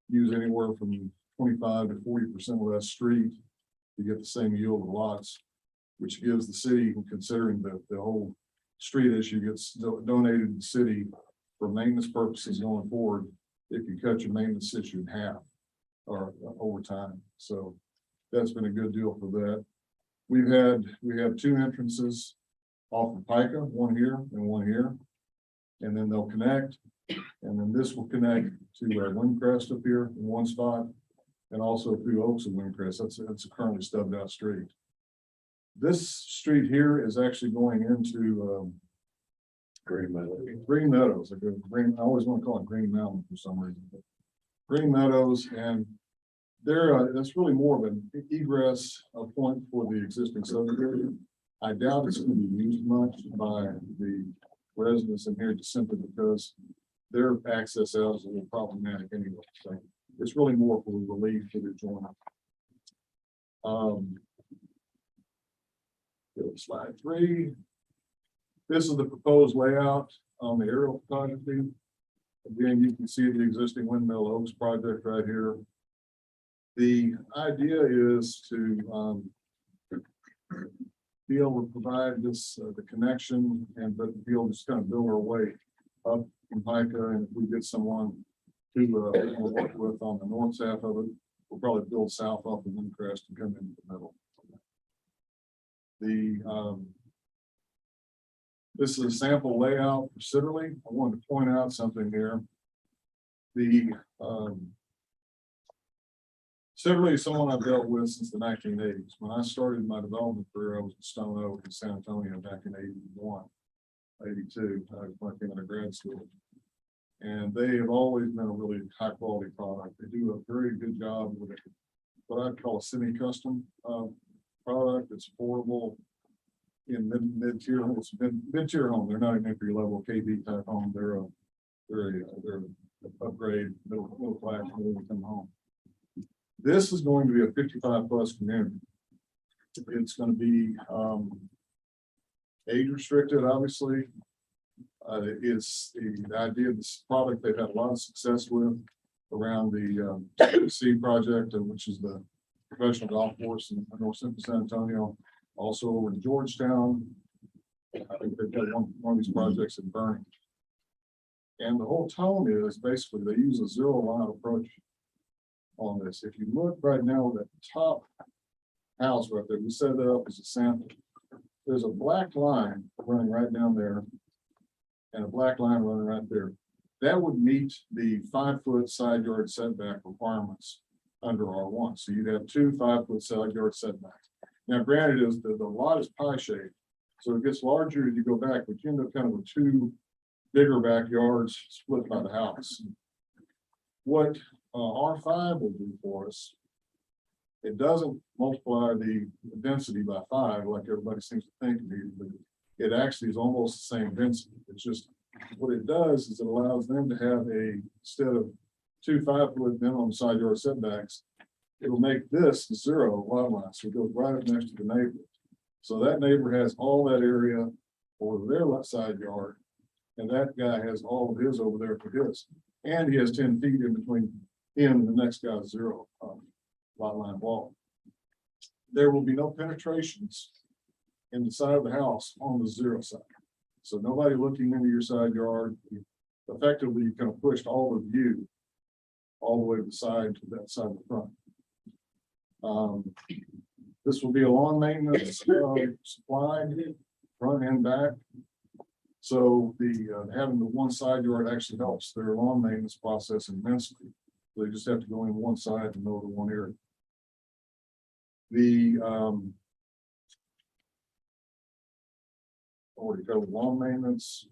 use anywhere from 25 to 40% of that street to get the same yield of lots, which gives the city, considering that the whole street issue gets donated to the city for maintenance purposes going forward, it can cut your maintenance issue in half or over time. So that's been a good deal for that. We have two entrances off of Pica, one here and one here. And then they'll connect. And then this will connect to Windcrest up here in one spot. And also through Oaks and Windcrest. That's a currently stubbed out street. This street here is actually going into Green Meadows. Green Meadows. I always want to call it Green Mountain for some reason. But Green Meadows, and there, that's really more of an egress point for the existing subdivision. I doubt it's going to be used much by the residents in here just simply because their access out is a little problematic anyway. So it's really more for relief for the joint. Go to slide 3. This is the proposed layout on the aerial photography. Again, you can see the existing Windmill Oaks project right here. The idea is to be able to provide this the connection and but be able to just kind of build our way up from Pica, and if we get someone to work with on the north half of it, we'll probably build south off of Windcrest and come into the middle. This is a sample layout for Sitterly. I wanted to point out something here. The Sitterly is someone I've dealt with since the 1980s. When I started my development career, I was in Stone Oak in San Antonio back in 81, 82, when I came out of grad school. And they have always been a really high quality product. They do a very good job with it. What I'd call a semi-custom product. It's affordable in mid-tier homes. Mid-tier home. They're not an entry level KB type home. They're an upgrade middle class middle income home. This is going to be a 55 plus community. It's going to be age restricted, obviously. Is the idea of this product they've had a lot of success with around the C project, which is the professional golf course in North Central San Antonio, also over in Georgetown. I think they've got one of these projects in Burning. And the whole tone is basically they use a zero line approach on this. If you look right now at the top house right there, we set it up as a sample. There's a black line running right down there and a black line running right there. That would meet the 5-foot side yard setback requirements under R1. So you'd have 2 5-foot side yard setbacks. Now, granted, is the lot is pie shaped, so it gets larger as you go back, but you end up kind of with 2 bigger backyards split by the house. What R5 will do for us, it doesn't multiply the density by 5 like everybody seems to think it needs, but it actually is almost the same density. It's just what it does is it allows them to have instead of 2 5-foot minimum side yard setbacks, it'll make this 0 lot line. So it goes right up next to the neighbor. So that neighbor has all that area for their left side yard, and that guy has all of his over there for his. And he has 10 feet in between him and the next guy's 0 lot line wall. There will be no penetrations in the side of the house on the 0 side. So nobody looking into your side yard. Effectively, you kind of pushed all of you all the way to the side to that side of the front. This will be a lawn maintenance supplied front and back. So the having the one side yard actually helps their lawn maintenance process immensely. So they just have to go in one side and mow the one area. The already covered lawn maintenance.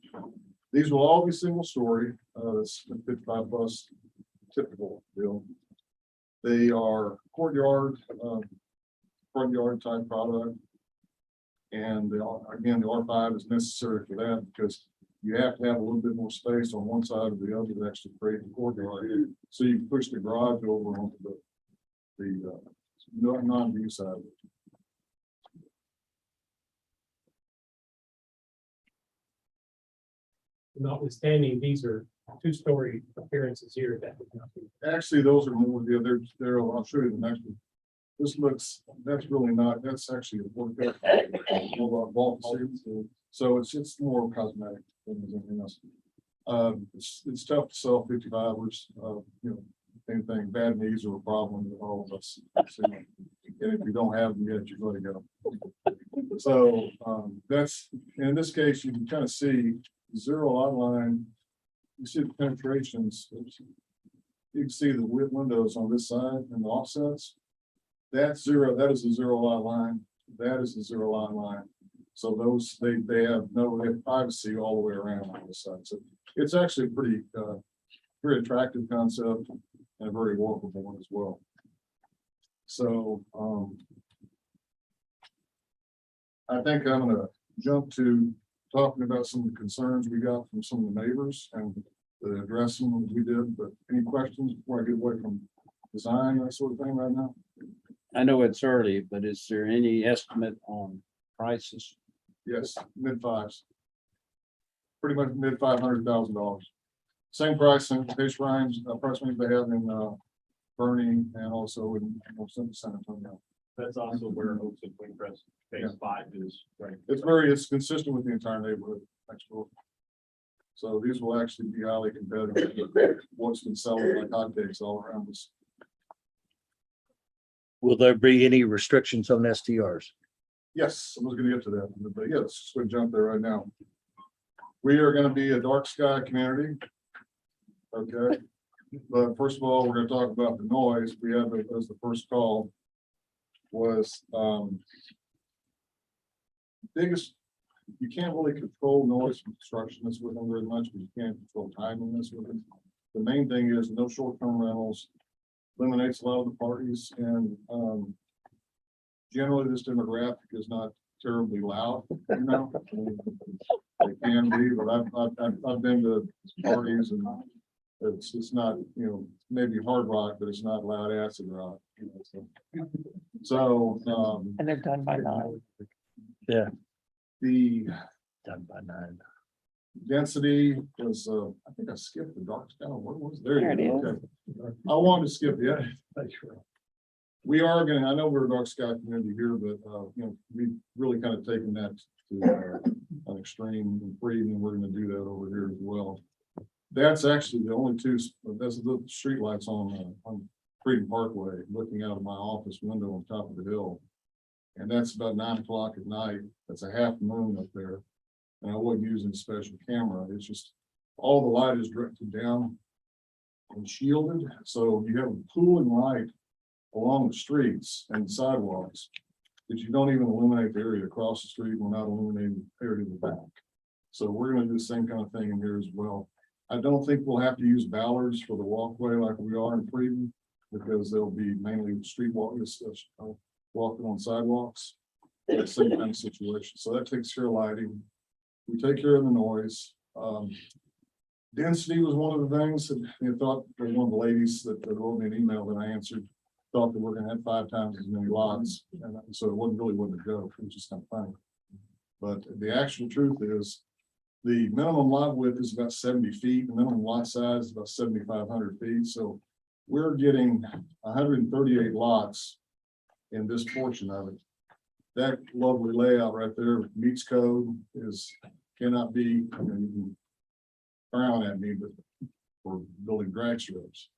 These will all be single story. That's 55 plus typical deal. They are courtyard, front yard type product. And again, the R5 is necessary for that because you have to have a little bit more space on one side or the other to actually create the courtyard. So you can push the garage over onto the non-view side. notwithstanding, these are two-story appearances here that would not be. Actually, those are more, yeah, they're, I'll show you the next one. This looks, that's really not, that's actually a workout. So it's more cosmetic than anything else. It's tough to sell 55ers, you know, anything, bad knees are a problem with all of us. So, and if you don't have them yet, you're going to get them. So, that's, in this case, you can kind of see zero lot line. You see the penetrations. You can see the windows on this side and the offsets. That's zero, that is a zero lot line. That is a zero lot line. So those, they have privacy all the way around on this side. So it's actually a pretty, very attractive concept and a very workable one as well. So, I think I'm gonna jump to talking about some of the concerns we got from some of the neighbors and the addressing that we did, but any questions before I get away from design, that sort of thing right now? I know it's early, but is there any estimate on prices? Yes, mid fives. Pretty much mid $500,000. Same price in Fish Ryan's, approximately they have in Bernie and also in San Antonio. That's also where Oaks and Queen Crest phase 5 is, right? It's consistent with the entire neighborhood next door. So these will actually be highly competitive with what's been selling like hotcakes all around us. Will there be any restrictions on STRs? Yes, I was gonna get to that, but yeah, let's just go jump there right now. We are gonna be a dark sky community. Okay, but first of all, we're gonna talk about the noise. We have it as the first call was, biggest, you can't really control noise from construction with them very much, but you can control timeliness with it. The main thing is no short-term rentals, eliminates a lot of the parties, and generally this demographic is not terribly loud, you know. They can be, but I've been to parties and it's not, you know, maybe hard rock, but it's not loud acid rock, you know, so And they're done by 9. Yeah. the Done by 9. density was, I think I skipped the dark sky. What was there? There it is. Okay. I wanted to skip the other. We are gonna, I know we're a dark sky community here, but you know, we've really kind of taken that to an extreme and freedom, and we're gonna do that over here as well. That's actually the only two, that's the street lights on Freedom Parkway, looking out of my office window on top of the hill. And that's about 9 o'clock at night. That's a half moon up there. And I wasn't using a special camera. It's just all the light is directed down and shielded. So you have a pooling light along the streets and sidewalks, but you don't even illuminate the area across the street. We're not illuminating the area in the back. So we're going to do the same kind of thing in here as well. I don't think we'll have to use ballards for the walkway like we are in Freedom, because they'll be mainly street walkers, walking on sidewalks. Same kind of situation. So that takes care of lighting. We take care of the noise. Density was one of the things that you thought, one of the ladies that wrote me an email that I answered, thought that we're gonna have 5 times as many lots. And so it wasn't really a joke, it was just kind of funny. But the actual truth is, the minimum lot width is about 70 feet, the minimum lot size is about 7,500 feet. So we're getting 138 lots in this portion of it. That lovely layout right there meets code, cannot be, you know, you can frown at me, but for building drag strips.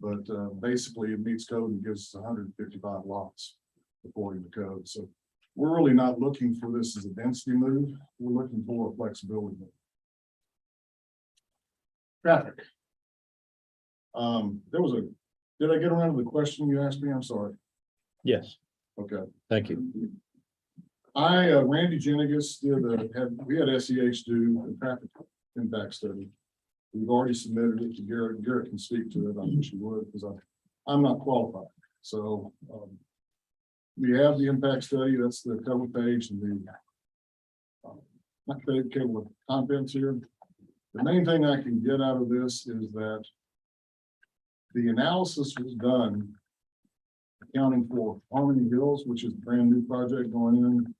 But basically it meets code and gives us 155 lots according to code. So we're really not looking for this as a density move. We're looking for a flexibility move. Traffic. Did I get around to the question you asked me? I'm sorry. Yes. Okay. Thank you. Randy Jenigus we had SEH do a traffic impact study. We've already submitted it to Garrett. Garrett can speak to it. I wish he would, because I'm not qualified. So we have the impact study. That's the cover page and the table of contents here. The main thing I can get out of this is that the analysis was done accounting for Harmony Hills, which is a brand new project going in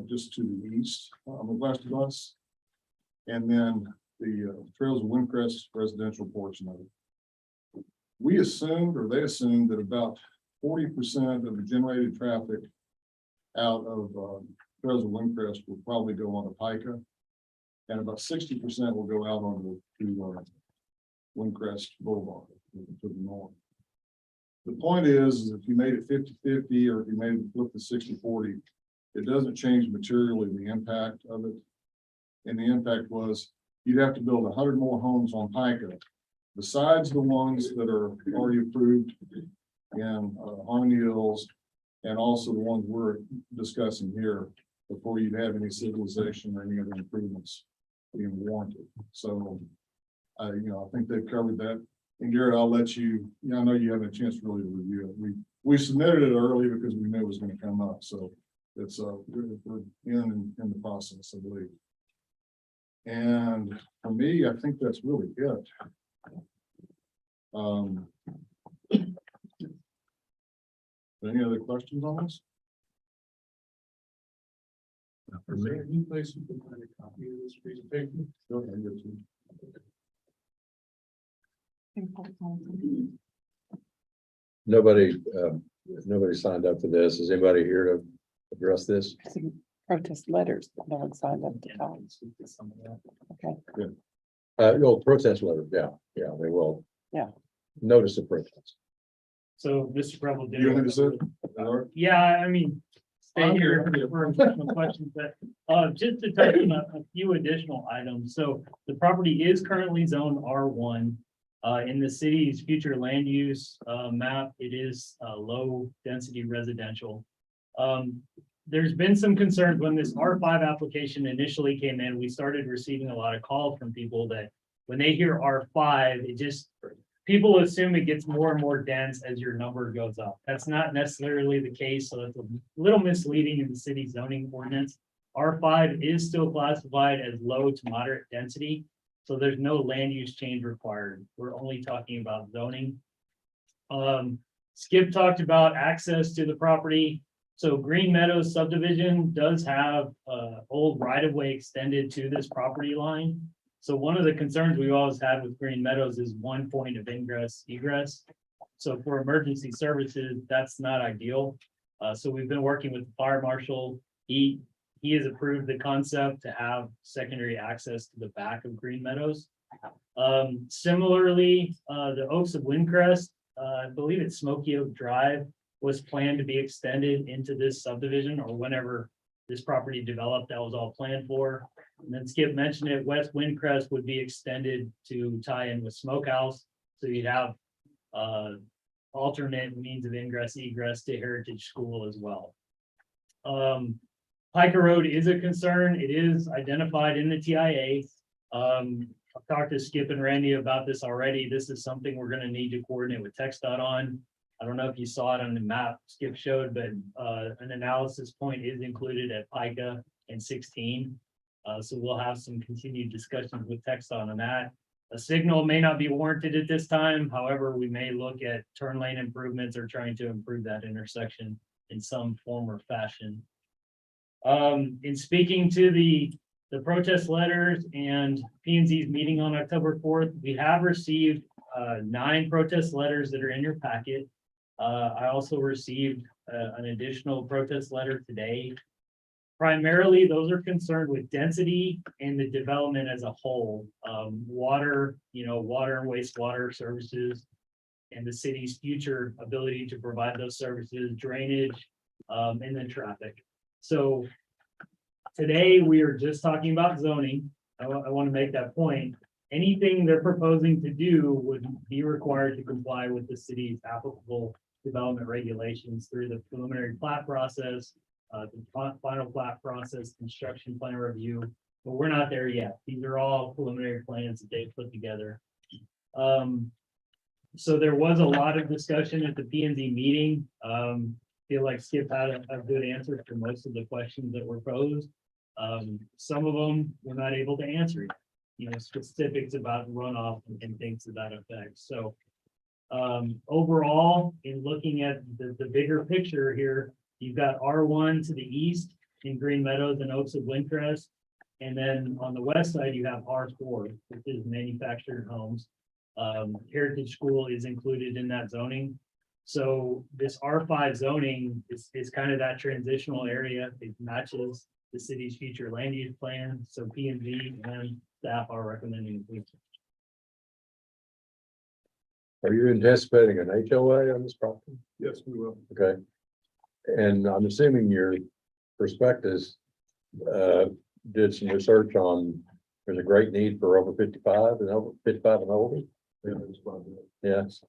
just to the east, west of us. And then the Trails of Windcrest residential portion of it. We assumed, or they assumed, that about 40% of the generated traffic out of Trails of Windcrest will probably go on to Pica. And about 60% will go out on to Windcrest Boulevard to the north. The point is if you made it 50-50, or if you made it flip to 60-40, it doesn't change materially the impact of it. And the impact was you'd have to build 100 more homes on Pica, besides the ones that are already approved in Harmony Hills, and also the ones we're discussing here, before you'd have any civilization or any other improvements being warranted. So, I think they've covered that. And Garrett, I'll let you, I know you haven't a chance really to review it. We submitted it early because we knew it was going to come up. So it's we're in the process, I believe. And for me, I think that's really it. Any other questions on this? Is there any place you can find a copy of this presentation? Go ahead, get to Nobody signed up for this. Is anybody here to address this? Protest letters, but no one signed up to talk. Okay, Protest letter, yeah, they will. Yeah. Notice of protest. So Mr. Preble did. You want me to sit? All right. Yeah, I mean, stay here for additional questions, but just to touch on a few additional items. So the property is currently zoned R1. In the city's future land use map, it is low density residential. There's been some concerns when this R5 application initially came in. We started receiving a lot of calls from people that when they hear R5, people assume it gets more and more dense as your number goes up. That's not necessarily the case, so it's a little misleading in the city zoning ordinance. R5 is still classified as low to moderate density, so there's no land use change required. We're only talking about zoning. Skip talked about access to the property. So Green Meadows subdivision does have old right-of-way extended to this property line. So one of the concerns we've always had with Green Meadows is one point of ingress egress. So for emergency services, that's not ideal. So we've been working with the fire marshal. He has approved the concept to have secondary access to the back of Green Meadows. Similarly, the Oaks of Windcrest, I believe it's Smoky Oak Drive, was planned to be extended into this subdivision, or whenever this property developed, that was all planned for. And then Skip mentioned it, West Windcrest would be extended to tie in with Smokehouse. So you'd have alternate means of ingress egress to Heritage School as well. Piker Road is a concern. It is identified in the TIA. I've talked to Skip and Randy about this already. This is something we're going to need to coordinate with TxDOT on. I don't know if you saw it on the map Skip showed, but an analysis point is included at Pica and 16. So we'll have some continued discussions with TxDOT on that. A signal may not be warranted at this time. However, we may look at turn lane improvements or trying to improve that intersection in some form or fashion. In speaking to the protest letters and P&Z's meeting on October 4th, we have received 9 protest letters that are in your packet. I also received an additional protest letter today. Primarily, those are concerned with density and the development as a whole. Water, water and wastewater services, and the city's future ability to provide those services, drainage, and then traffic. So today we are just talking about zoning. I want to make that point. Anything they're proposing to do would be required to comply with the city's applicable development regulations through the preliminary plat process, the final plat process, construction plan review, but we're not there yet. These are all preliminary plans that they've put together. So there was a lot of discussion at the P&Z meeting. Feel like Skip had a good answer for most of the questions that were posed. Some of them we're not able to answer, specifics about runoff and things to that effect. So overall, in looking at the bigger picture here, you've got R1 to the east in Green Meadows and Oaks of Windcrest. And then on the west side, you have R4, which is manufactured homes. Heritage School is included in that zoning. So this R5 zoning is kind of that transitional area. It matches the city's future land use plan. So P&Z and staff are recommending it. Are you anticipating an HOA on this property? Yes, we will. Okay. And I'm assuming your prospectus did some research on, there's a great need for over 55 and older. Yeah, that's probably it. Yes.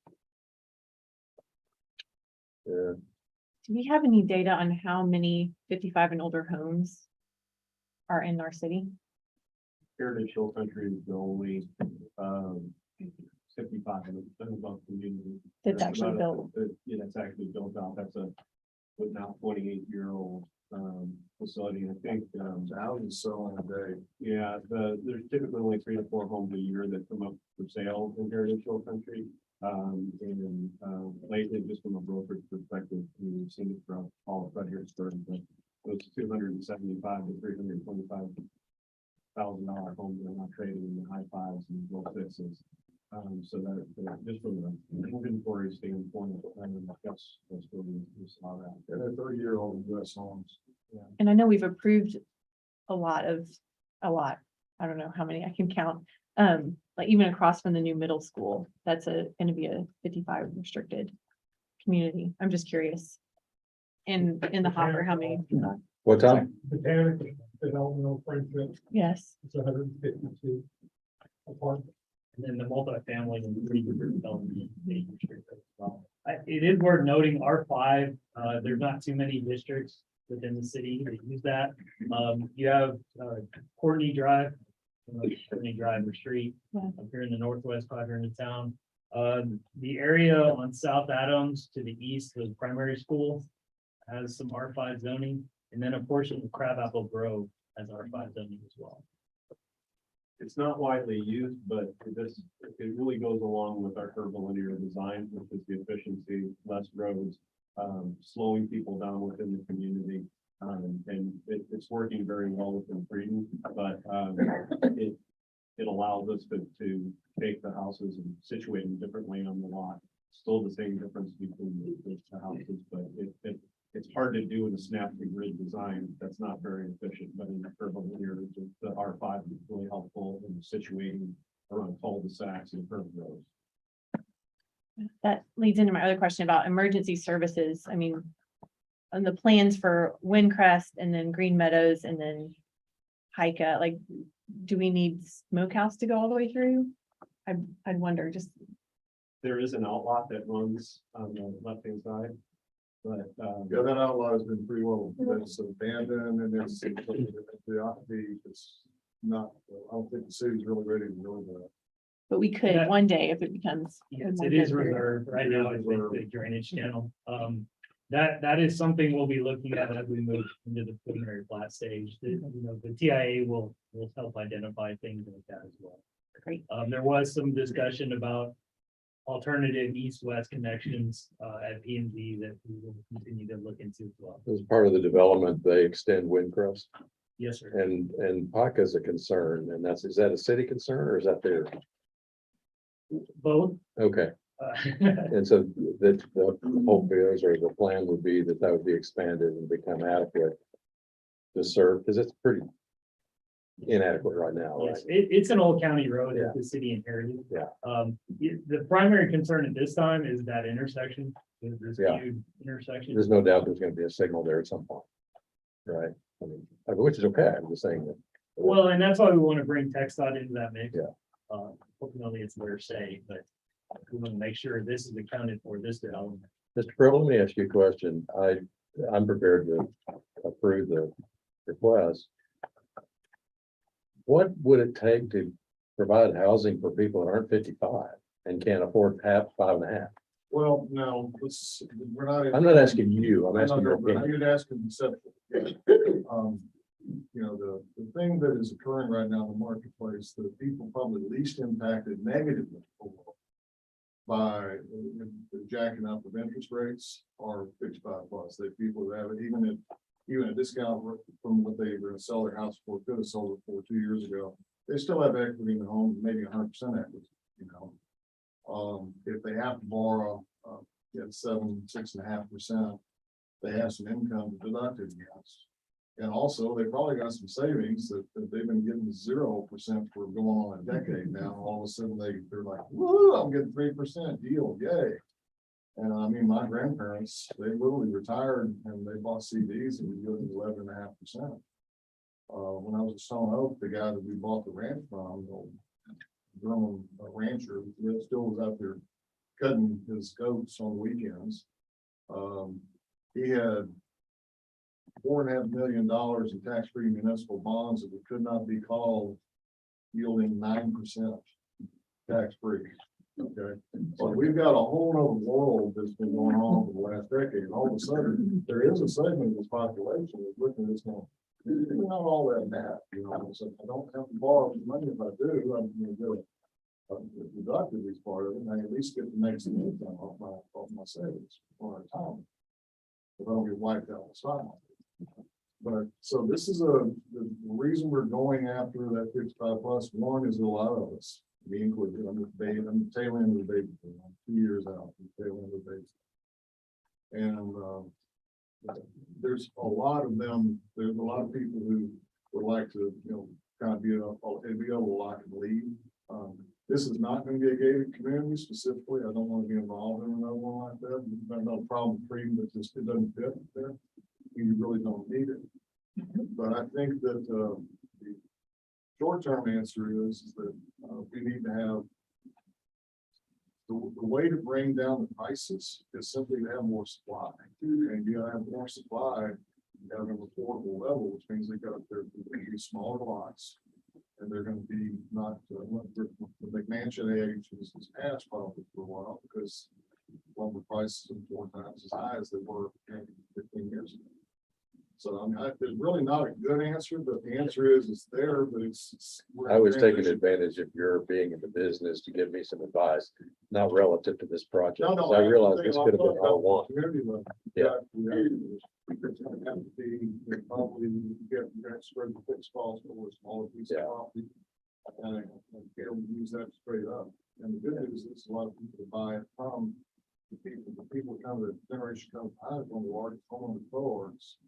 Yeah, Do we have any data on how many 55 and older homes are in our city? Heritage Hill Country is the only, 55, above community. That's actually built. Yeah, that's actually built out. That's a, but now 28-year-old, facility. I think, houses sell in a day. Yeah, there's typically only 3 to 4 homes a year that come up for sale in Heritage Hill Country. Lately, just from a brokerage perspective, we've seen it throughout all of Fredericksburg, but those 275 to $325,000 homes are not trading in the high fives and low sixes. So that just from the inventory standpoint, that's where we saw that. And they're 30-year-old US homes. Yeah. And I know we've approved a lot, I don't know how many I can count. Like even across from the new middle school, that's gonna be a 55 restricted community. I'm just curious. In the hopper, how many? what time? Botanical developmental friendship, Yes. it's 152 apartments. And then the multifamily and redevelopment. They restrict as well. It is worth noting R5, there's not too many districts within the city that use that. You have Courtney Drive, Courtney Drive or Street, Yeah. up here in the northwest quadrant of town. The area on South Adams to the east of the primary school has some R5 zoning, and then a portion of Crabapple Grove has R5 zoning as well. It's not widely used, but it really goes along with our curvilinear design, which is the efficiency, less roads, slowing people down within the community. And it's working very well within Freedom, but it allows us to take the houses and situate them differently on the lot. Still the same difference between the houses, but it's hard to do in a snap to grid design. That's not very efficient, but in the curvilinear, the R5 is really helpful in situating around cul-de-sacs and curved roads. That leads into my other question about emergency services. I mean, on the plans for Windcrest and then Green Meadows and then Hica, like, do we need Smokehouse to go all the way through? I'd wonder, just, There is an outlot that runs on the left-hand side. But, Yeah, that outlaw has been pretty well, it's abandoned and it's not, I don't think the city's really ready to go that. but we could Yeah. one day if it becomes. Yes, it is reserved right now. It's the drainage channel. That is something we'll be looking at as we move into the preliminary plat stage. The TIA will help identify things like that as well. Great. There was some discussion about alternative east-west connections at P&Z that we will continue to look into as well. As part of the development, they extend Windcrest Yes, sir. and PACA is a concern, and is that a city concern or is that there? Both. Okay, and so the hope is, or the plan would be that would be expanded and become adequate to serve, because it's pretty inadequate right now, right? Yes, it's an old county road Yeah. that the city inherited. Yeah. The primary concern at this time is that intersection, this Yeah. huge intersection. There's no doubt there's gonna be a signal there at some point. Right, which is okay, I'm just saying that. Well, and that's why we want to bring TxDOT into that mix. Yeah. Ultimately, it's their say, but we want to make sure this is accounted for, this development. Mr. Purtle, let me ask you a question. I'm prepared to approve the request. What would it take to provide housing for people that aren't 55 and can't afford half, 5.5? Well, no, we're not. I'm not asking you, I'm asking your No, but opinion. you're asking conceptual. The thing that is occurring right now in the marketplace, the people probably least impacted negatively by the jacking up of interest rates are 55 plus. They people who have it, even if even a discount from what they were gonna sell their house for, could have sold it for 2 years ago. They still have equity in the home, maybe 100% equity, you know. If they have to borrow, get 6.5%, they have some income to deduct it against. And also, they probably got some savings that they've been getting 0% for going on a decade now. All of a sudden, they're like, woo, I'm getting 3% deal, yay. And I mean, my grandparents, they literally retired and they bought CDs and we yielded 11.5%. When I was at Stone Oak, the guy that we bought the ranch from, the German rancher, that still was out there cutting his goats on the weekends. He had $4.5 million in tax-free municipal bonds that could not be called, yielding 9% tax-free. Okay, so we've got a whole other world that's been going on for the last decade. And all of a sudden, there is a segment of this population that's looking at this going, not all that bad, you know. So I don't have to borrow the money. If I do, I'm going to get a deducted as part of it, and I at least get the next income off my savings for a time. If I don't get wiped out on the stock market. But so this is the reason we're going after that 55+. One is a lot of us, me included. I'm the tail end of the baby. I'm 2 years out, from the tail end of the baby. And there's a lot of them. There's a lot of people who would like to, you know, kind of be able to lock and leave. This is not going to be a gated community specifically. I don't want to be involved in another one like that. I've no problem treating, but just it doesn't fit there. You really don't need it. But I think that the short-term answer is that we need to have the way to bring down the prices is simply to have more supply. And you have more supply, you have an affordable level, which means they got their smaller lots. And they're going to be not the McMansion age is past probably for a while because lumber prices are 4 times as high as they were 15 years ago. So I mean, there's really not a good answer, but the answer is it's there, but it's. I was taking advantage of your being in the business to give me some advice, not relative to this project. No, because I realized this could have been all one. Community level. Yeah. It's gonna have to be, probably get spread the fixed cost over a smaller piece of property. And be able to use that straight up. And the good news is a lot of people buy it from the people come to the generation come behind from the largest home forwards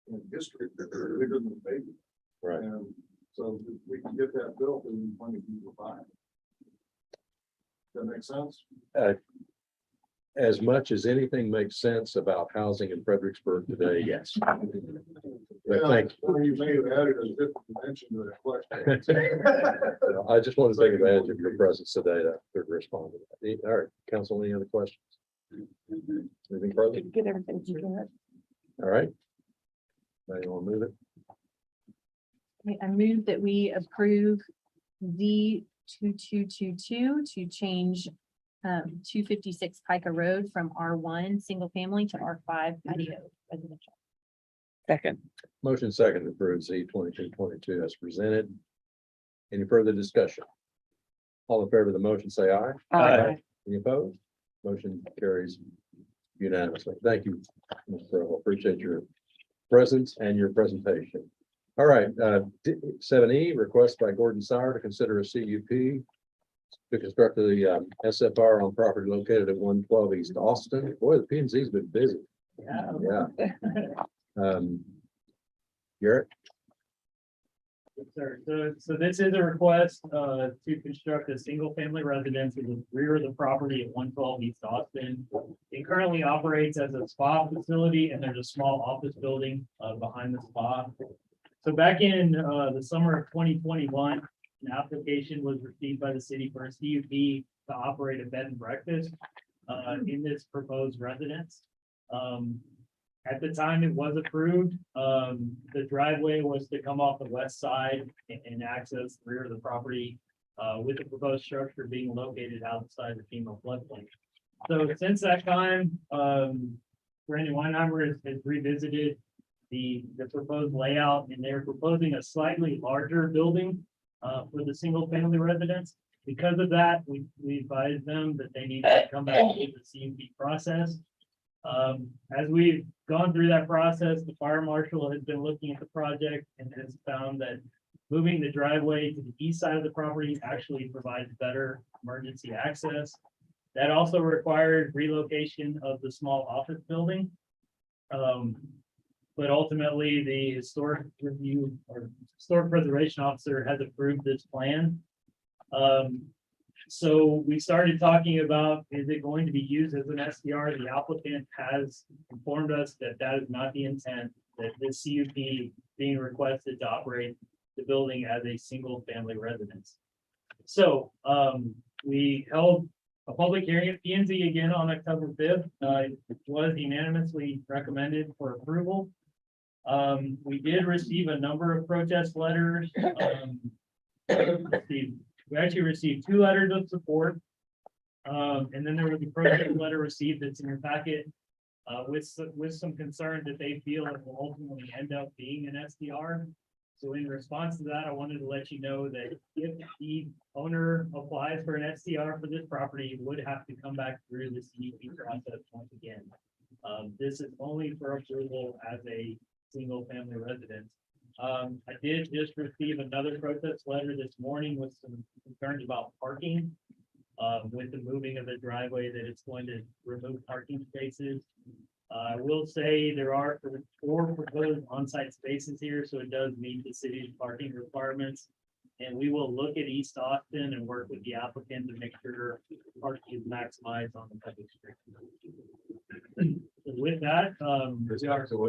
in history. They're bigger than the baby. Right. And so if we can get that built, then plenty of people buy it. That makes sense? As much as anything makes sense about housing in Fredericksburg today, yes. But thank you. You may have added a different dimension to that question. I just want to take advantage of your presence today to respond to that. All right, council, any other questions? Anything further? Get everything you can. All right. Now you want to move it? Okay, I move that we approve Z 2222 to change 256 Pica Road from R1 single family to R5 patio residential. Second. Motion second to approve Z 2222 as presented. Any further discussion? All in favor of the motion, say aye. Aye. Any opposed? Motion carries unanimously. Thank you, Mr. Earl. Appreciate your presence and your presentation. All right, 7E, request by Gordon Sauer to consider a CUP to construct the SFR on property located at 112 East Austin. Boy, the P&Z's been busy. Yeah. Garrett? Yes, sir. So this is a request to construct a single family residence in the rear of the property at 112 East Austin. It currently operates as a spa facility and there's a small office building behind the spa. So back in the summer of 2021, an application was received by the city for a CUP to operate a bed and breakfast in this proposed residence. At the time it was approved, the driveway was to come off the west side and access the rear of the property with the proposed structure being located outside the FEMA floodplain. So since that time, Brandon Weinheimer has revisited the proposed layout, and they're proposing a slightly larger building for the single family residence. Because of that, we advised them that they need to come back with the CUP process. As we've gone through that process, the fire marshal has been looking at the project and has found that moving the driveway to the east side of the property actually provides better emergency access. That also required relocation of the small office building. But ultimately, the historic review or historic preservation officer has approved this plan. So we started talking about, is it going to be used as an SDR? The applicant has informed us that that is not the intent, that this CUP being requested to operate the building as a single family residence. So we held a public hearing at P&Z again on October 5th. It was unanimously recommended for approval. We did receive a number of protest letters. We actually received 2 letters of support. And then there was a protest letter received that's in your packet with some concern that they feel it will ultimately end up being an SDR. So in response to that, I wanted to let you know that if the owner applies for an SDR for this property, it would have to come back through the CUP process once again. This is only for approval as a single family residence. I did just receive another protest letter this morning with some concerns about parking. With the moving of the driveway, that it's going to remove parking spaces. I will say there are 4 proposed on-site spaces here, so it does meet the city's parking requirements. And we will look at East Austin and work with the applicant to make sure parking is maximized on the public street. So with that,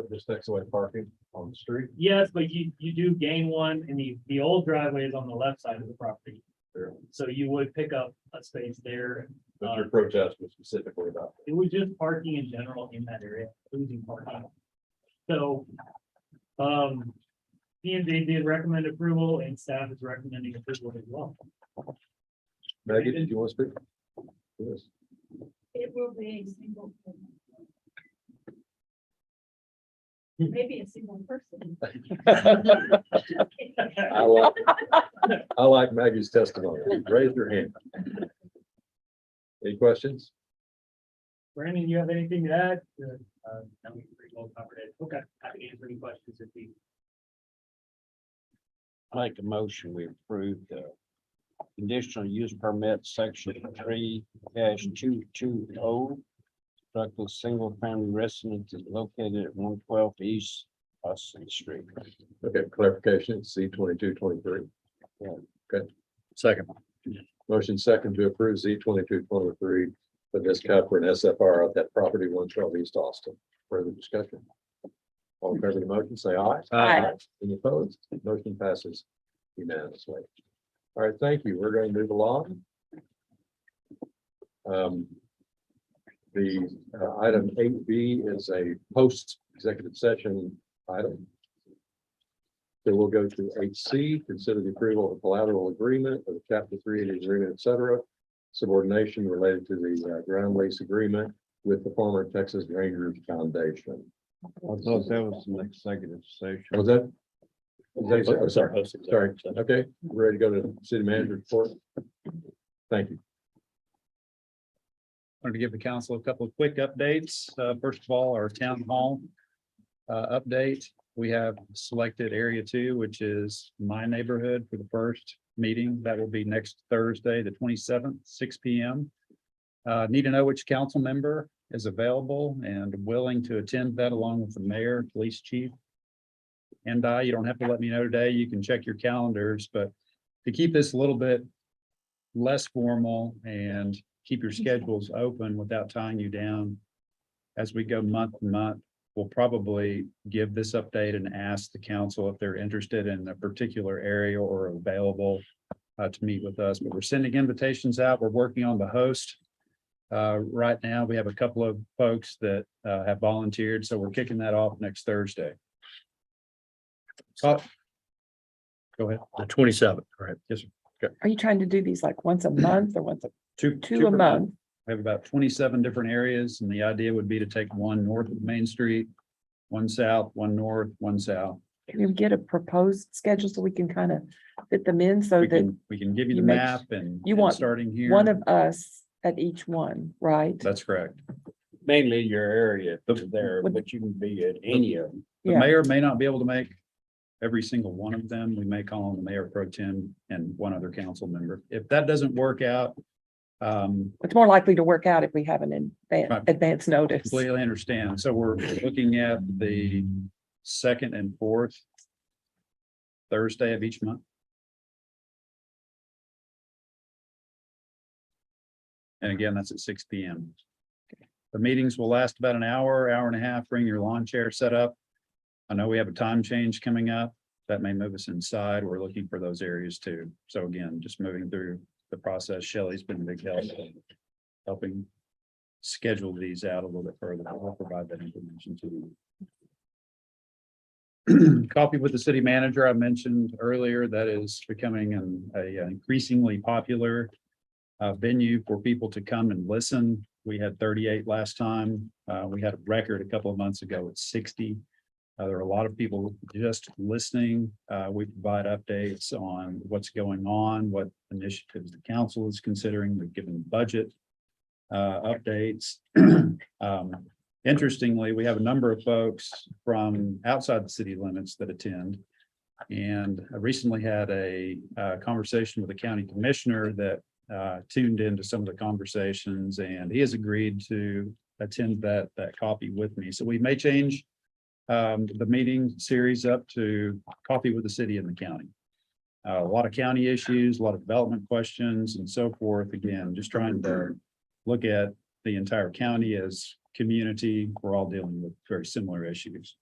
This takes away parking on the street. yes, but you do gain one, and the old driveway is on the left side of the property. Sure. So you would pick up a space there. But your protest was specifically about. It was just parking in general in that area, losing parking. So, P&Z did recommend approval, and staff is recommending approval as well. Maggie, did you want to speak? Yes. It will be a single. Maybe a single person. I like Maggie's testimony. Raise your hand. Any questions? Brandon, you have anything to add? No, we pretty well covered it. Okay, happy to answer any questions if you. Make a motion, we approve the conditional use permit section 3-220. Structural single family residence is located at 112 East Austin Street. Okay, clarification, C 2223. Okay. Second. Motion second to approve Z 2223 for this cut for an SFR of that property 112 East Austin. Further discussion? All in favor of the motion, say aye. Aye. Any opposed? Motion passes unanimously. All right, thank you. We're going to move along. The item 8B is a post-executive session item. So we'll go to 8C, consider the approval of a collateral agreement of the chapter 380 agreement, et cetera. Subordination related to the ground lease agreement with the former Texas Rangers Foundation. I thought that was an executive session. Was that? Oh, sorry, sorry. Okay, we're ready to go to city manager report. Thank you. Wanted to give the council a couple of quick updates. First of all, our town hall update. We have selected area 2, which is my neighborhood, for the first meeting. That will be next Thursday, the 27th, 6 p.m. Need to know which council member is available and willing to attend that, along with the mayor, police chief. And you don't have to let me know today. You can check your calendars, but to keep this a little bit less formal and keep your schedules open without tying you down as we go month to month, we'll probably give this update and ask the council if they're interested in a particular area or available to meet with us. But we're sending invitations out. We're working on the host. Right now, we have a couple of folks that have volunteered, so we're kicking that off next Thursday. Go ahead. The 27th, correct? Yes, sir. Are you trying to do these like once a month or once a Two two a per month? We have about 27 different areas, and the idea would be to take one north of Main Street, one south, one north, one south. Can you get a proposed schedule so we can kind of fit them in so that We can give you you the make- map and you and want starting here. one of us at each one, right? That's correct. mainly your area there, but you can be at any of them. The Yeah. mayor may not be able to make every single one of them. We may call on the mayor pro tem and one other council member. If that doesn't work out, It's more likely to work out if we have an Right. advance notice. completely understand. So we're looking at the second and fourth Thursday of each month. And again, that's at 6 p.m. The meetings will last about an hour, hour and a half. Bring your lawn chair set up. I know we have a time change coming up. That may move us inside. We're looking for those areas too. So again, just moving through the process. Shelley's been a big help in helping schedule these out a little bit further. I'll provide that information to you. Coffee with the city manager, I mentioned earlier, that is becoming an increasingly popular venue for people to come and listen. We had 38 last time. We had a record a couple of months ago at 60. There are a lot of people just listening. We provide updates on what's going on, what initiatives the council is considering. We've given budget updates. Interestingly, we have a number of folks from outside the city limits that attend. And I recently had a conversation with the county commissioner that tuned into some of the conversations, and he has agreed to attend that coffee with me. So we may change the meeting series up to coffee with the city and the county. A lot of county issues, a lot of development questions and so forth. Again, just trying to look at the entire county as community. We're all dealing with very similar issues.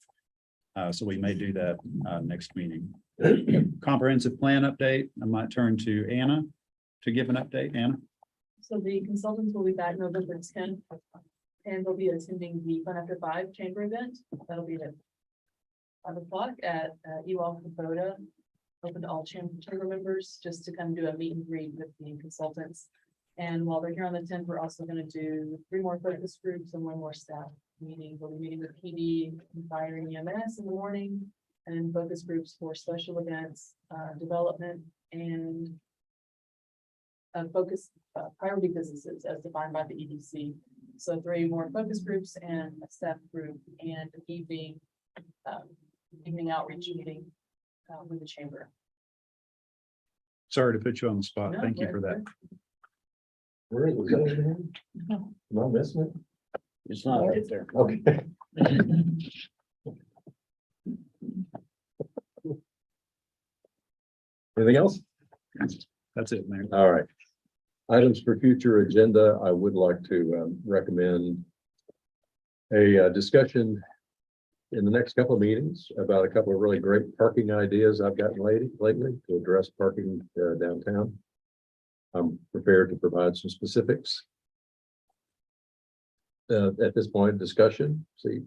So we may do that next meeting. Comprehensive plan update. I might turn to Anna to give an update. Anna? So the consultants will be back November 10th, and they'll be attending the Fun After 5 chamber event. That'll be at 5 o'clock at UL Kubota. Open to all chamber members, just to kind of do a meet and greet with the consultants. And while they're here on the 10th, we're also going to do 3 more focus groups and 1 more staff meeting. We'll be meeting with PD and fire and EMS in the morning, and then focus groups for special events, development, and focus priority businesses as defined by the EDC. So 3 more focus groups and a staff group, and an evening outreach meeting with the chamber. Sorry to put you on the spot. No, Thank you for that. Where is it? Am I missing it? It's not right there. Okay. Anything else? That's it, Mayor. All right. Items for future agenda, I would like to recommend a discussion in the next couple of meetings about a couple of really great parking ideas I've gotten lately to address parking downtown. I'm prepared to provide some specifics. At this point, discussion, see.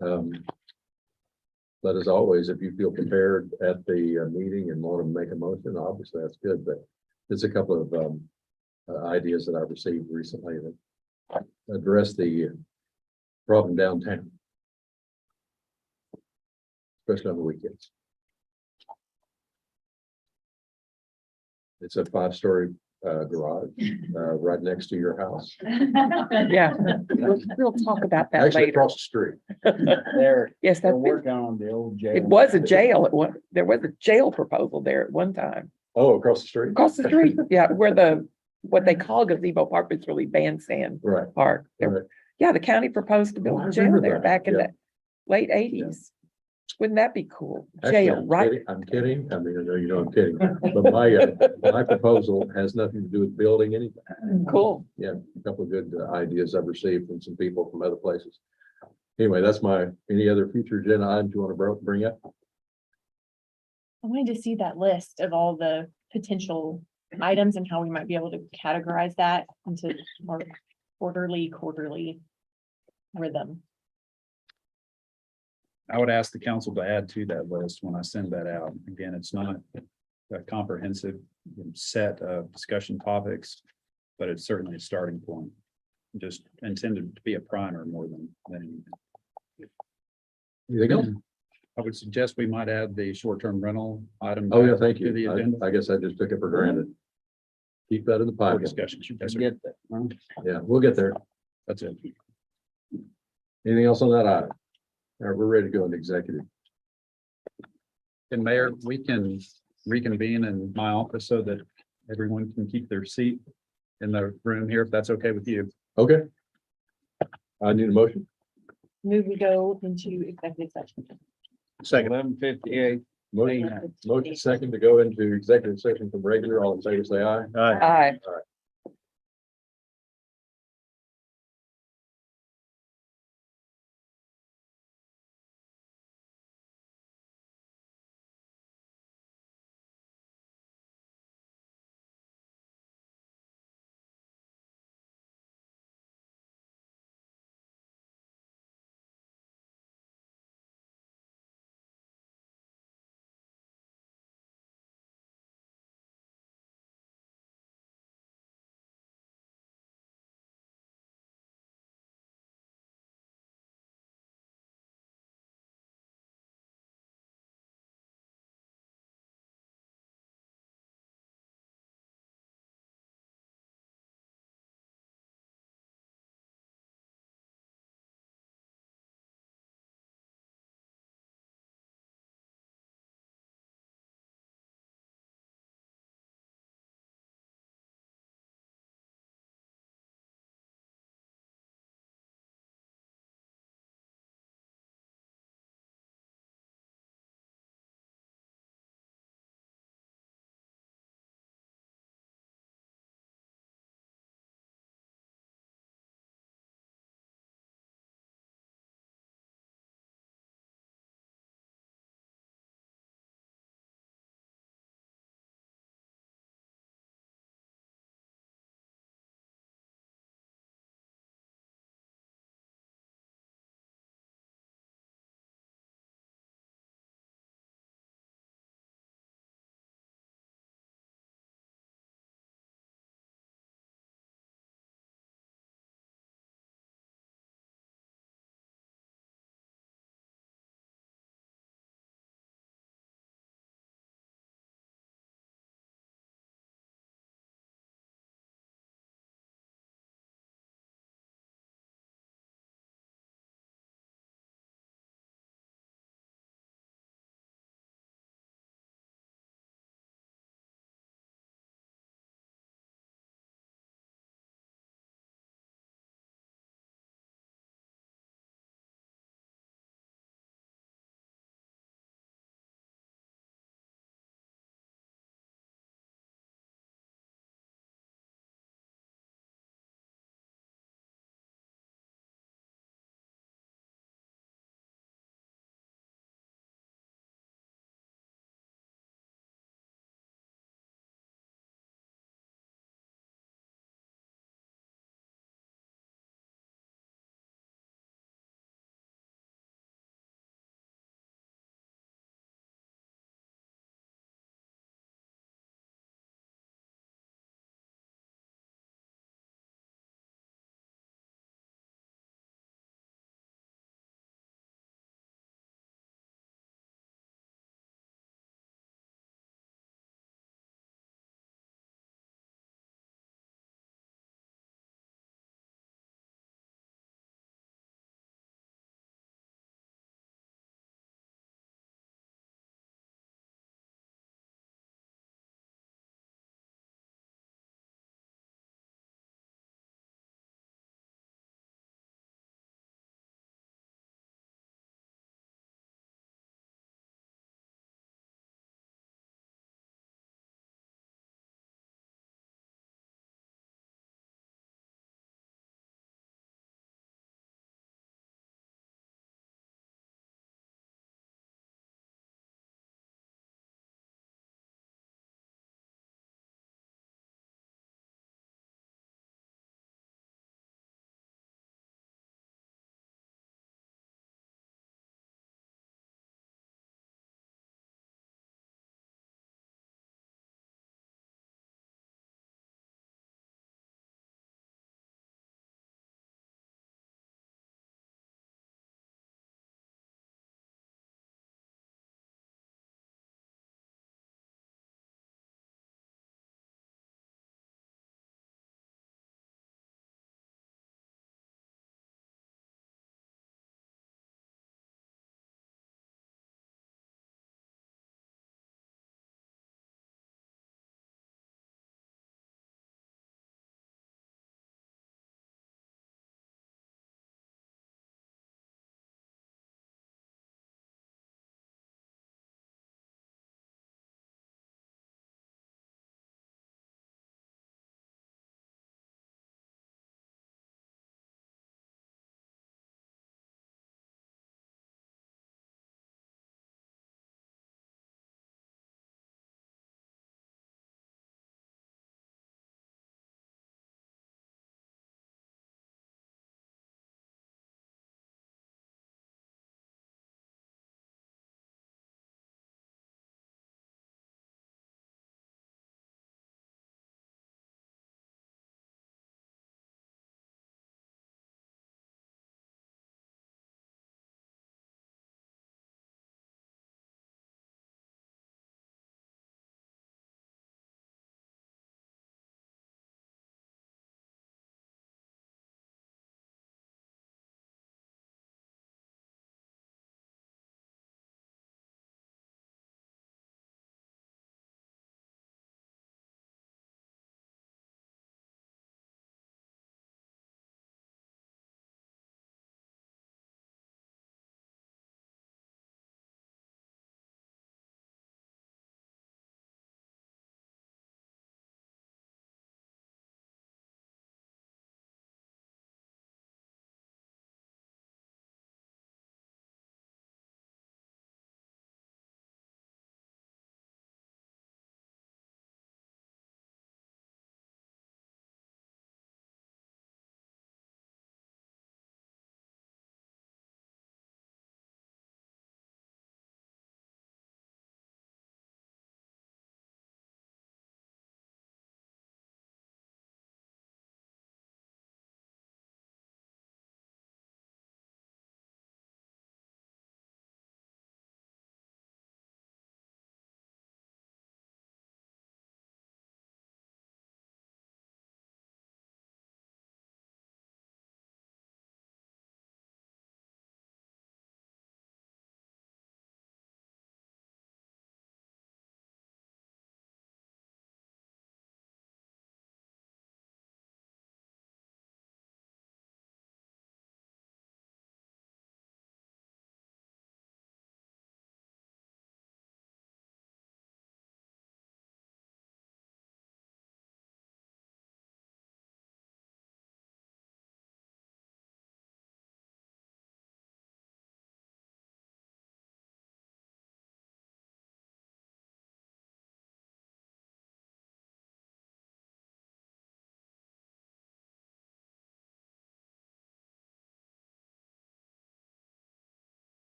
But as always, if you feel prepared at the meeting and want to make a motion, obviously that's good, but there's a couple of ideas that I've received recently that address the problem downtown, especially on the weekends. It's a 5-story garage right next to your house. Yeah, we'll talk about that Actually, later. across the street. They're Yes, they're that's been, working on the old jail. it was a jail. There was a jail proposal there at one time. Oh, across the street? Across the street, yeah, where what they call gazebo park, but it's really bandstand Right. park. Right. Yeah, the county proposed to Oh, build I a jail remember there that, back in yeah. the late 80s. Wouldn't that be cool? Actually, Jail, right? I'm kidding. I mean, I know you know I'm kidding, but my proposal has nothing to do with building anything. Cool. Yeah, a couple of good ideas I've received from some people from other places. Anyway, that's any other future agenda items you want to bring up? I wanted to see that list of all the potential items and how we might be able to categorize that into more quarterly rhythm. I would ask the council to add to that list when I send that out. Again, it's not a comprehensive set of discussion topics, but it's certainly a starting point. Just intended to be a primer more than anything. Anything else? I would suggest we might add the short-term rental item. Oh, yeah, back thank to the you. agenda I guess I just took it for granted. Keep that in the for pocket. discussion. Yes, sir. Get that, huh? Yeah, we'll get there. That's it. Anything else on that item? All right, we're ready to go into executive. And Mayor, we can reconvene in my office so that everyone can keep their seat in the room here, if that's okay with you. Okay. I need a motion. Move we go into executive session. Second. 11:58. Motion second to go into executive session from regular. All in favor, say aye. Aye. Aye.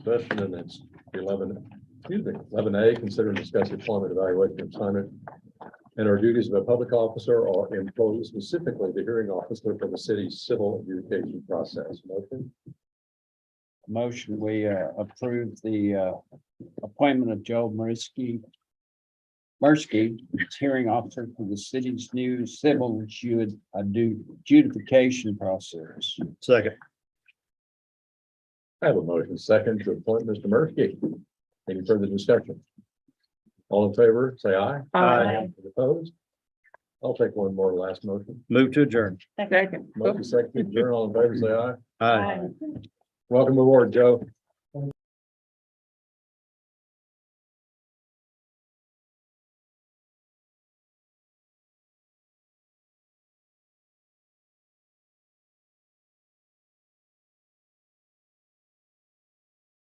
session, and it's 11A, consider and discuss employment evaluation of assignment and our duties of a public officer or employee, specifically the hearing officer for the city's civil adjudication process. Motion? Motion, we approve the appointment of Joe Mersky as hearing officer for the city's new civil adjudication process. Second. I have a motion second to appoint Mr. Murphy. Any further discussion? All in favor, say aye. Aye. Opposed? I'll take one more last motion. Move to adjourn. Second. Motion second, to adjourn. All in favor, say aye. Aye. Welcome aboard, Joe.